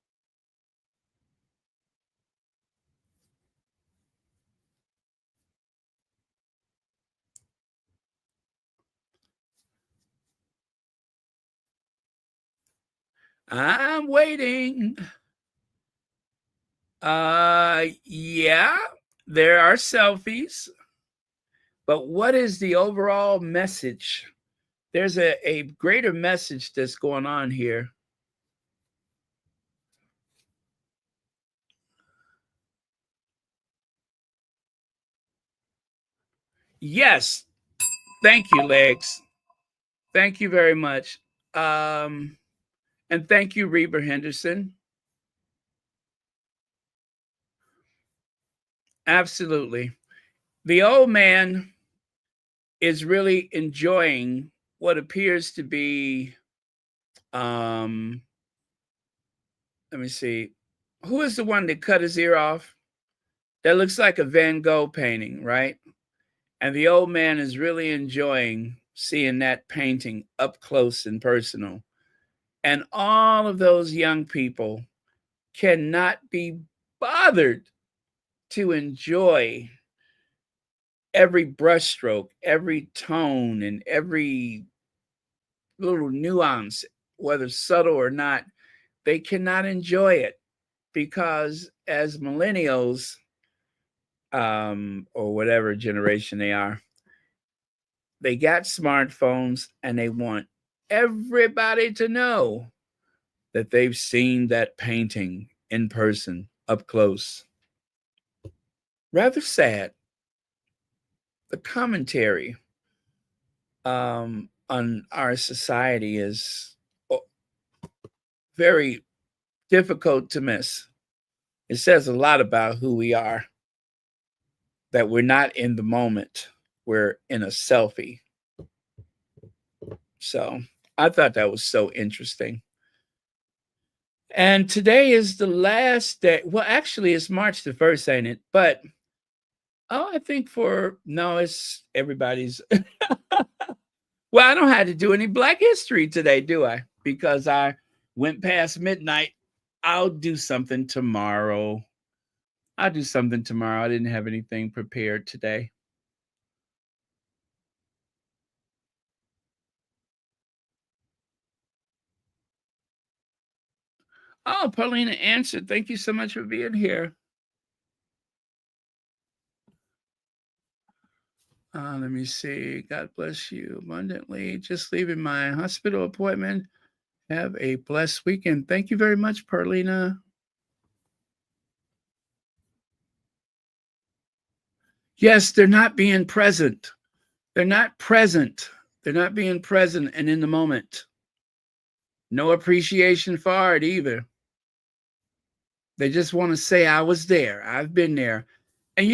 I'm waiting. Yeah, there are selfies. But what is the overall message? There's a greater message that's going on here. Yes. Thank you, Legs. Thank you very much. And thank you, Reba Henderson. Absolutely. The old man is really enjoying what appears to be, let me see, who is the one that cut his ear off? That looks like a Van Gogh painting, right? And the old man is really enjoying seeing that painting up close and personal. And all of those young people cannot be bothered to enjoy every brushstroke, every tone, and every little nuance, whether subtle or not. They cannot enjoy it because as millennials, or whatever generation they are, they got smartphones and they want everybody to know that they've seen that painting in person, up close. Rather sad. The commentary on our society is very difficult to miss. It says a lot about who we are, that we're not in the moment, we're in a selfie. So I thought that was so interesting. And today is the last day. Well, actually, it's March the 1st, ain't it? But, I think no, it's everybody's. Well, I don't have to do any Black history today, do I? Because I went past midnight. I'll do something tomorrow. I didn't have anything prepared today. Oh, Paulina answered. Thank you so much for being here. Let me see. God bless you abundantly. Just leaving my hospital appointment. Have a blessed weekend. Thank you very much, Paulina. Yes, they're not being present. They're not present. They're not being present and in the moment. No appreciation for it either. They just want to say, I was there. I've been there. And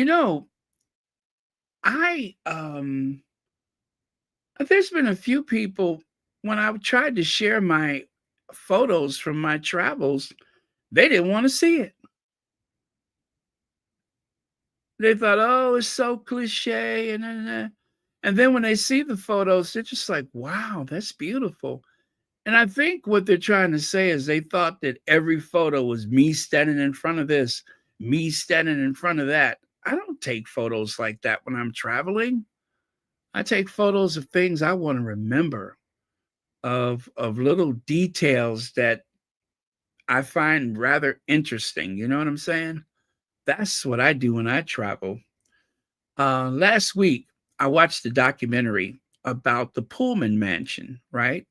there's been a few people when I tried to share my photos from my travels, they didn't want to see it. They thought, oh, it's so cliche. And then when they see the photos, they're just like, wow, that's beautiful. And I think what they're trying to say is they thought that every photo was me standing in front of this, me standing in front of that. I don't take photos like that when I'm traveling. I take photos of things I want to remember, of little details that I find rather interesting. You know what I'm saying? That's what I do when I travel. Last week, I watched a documentary about the Pullman Mansion, right?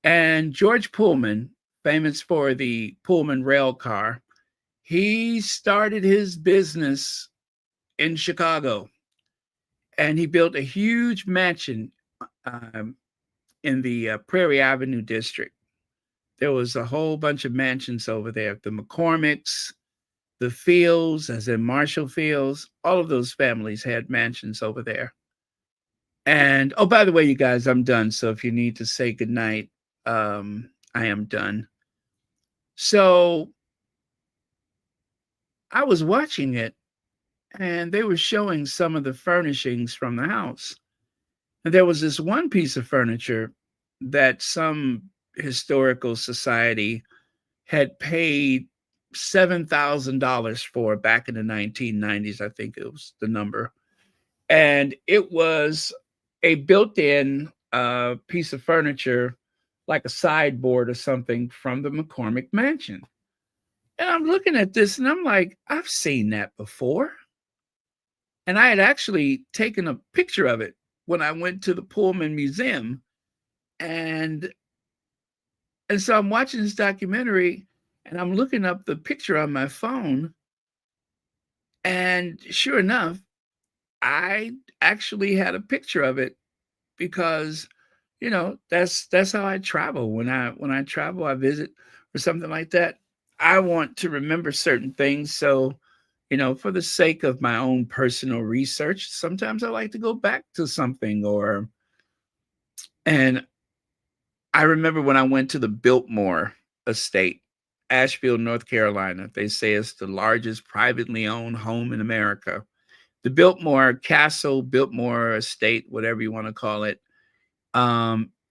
And George Pullman, famous for the Pullman rail car, he started his business in Chicago. And he built a huge mansion in the Prairie Avenue district. There was a whole bunch of mansions over there. The McCormicks, the Fields, as in Marshall Fields, all of those families had mansions over there. And, oh, by the way, you guys, I'm done. So if you need to say goodnight, I am done. So I was watching it, and they were showing some of the furnishings from the house. And there was this one piece of furniture that some historical society had paid $7,000 for back in the 1990s. I think it was the number. And it was a built-in piece of furniture, like a sideboard or something from the McCormick Mansion. And I'm looking at this and I'm like, I've seen that before. And I had actually taken a picture of it when I went to the Pullman Museum. And so I'm watching this documentary and I'm looking up the picture on my phone. And sure enough, I actually had a picture of it because you know, that's how I travel. When I travel, I visit or something like that. I want to remember certain things. So, you know, for the sake of my own personal research, sometimes I like to go back to something or and I remember when I went to the Biltmore estate, Asheville, North Carolina. They say it's the largest privately owned home in America. The Biltmore Castle, Biltmore Estate, whatever you want to call it.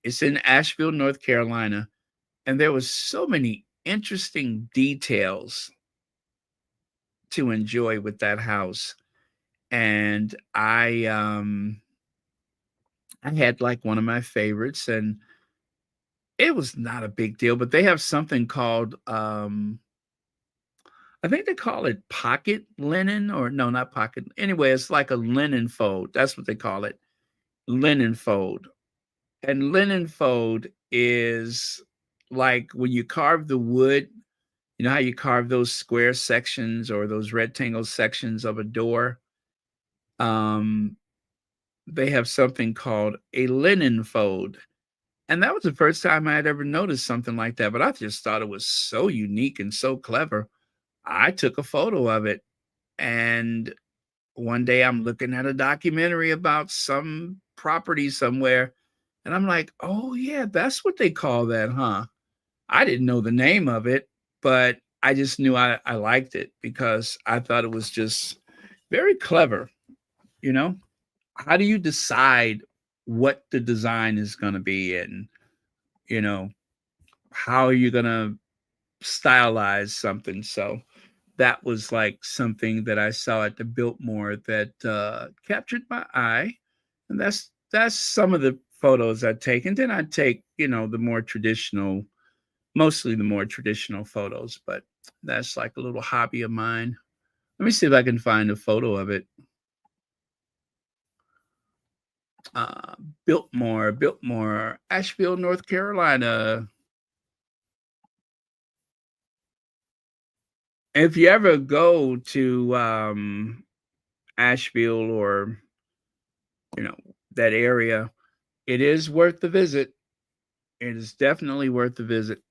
It's in Asheville, North Carolina, and there was so many interesting details to enjoy with that house. And I had like one of my favorites, and it was not a big deal, but they have something called I think they call it pocket linen, or no, not pocket. Anyway, it's like a linen fold. That's what they call it. Linen fold. And linen fold is like when you carve the wood, you know how you carve those square sections or those rectangle sections of a door? Um, they have something called a linen fold. And that was the first time I had ever noticed something like that. But I just thought it was so unique and so clever. I took a photo of it. And one day I'm looking at a documentary about some property somewhere. And I'm like, oh, yeah, that's what they call that, huh? I didn't know the name of it, but I just knew I liked it because I thought it was just very clever. You know, how do you decide what the design is going to be? And, you know, how are you going to stylize something? So that was like something that I saw at the Biltmore that captured my eye. And that's some of the photos I take. And then I take, you know, the more traditional, mostly the more traditional photos, but that's like a little hobby of mine. Let me see if I can find a photo of it. Uh, Biltmore, Asheville, North Carolina. If you ever go to Asheville or, you know, that area, it is worth the visit. It is definitely worth the visit.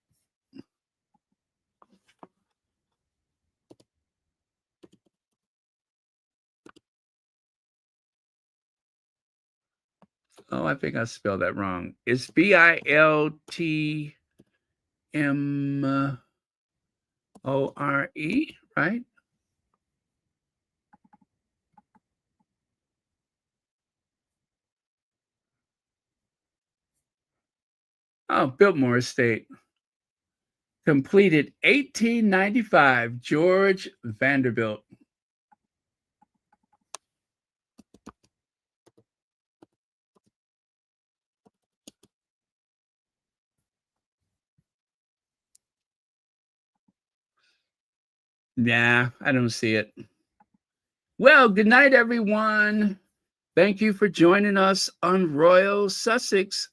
Oh, I think I spelled that wrong. It's Biltmore, right? Oh, Biltmore Estate. Completed 1895, George Vanderbilt. Nah, I don't see it. Well, good night, everyone. Thank you for joining us on Royal Sussex.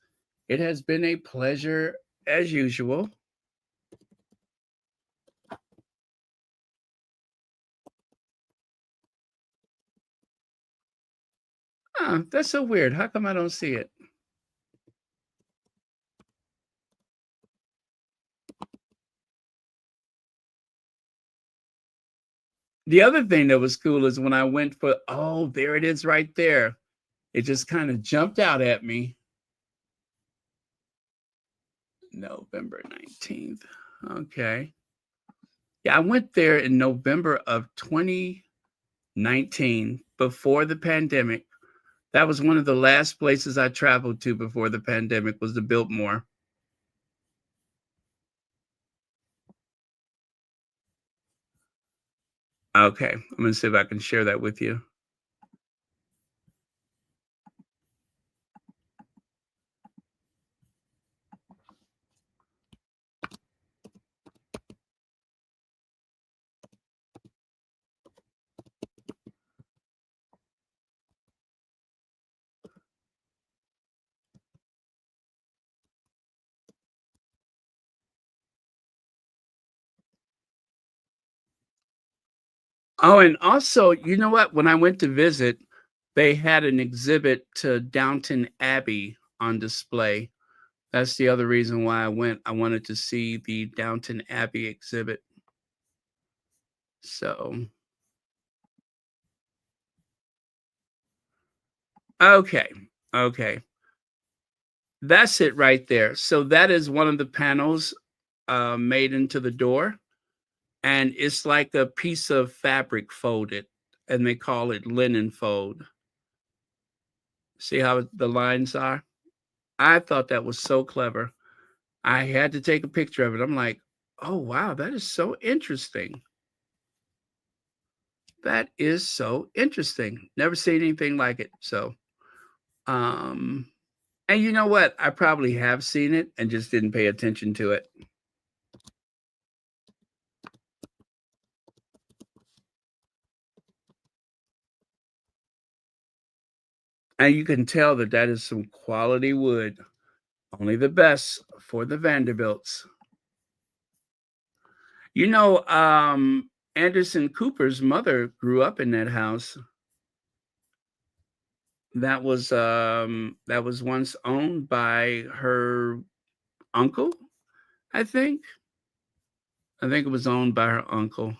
It has been a pleasure as usual. Huh, that's so weird. How come I don't see it? The other thing that was cool is when I went for, oh, there it is right there. It just kind of jumped out at me. November 19th. Okay. Yeah, I went there in November of 2019 before the pandemic. That was one of the last places I traveled to before the pandemic was the Biltmore. Okay, I'm going to see if I can share that with you. Oh, and also, you know what? When I went to visit, they had an exhibit to Downton Abbey on display. That's the other reason why I went. I wanted to see the Downton Abbey exhibit. So, okay. That's it right there. So that is one of the panels made into the door. And it's like a piece of fabric folded, and they call it linen fold. See how the lines are? I thought that was so clever. I had to take a picture of it. I'm like, oh, wow, that is so interesting. That is so interesting. Never seen anything like it. So, and you know what? I probably have seen it and just didn't pay attention to it. And you can tell that that is some quality wood. Only the best for the Vanderbilts. You know, Anderson Cooper's mother grew up in that house. That was once owned by her uncle, I think. I think it was owned by her uncle.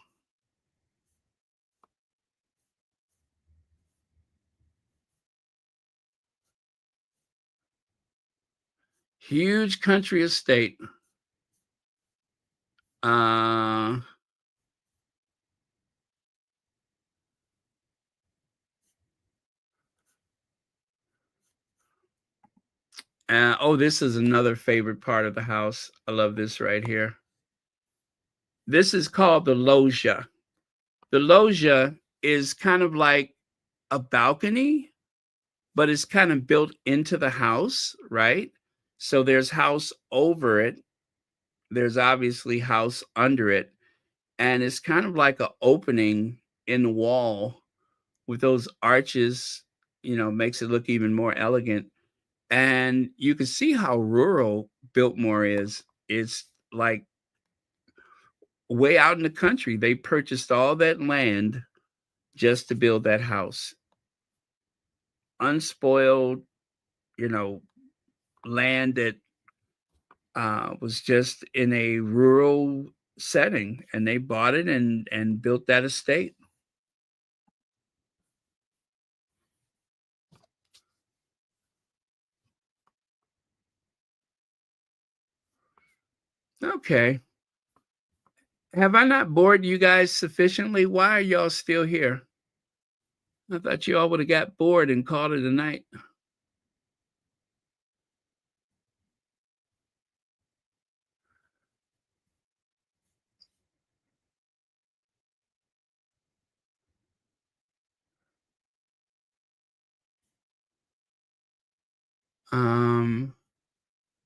Huge country estate. Oh, this is another favorite part of the house. I love this right here. This is called the loggia. The loggia is kind of like a balcony, but it's kind of built into the house, right? So there's house over it. There's obviously house under it. And it's kind of like an opening in the wall with those arches, makes it look even more elegant. And you can see how rural Biltmore is. It's like way out in the country. They purchased all that land just to build that house. Unspoiled, land that was just in a rural setting, and they bought it and built that estate. Okay. Have I not bored you guys sufficiently? Why are y'all still here? I thought you all would have got bored and called it a night.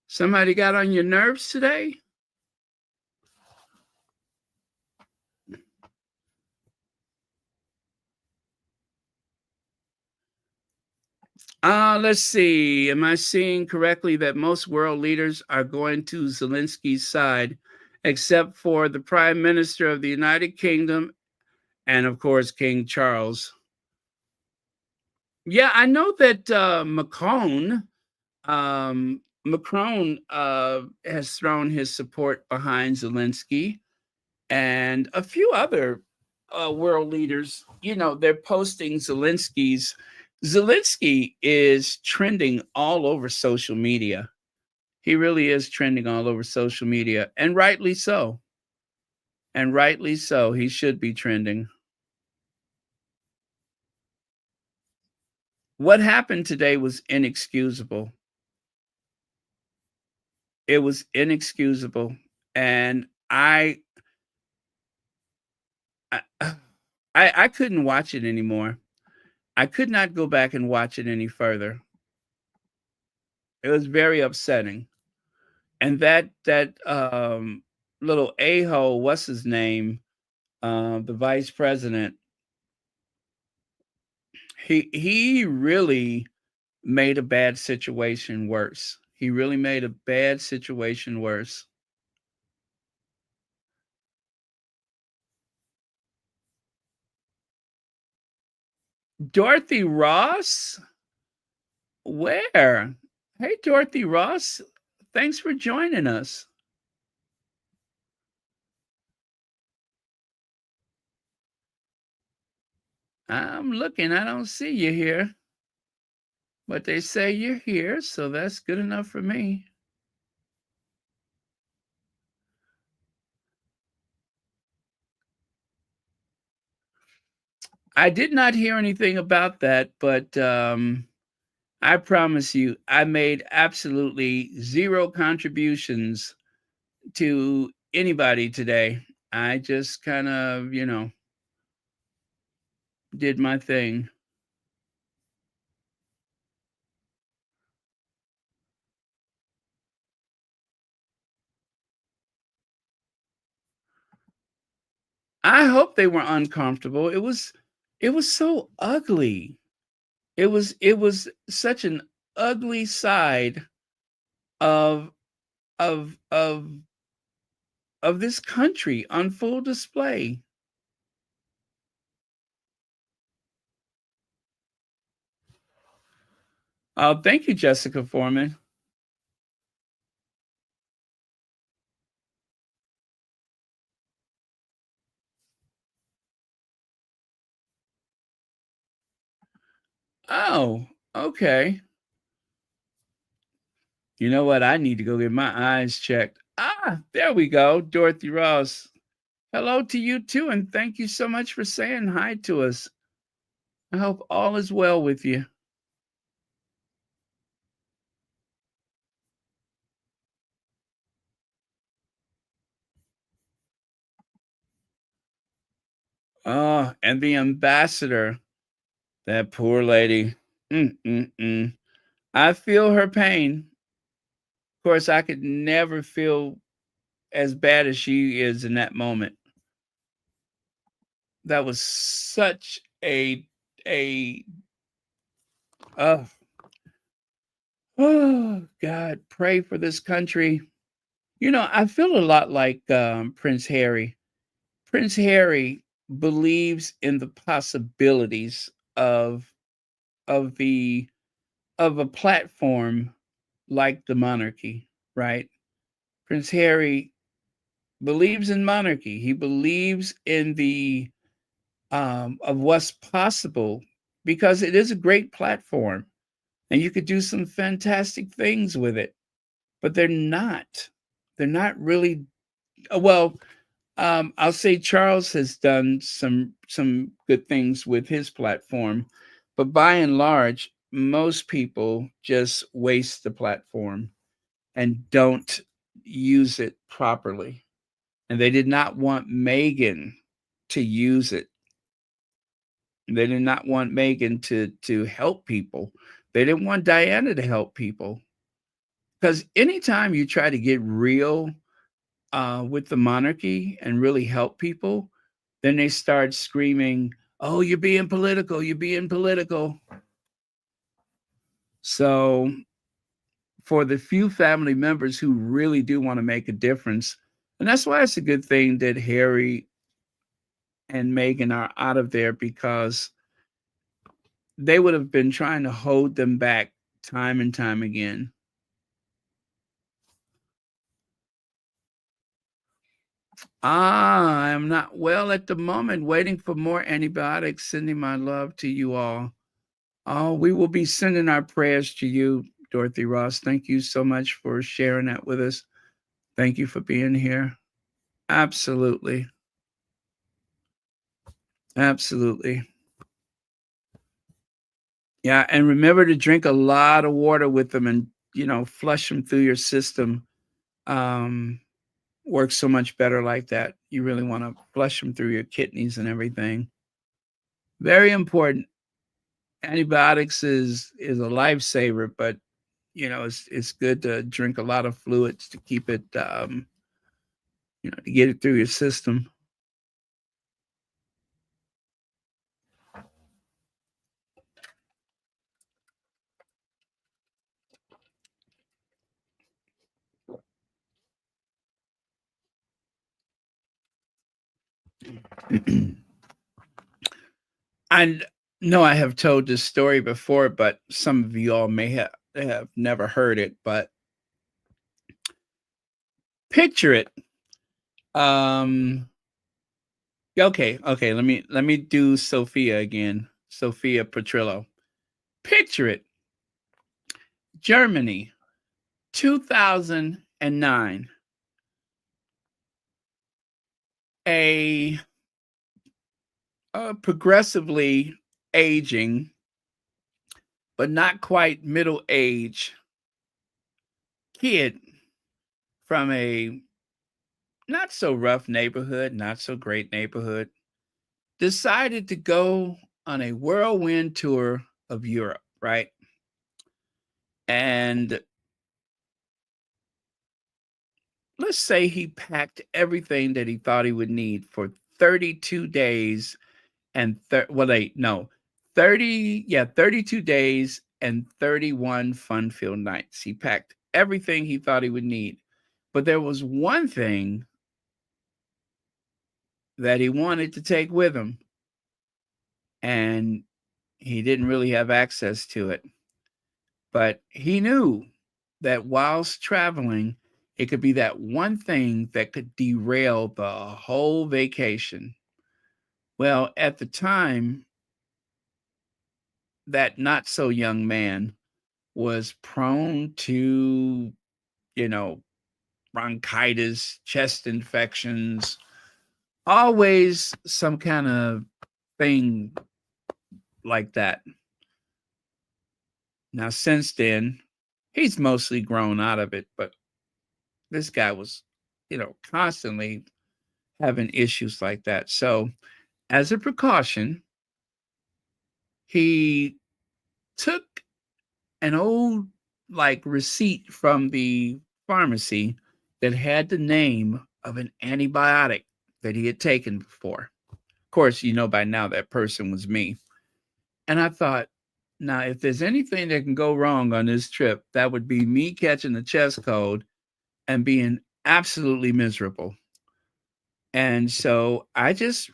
Somebody got on your nerves today? Let's see. Am I seeing correctly that most world leaders are going to Zelensky's side, except for the Prime Minister of the United Kingdom and, of course, King Charles? Yeah, I know that Macron has thrown his support behind Zelensky, and a few other world leaders. They're posting Zelensky is trending all over social media. He really is trending all over social media, and rightly so. And rightly so. He should be trending. What happened today was inexcusable. It was inexcusable. And I couldn't watch it anymore. I could not go back and watch it any further. It was very upsetting. And that little a-hole, what's his name? The vice president, he really made a bad situation worse. He really made a bad situation worse. Dorothy Ross? Where? Hey, Dorothy Ross. Thanks for joining us. I'm looking. I don't see you here. But they say you're here, so that's good enough for me. I did not hear anything about that, but I promise you, I made absolutely zero contributions to anybody today. I just kind of, did my thing. I hope they were uncomfortable. It was so ugly. It was such an ugly side of of of of this country on full display. Thank you, Jessica Foreman. Oh, okay. You know what? I need to go get my eyes checked. There we go. Dorothy Ross. Hello to you too, and thank you so much for saying hi to us. I hope all is well with you. Oh, and the ambassador, that poor lady. Mm-mm-mm. I feel her pain. Of course, I could never feel as bad as she is in that moment. That was such a uh, oh God, pray for this country. I feel a lot like Prince Harry. Prince Harry believes in the possibilities of the of a platform like the monarchy, right? Prince Harry believes in monarchy. He believes in the of what's possible because it is a great platform and you could do some fantastic things with it. But they're not. They're not really well. I'll say Charles has done some good things with his platform, but by and large, most people just waste the platform and don't use it properly. And they did not want Meghan to use it. They did not want Meghan to help people. They didn't want Diana to help people. Because anytime you try to get real with the monarchy and really help people, then they start screaming, "Oh, you're being political, you're being political." So, for the few family members who really do want to make a difference, and that's why it's a good thing that Harry and Meghan are out of there because they would have been trying to hold them back time and time again. I am not well at the moment, waiting for more antibiotics, sending my love to you all. Oh, we will be sending our prayers to you, Dorothy Ross. Thank you so much for sharing that with us. Thank you for being here. Absolutely. Absolutely. Yeah, and remember to drink a lot of water with them and, flush them through your system. Um, Works so much better like that. You really want to flush them through your kidneys and everything. Very important. Antibiotics is a lifesaver, but it's good to drink a lot of fluids to keep it to get it through your system. I know I have told this story before, but some of you all may have never heard it, but picture it. Okay, let me do Sophia again. Sophia Petrillo. Picture it. Germany, 2009. A progressively aging, but not quite middle age kid from a not so rough neighborhood, not so great neighborhood, decided to go on a whirlwind tour of Europe, right? And let's say he packed everything that he thought he would need for 32 days and 32 days and 31 fun-filled nights. He packed everything he thought he would need. But there was one thing that he wanted to take with him, and he didn't really have access to it. But he knew that whilst traveling, it could be that one thing that could derail the whole vacation. Well, at the time, that not so young man was prone to, bronchitis, chest infections, always some kind of thing like that. Now, since then, he's mostly grown out of it, but this guy was, constantly having issues like that. So, as a precaution, he took an old receipt from the pharmacy that had the name of an antibiotic that he had taken before. Of course, by now that person was me. And I thought, now, if there's anything that can go wrong on this trip, that would be me catching the chest cold and being absolutely miserable. And so I just,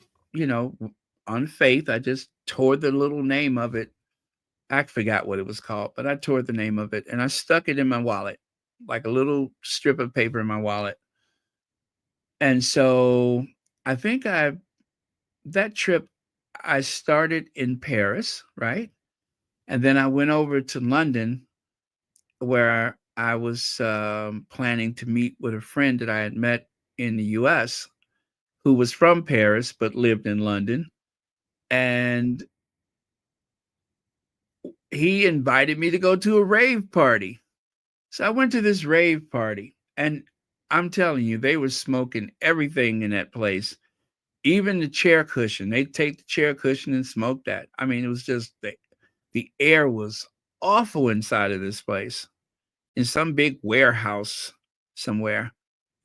on faith, I just tore the little name of it. I forgot what it was called, but I tore the name of it and I stuck it in my wallet, like a little strip of paper in my wallet. And so I think that trip, I started in Paris, right? And then I went over to London where I was planning to meet with a friend that I had met in the US who was from Paris but lived in London. And he invited me to go to a rave party. So I went to this rave party, and I'm telling you, they were smoking everything in that place, even the chair cushion. They'd take the chair cushion and smoke that. I mean, it was just the air was awful inside of this place in some big warehouse somewhere.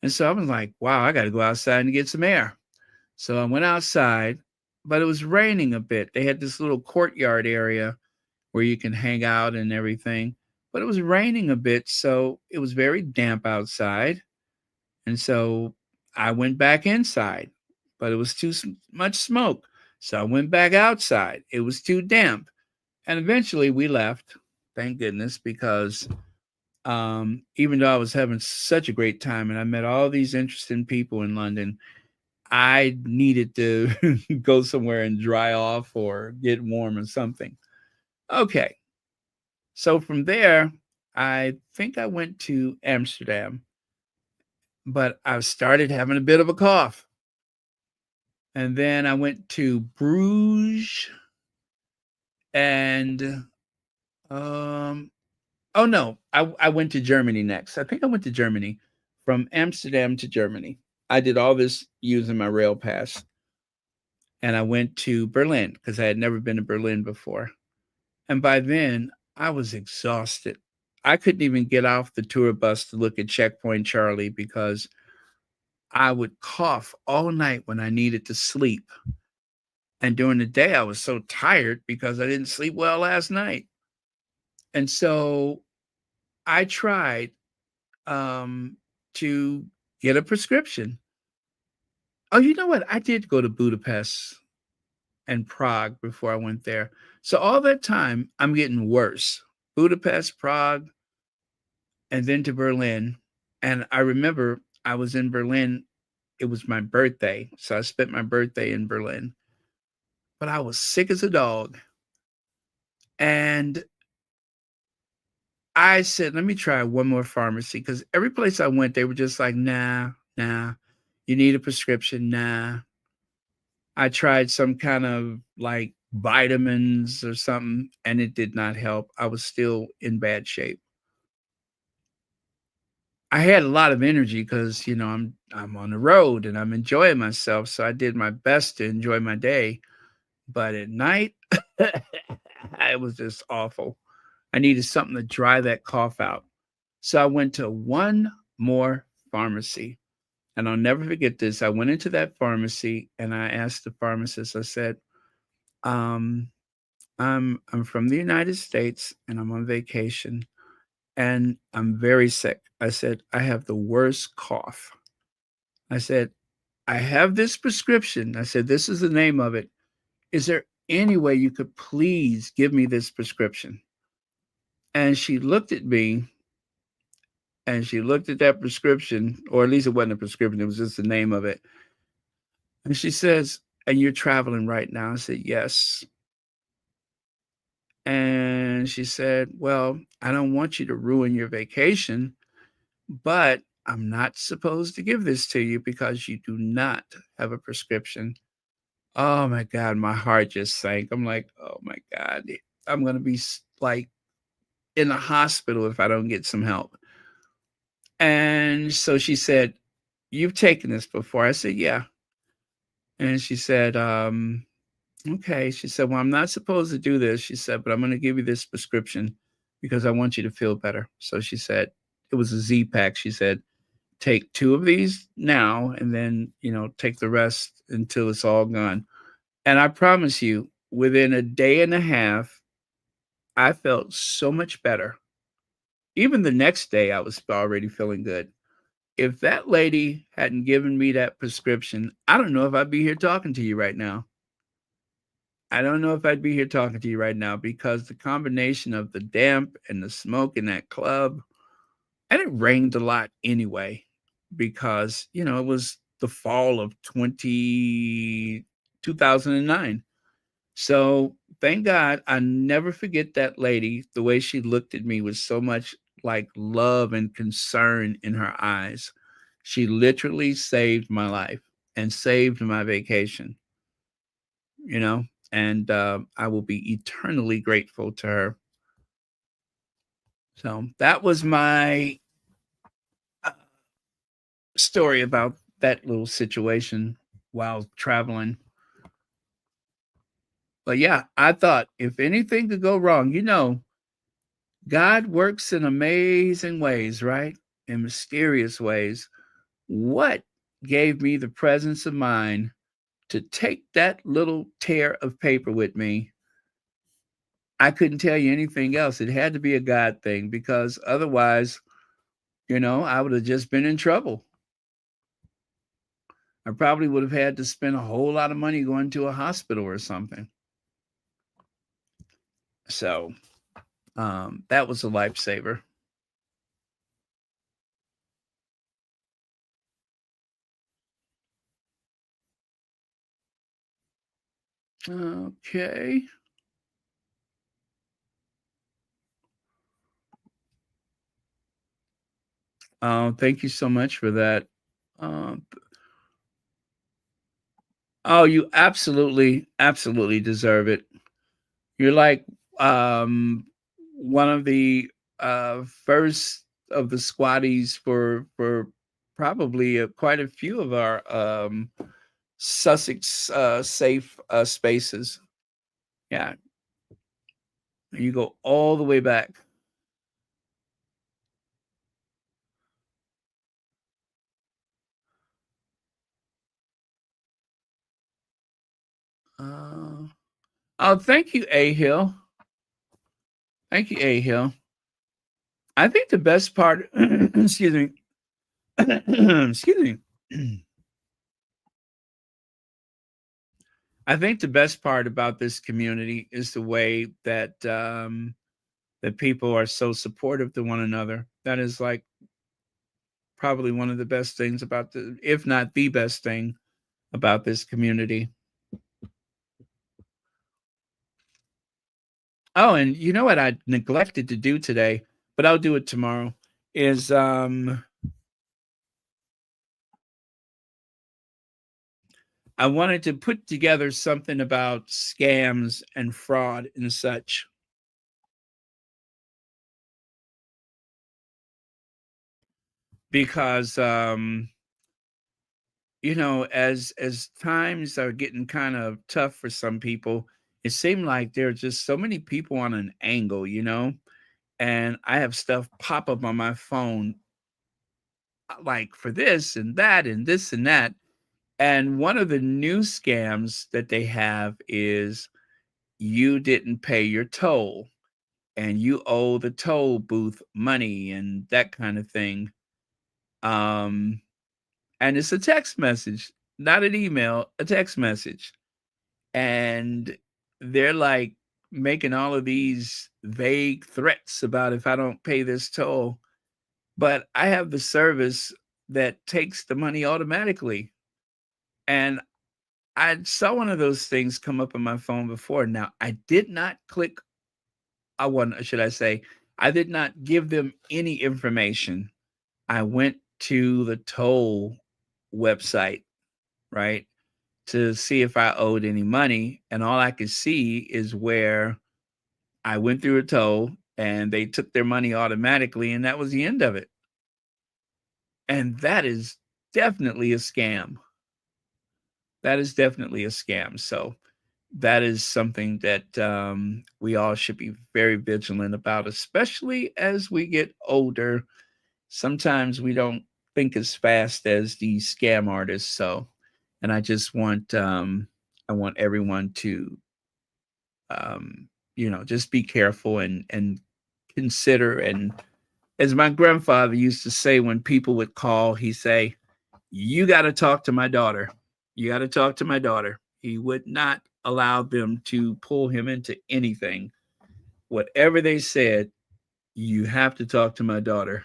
And so I was like, wow, I got to go outside and get some air. So I went outside, but it was raining a bit. They had this little courtyard area where you can hang out and everything, but it was raining a bit. So it was very damp outside. And so I went back inside, but it was too much smoke. So I went back outside. It was too damp. And eventually we left, thank goodness, because even though I was having such a great time and I met all these interesting people in London, I needed to go somewhere and dry off or get warm or something. Okay. So from there, I think I went to Amsterdam, but I started having a bit of a cough. And then I went to Bruges and oh no, I went to Germany next. I think I went to Germany, from Amsterdam to Germany. I did all this using my rail pass. And I went to Berlin because I had never been to Berlin before. And by then, I was exhausted. I couldn't even get off the tour bus to look at Checkpoint Charlie because I would cough all night when I needed to sleep. And during the day, I was so tired because I didn't sleep well last night. And so I tried to get a prescription. Oh, you know what? I did go to Budapest and Prague before I went there. So all that time, I'm getting worse. Budapest, Prague, and then to Berlin. And I remember I was in Berlin. It was my birthday. So I spent my birthday in Berlin. But I was sick as a dog. And I said, let me try one more pharmacy, because every place I went, they were just like, nah, you need a prescription, nah. I tried some kind of like vitamins or something, and it did not help. I was still in bad shape. I had a lot of energy because, you know, I'm on the road and I'm enjoying myself. So I did my best to enjoy my day. But at night, it was just awful. I needed something to dry that cough out. So I went to one more pharmacy. And I'll never forget this. I went into that pharmacy and I asked the pharmacist, I said, I'm from the United States and I'm on vacation and I'm very sick. I said, I have the worst cough. I said, I have this prescription. I said, this is the name of it. Is there any way you could please give me this prescription? And she looked at me and she looked at that prescription, or at least it wasn't a prescription, it was just the name of it. And she says, and you're traveling right now? I said, yes. And she said, well, I don't want you to ruin your vacation, but I'm not supposed to give this to you because you do not have a prescription. Oh my God, my heart just sank. I'm like, oh my God, I'm going to be like in the hospital if I don't get some help. And so she said, you've taken this before? I said, yeah. And she said, okay. She said, well, I'm not supposed to do this. She said, but I'm going to give you this prescription because I want you to feel better. So she said, it was a Z pack. She said, take 2 of these now and then, you know, take the rest until it's all gone. And I promise you, within a day and a half, I felt so much better. Even the next day, I was already feeling good. If that lady hadn't given me that prescription, I don't know if I'd be here talking to you right now. I don't know if I'd be here talking to you right now because the combination of the damp and the smoke in that club, and it rained a lot anyway, because, you know, it was the fall of 2009. So thank God I never forget that lady. The way she looked at me with so much like love and concern in her eyes. She literally saved my life and saved my vacation, you know, and I will be eternally grateful to her. So that was my story about that little situation while traveling. But yeah, I thought if anything could go wrong, you know, God works in amazing ways, right? In mysterious ways. What gave me the presence of mind to take that little tear of paper with me? I couldn't tell you anything else. It had to be a God thing because otherwise, you know, I would have just been in trouble. I probably would have had to spend a whole lot of money going to a hospital or something. So that was a lifesaver. Okay. Thank you so much for that. Oh, you absolutely deserve it. You're like one of the first of the squatties for probably quite a few of our Sussex safe spaces. Yeah, you go all the way back. Oh, thank you, A Hill. Thank you, A Hill. I think the best part, excuse me, excuse me. I think the best part about this community is the way that that people are so supportive to one another. That is like probably one of the best things about if not the best thing about this community. Oh, and you know what I neglected to do today, but I'll do it tomorrow, is I wanted to put together something about scams and fraud and such. Because you know, as times are getting kind of tough for some people, it seemed like there are just so many people on an angle, you know, and I have stuff pop up on my phone like for this and that and this and that. And one of the new scams that they have is you didn't pay your toll and you owe the toll booth money and that kind of thing. Um, and it's a text message, not an email, a text message. And they're like making all of these vague threats about if I don't pay this toll. But I have the service that takes the money automatically. And I saw one of those things come up on my phone before. Now, I did not click, should I say, I did not give them any information. I went to the toll website, right, to see if I owed any money. And all I could see is where I went through a toll and they took their money automatically. And that was the end of it. And that is definitely a scam. That is definitely a scam. So that is something that we all should be very vigilant about, especially as we get older. Sometimes we don't think as fast as these scam artists. So, and I just want I want everyone to you know, just be careful and consider. And as my grandfather used to say, when people would call, he'd say, "You got to talk to my daughter. You got to talk to my daughter." He would not allow them to pull him into anything. Whatever they said, you have to talk to my daughter.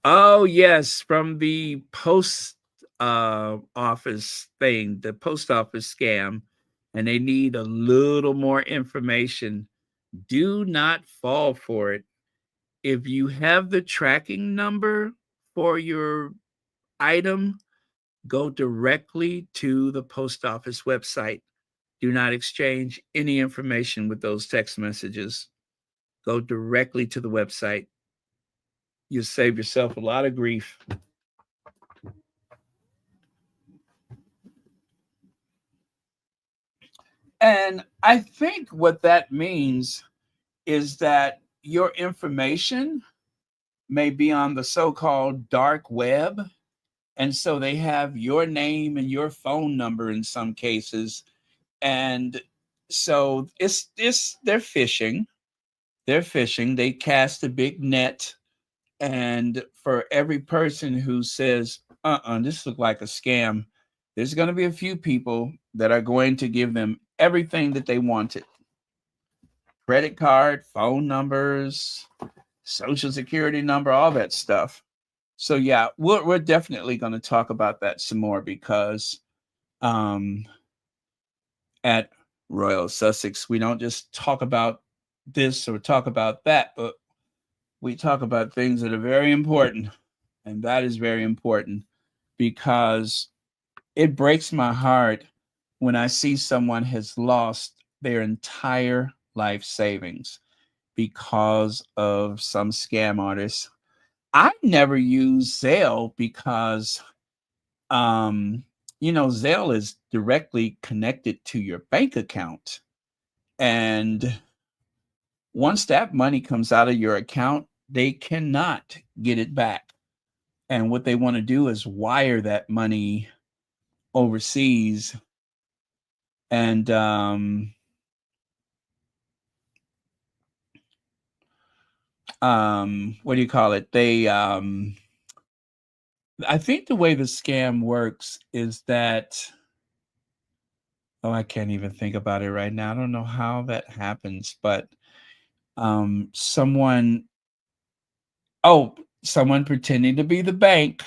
Oh, yes, from the post office thing, the post office scam, and they need a little more information. Do not fall for it. If you have the tracking number for your item, go directly to the post office website. Do not exchange any information with those text messages. Go directly to the website. You'll save yourself a lot of grief. And I think what that means is that your information may be on the so-called dark web. And so they have your name and your phone number in some cases. And so they're fishing. They're fishing. They cast a big net. And for every person who says, this looks like a scam, there's going to be a few people that are going to give them everything that they wanted. Credit card, phone numbers, social security number, all that stuff. So yeah, we're definitely going to talk about that some more because at Royal Sussex, we don't just talk about this or talk about that, but we talk about things that are very important. And that is very important because it breaks my heart when I see someone has lost their entire life savings because of some scam artist. I never use Zelle because, you know, Zelle is directly connected to your bank account. And once that money comes out of your account, they cannot get it back. And what they want to do is wire that money overseas. And what do you call it? They I think the way the scam works is that Oh, I can't even think about it right now. I don't know how that happens, but someone someone pretending to be the bank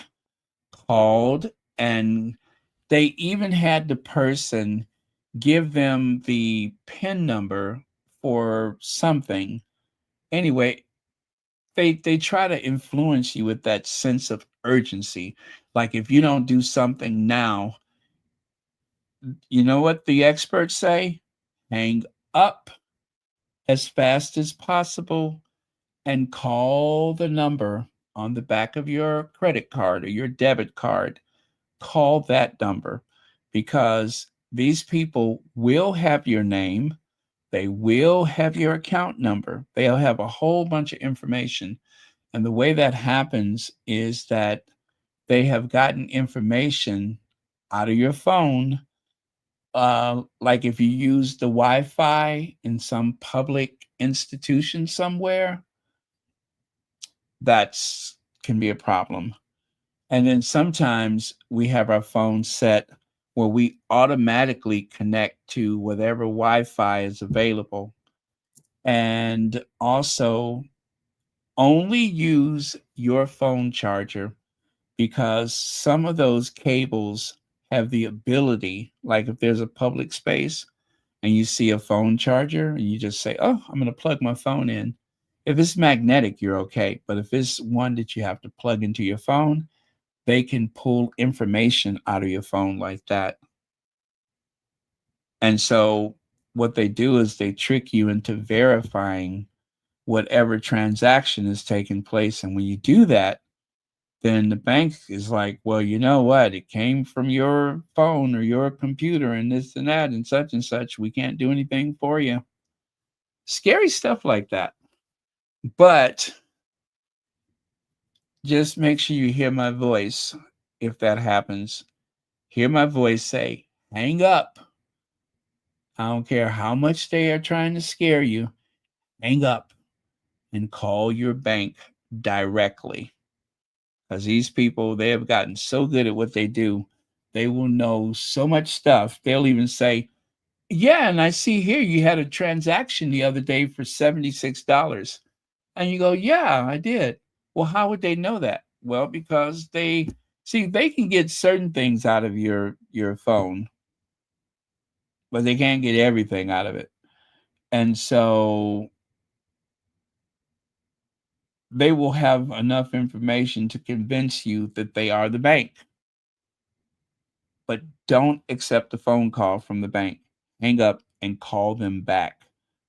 called, and they even had the person give them the PIN number for something. Anyway, they try to influence you with that sense of urgency. Like if you don't do something now, you know what the experts say? Hang up as fast as possible and call the number on the back of your credit card or your debit card. Call that number, because these people will have your name. They will have your account number. They'll have a whole bunch of information. And the way that happens is that they have gotten information out of your phone. Like if you use the Wi-Fi in some public institution somewhere, that's can be a problem. And then sometimes we have our phone set where we automatically connect to whatever Wi-Fi is available. And also only use your phone charger, because some of those cables have the ability, like if there's a public space and you see a phone charger and you just say, oh, I'm going to plug my phone in. If it's magnetic, you're okay. But if it's one that you have to plug into your phone, they can pull information out of your phone like that. And so what they do is they trick you into verifying whatever transaction is taking place. And when you do that, then the bank is like, well, you know what? It came from your phone or your computer and this and that and such. We can't do anything for you. Scary stuff like that. But just make sure you hear my voice if that happens. Hear my voice say, hang up. I don't care how much they are trying to scare you. Hang up and call your bank directly. Because these people, they have gotten so good at what they do. They will know so much stuff. They'll even say, yeah, and I see here you had a transaction the other day for $76. And you go, yeah, I did. Well, how would they know that? Well, because they can get certain things out of your phone, but they can't get everything out of it. And so they will have enough information to convince you that they are the bank. But don't accept a phone call from the bank. Hang up and call them back.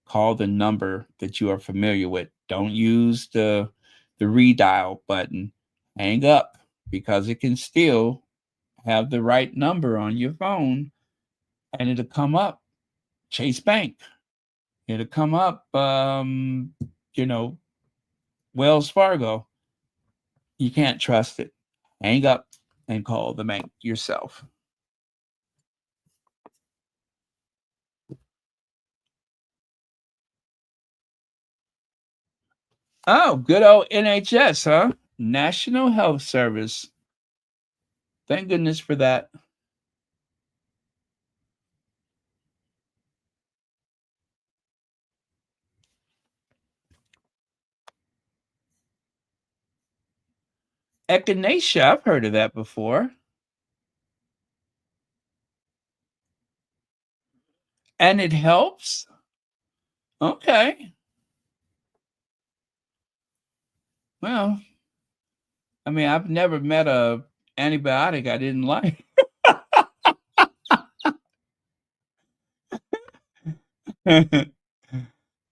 Call the number that you are familiar with. Don't use the redial button. Hang up, because it can still have the right number on your phone, and it'll come up Chase Bank. It'll come up, Wells Fargo. You can't trust it. Hang up and call the bank yourself. Oh, good old NHS, huh? National Health Service. Thank goodness for that. Echinacea, I've heard of that before. And it helps? Okay. Well, I mean, I've never met a antibiotic I didn't like.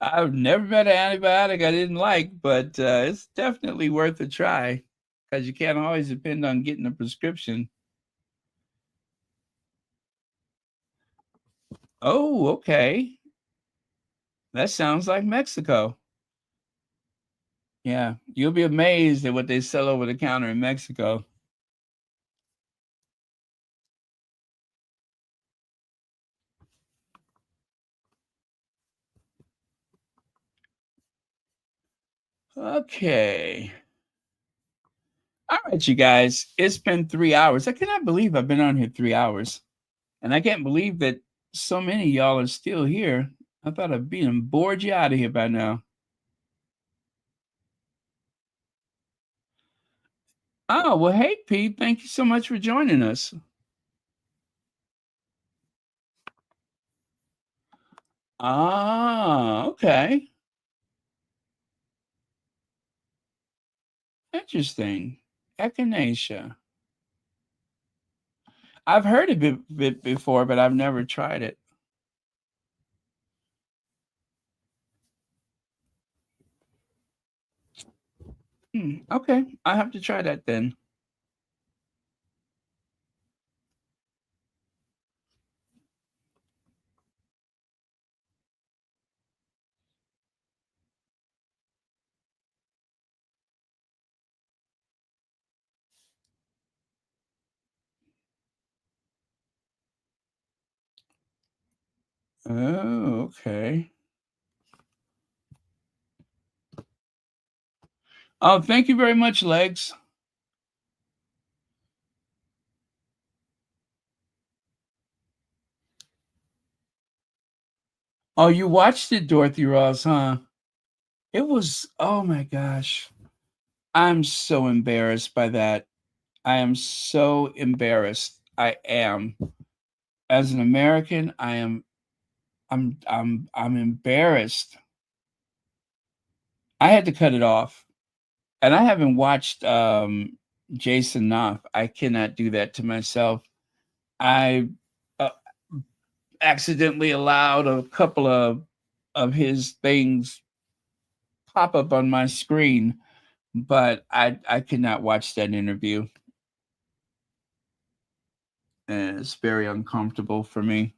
I've never met an antibiotic I didn't like, but it's definitely worth a try, because you can't always depend on getting a prescription. Oh, okay. That sounds like Mexico. Yeah, you'll be amazed at what they sell over the counter in Mexico. Okay. All right, you guys. It's been 3 hours. I cannot believe I've been on here 3 hours. And I can't believe that so many of y'all are still here. I thought I'd be bored you out of here by now. Oh, well, hey, Pete, thank you so much for joining us. Ah, okay. Interesting. Echinacea. I've heard of it before, but I've never tried it. Okay, I have to try that then. Oh, okay. Oh, thank you very much, Legs. Oh, you watched it, Dorothy Ross, huh? It was, oh my gosh. I'm so embarrassed by that. I am so embarrassed. I am. As an American, I'm embarrassed. I had to cut it off. And I haven't watched Jason Knopf. I cannot do that to myself. I accidentally allowed a couple of his things pop up on my screen, but I could not watch that interview. And it's very uncomfortable for me.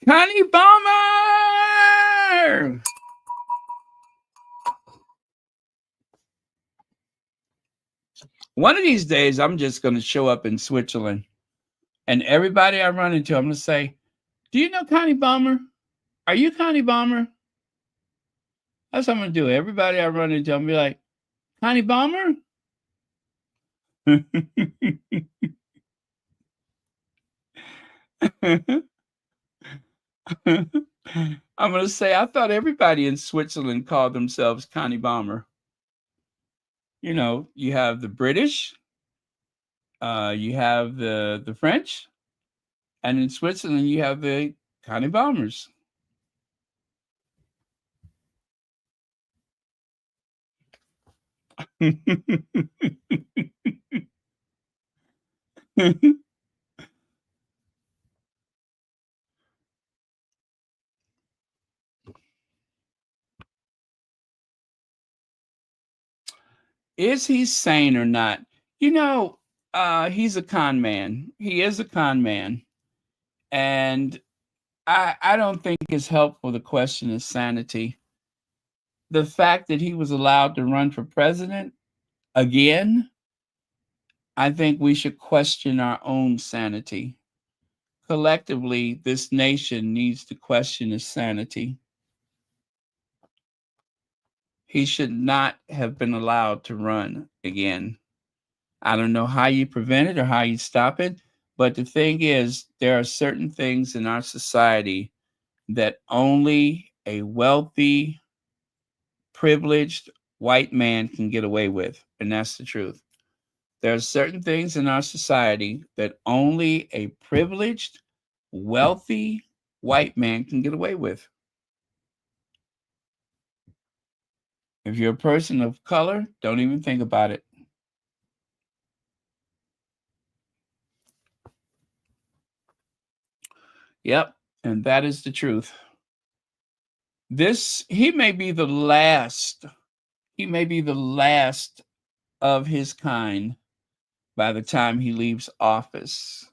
Connie Bomber! One of these days, I'm just going to show up in Switzerland, and everybody I run into, I'm going to say, do you know Connie Bomber? Are you Connie Bomber? That's what I'm going to do. Everybody I run into, I'm going to be like, Connie Bomber? I'm going to say, I thought everybody in Switzerland called themselves Connie Bomber. You know, you have the British, you have the French, and in Switzerland, you have the Connie Bombers. Is he sane or not? You know, he's a con man. He is a con man. And I don't think it's helpful to question his sanity. The fact that he was allowed to run for president again, I think we should question our own sanity. Collectively, this nation needs to question his sanity. He should not have been allowed to run again. I don't know how you prevent it or how you stop it, but the thing is, there are certain things in our society that only a wealthy, privileged white man can get away with, and that's the truth. There are certain things in our society that only a privileged, wealthy white man can get away with. If you're a person of color, don't even think about it. Yep, and that is the truth. He may be the last. He may be the last of his kind by the time he leaves office.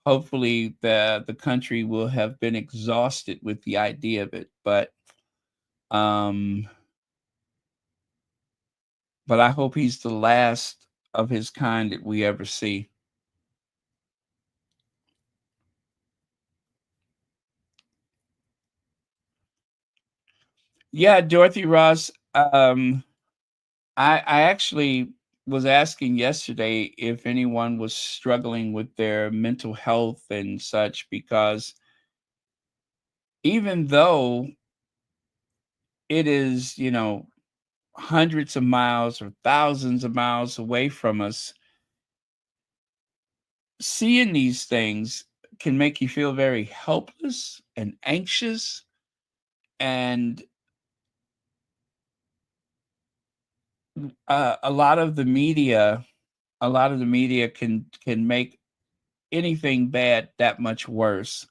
Hopefully, the country will have been exhausted with the idea of it, but I hope he's the last of his kind that we ever see. Yeah, Dorothy Ross. I actually was asking yesterday if anyone was struggling with their mental health and such, because even though it is, hundreds of miles or thousands of miles away from us, seeing these things can make you feel very helpless and anxious. And a lot of the media can make anything bad that much worse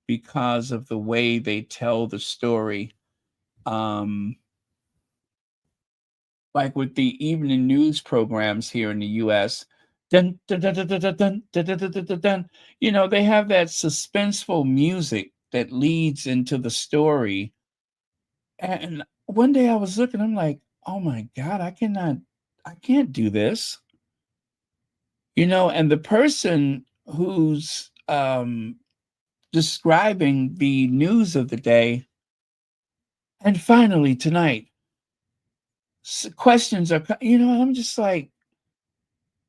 because of the way they tell the story. Like with the evening news programs here in the US, dun, dun, dun, dun, dun, dun, dun, dun, dun, dun, dun, dun, dun. They have that suspenseful music that leads into the story. And one day I was looking, I'm like, oh my God, I can't do this. And the person who's describing the news of the day, and finally tonight, questions are, I'm just like,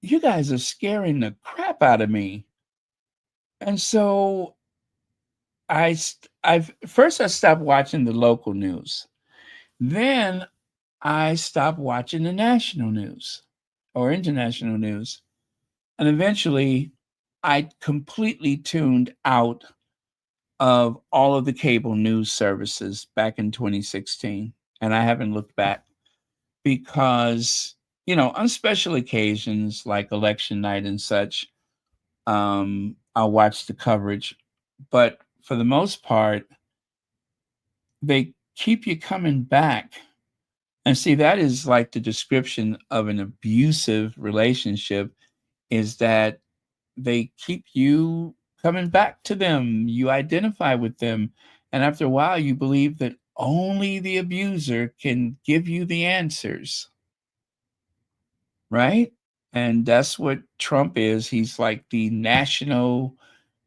you guys are scaring the crap out of me. And so I've first I stopped watching the local news. Then I stopped watching the national news or international news. And eventually I completely tuned out of all of the cable news services back in 2016. And I haven't looked back because, on special occasions like election night and such, I'll watch the coverage. But for the most part, they keep you coming back. And see, that is like the description of an abusive relationship, is that they keep you coming back to them. You identify with them. And after a while, you believe that only the abuser can give you the answers. Right? And that's what Trump is. He's like the national,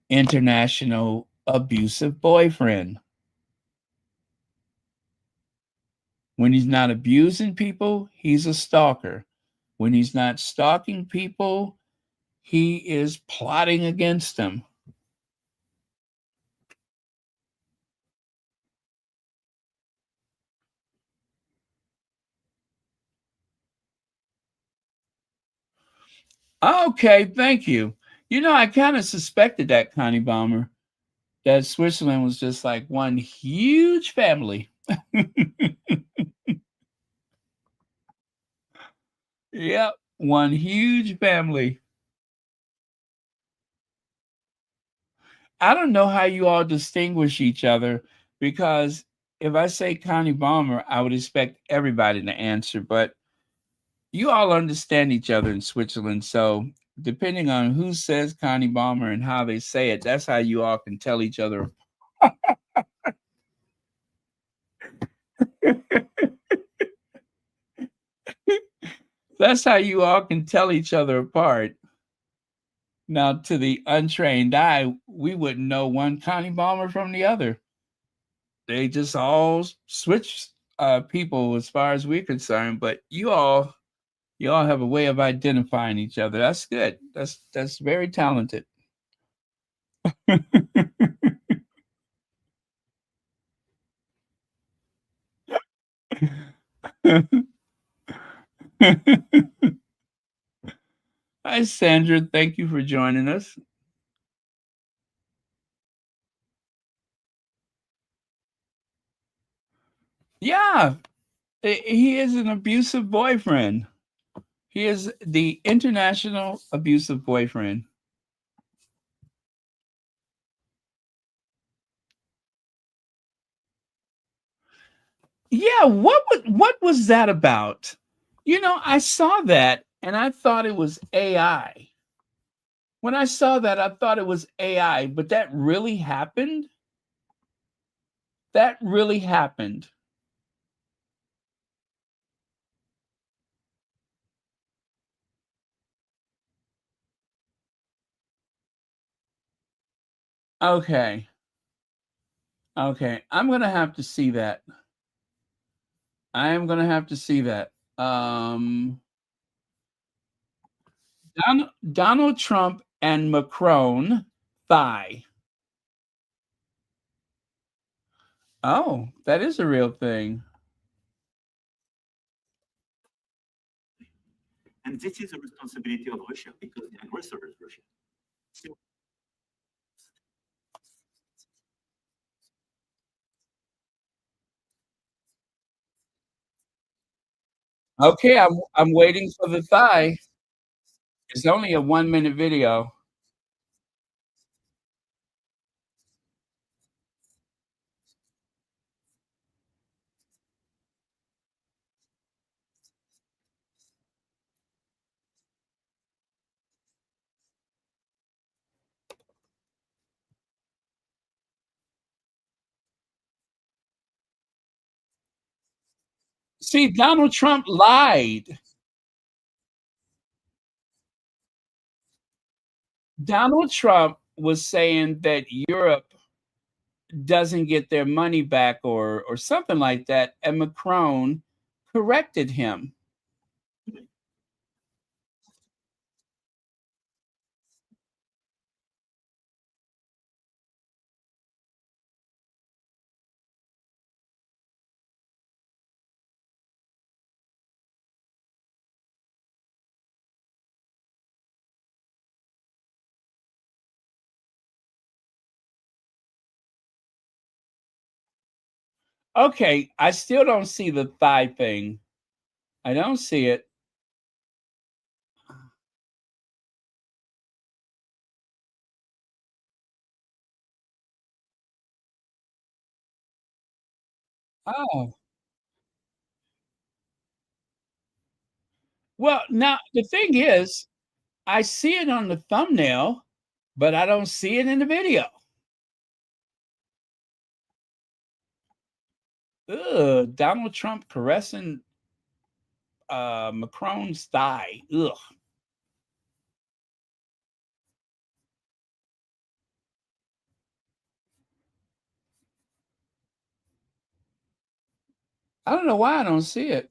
international abusive boyfriend. When he's not abusing people, he's a stalker. When he's not stalking people, he is plotting against them. Okay, thank you. I kind of suspected that, Connie Bomber, that Switzerland was just like one huge family. Yep, one huge family. I don't know how you all distinguish each other, because if I say Connie Bomber, I would expect everybody to answer, but you all understand each other in Switzerland. So depending on who says Connie Bomber and how they say it, that's how you all can tell each other. That's how you all can tell each other apart. Now, to the untrained eye, we wouldn't know one Connie Bomber from the other. They just all switch people as far as we're concerned. But you all have a way of identifying each other. That's good. That's very talented. Hi, Sandra. Thank you for joining us. Yeah, he is an abusive boyfriend. He is the international abusive boyfriend. Yeah, what was that about? I saw that and I thought it was AI. When I saw that, I thought it was AI, but that really happened? That really happened. Okay. Okay. I'm going to have to see that. I am going to have to see that. Donald Trump and Macron thigh. Oh, that is a real thing. And this is the responsibility of Russia because the aggressor is Russia. So Okay, I'm waiting for the thigh. It's only a 1-minute video. See, Donald Trump lied. Donald Trump was saying that Europe doesn't get their money back or something like that, and Macron corrected him. Okay, I still don't see the thigh thing. I don't see it. Oh. Well, now the thing is, I see it on the thumbnail, but I don't see it in the video. Ugh, Donald Trump caressing Macron's thigh. Ugh. I don't know why I don't see it.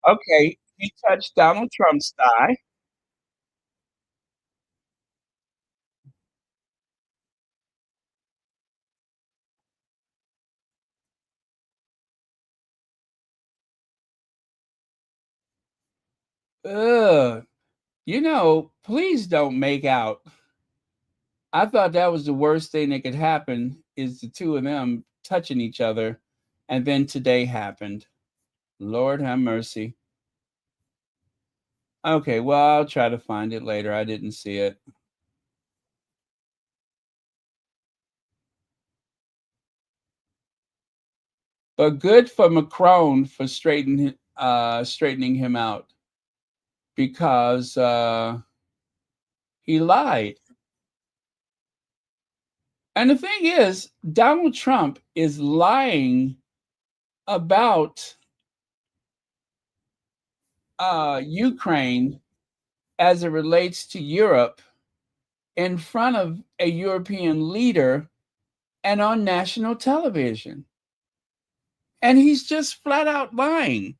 Okay, he touched Donald Trump's thigh. Ugh. You know, please don't make out. I thought that was the worst thing that could happen is the two of them touching each other, and then today happened. Lord have mercy. Okay, well, I'll try to find it later. I didn't see it. But good for Macron for straightening him out because he lied. And the thing is, Donald Trump is lying about Ukraine as it relates to Europe in front of a European leader and on national television. And he's just flat out lying.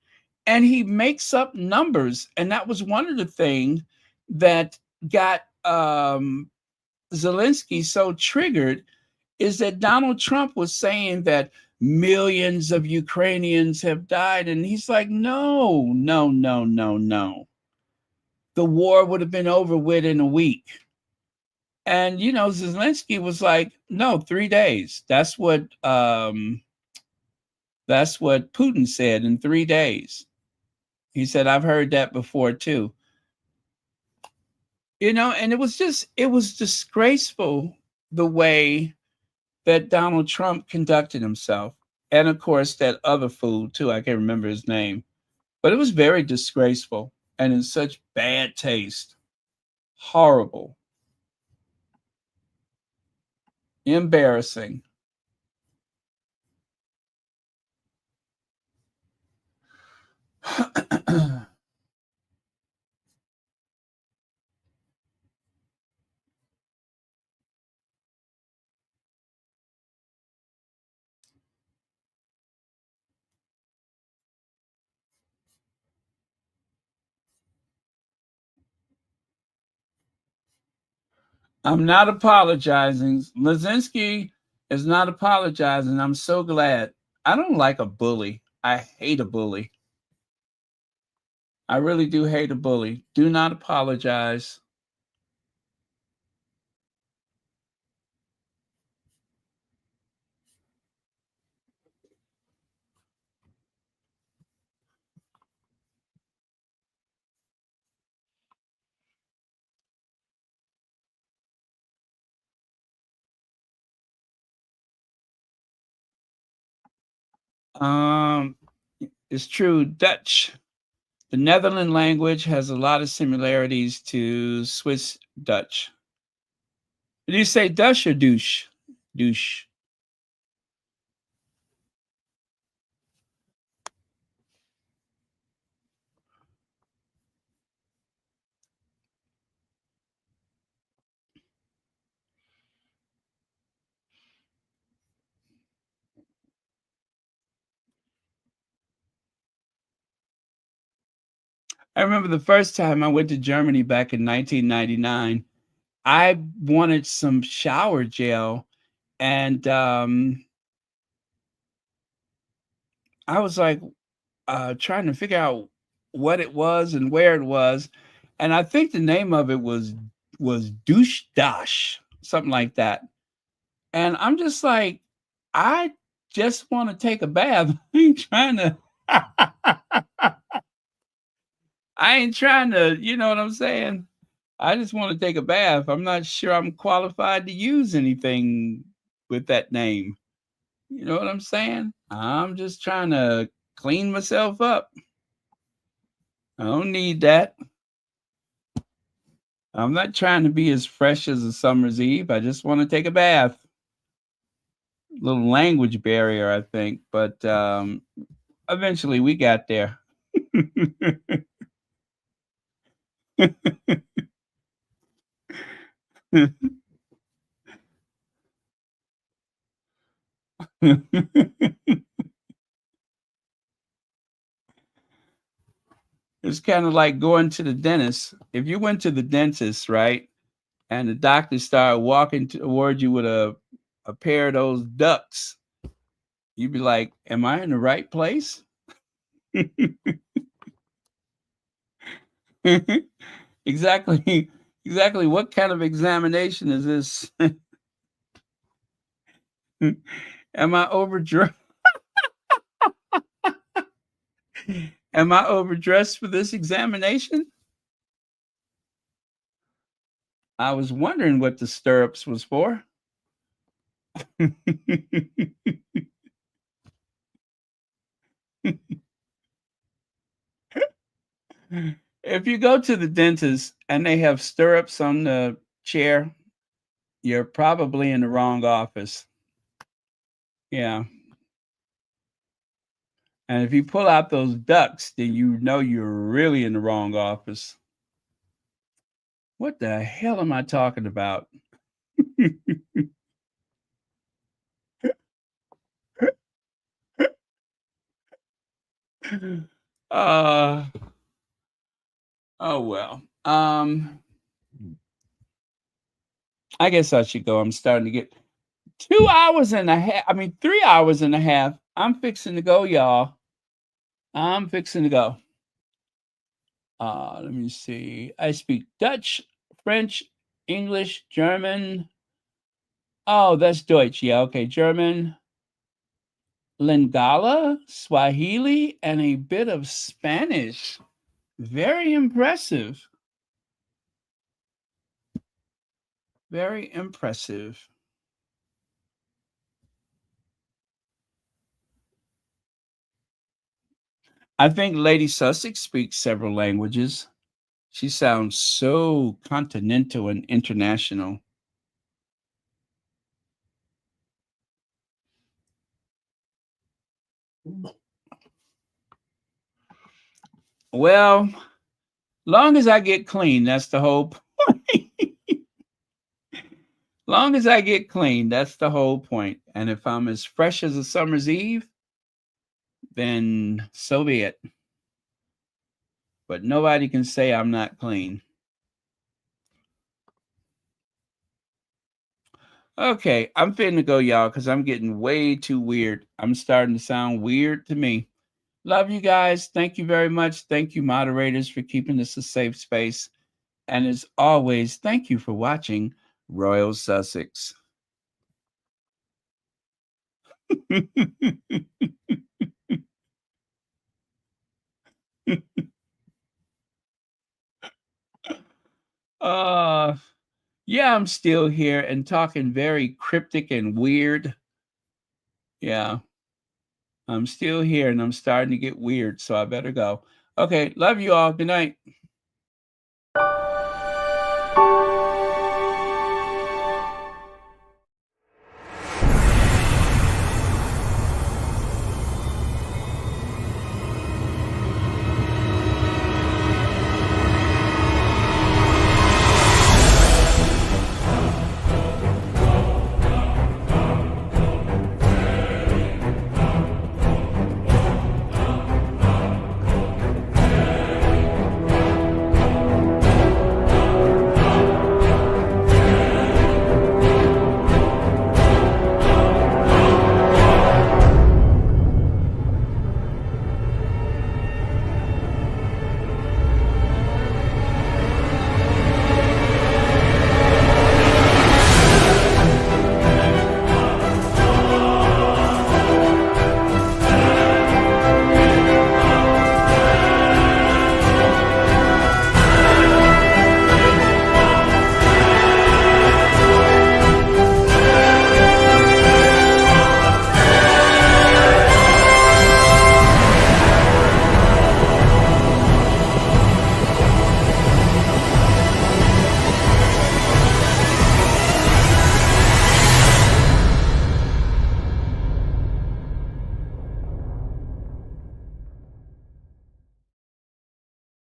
And he makes up numbers. And that was one of the things that got Zelensky so triggered is that Donald Trump was saying that millions of Ukrainians have died. And he's like, no, no, no, no, no. The war would have been over with in a week. And Zelensky was like, no, 3 days. That's what Putin said in 3 days. He said, I've heard that before too. And it was disgraceful the way that Donald Trump conducted himself. And of course, that other fool too. I can't remember his name. But it was very disgraceful and in such bad taste. Horrible. Embarrassing. I'm not apologizing. Zelensky is not apologizing. I'm so glad. I don't like a bully. I hate a bully. I really do hate a bully. Do not apologize. It's true. Dutch. The Netherlands language has a lot of similarities to Swiss Dutch. Did you say Dutch or douche? Douche. I remember the first time I went to Germany back in 1999. I wanted some shower gel, and I was like trying to figure out what it was and where it was, and I think the name of it was douche dash, something like that. And I'm just like, I just want to take a bath. I ain't trying to. I ain't trying to. You know what I'm saying? I just want to take a bath. I'm not sure I'm qualified to use anything with that name. You know what I'm saying? I'm just trying to clean myself up. I don't need that. I'm not trying to be as fresh as a summer's eve. I just want to take a bath. Little language barrier, I think, but eventually we got there. It's kind of like going to the dentist. If you went to the dentist, right, and the doctor started walking toward you with a pair of those ducks, you'd be like, "Am I in the right place?" Exactly. Exactly. What kind of examination is this? Am I overdressed? Am I overdressed for this examination? I was wondering what the stirrups was for. If you go to the dentist and they have stirrups on the chair, you're probably in the wrong office. Yeah. And if you pull out those ducks, then you know you're really in the wrong office. What the hell am I talking about? uh oh well. I guess I should go. I'm starting to get 2 hours and a half. I mean 3 hours and a half. I'm fixing to go, y'all. I'm fixing to go. Let me see. I speak Dutch, French, English, German. Oh, that's Deutsch. Yeah, okay. German, Lingala, Swahili, and a bit of Spanish. Very impressive. Very impressive. I think Lady Sussex speaks several languages. She sounds so continental and international. Well, long as I get clean, that's the whole point. Long as I get clean, that's the whole point. And if I'm as fresh as a summer's eve, then so be it. But nobody can say I'm not clean. Okay, I'm finna go, y'all, because I'm getting way too weird. I'm starting to sound weird to me. Love you guys. Thank you very much. Thank you, moderators, for keeping this a safe space. And as always, thank you for watching Royal Sussex. Yeah, I'm still here and talking very cryptic and weird. Yeah, I'm still here and I'm starting to get weird, so I better go. Okay, love you all. Good night.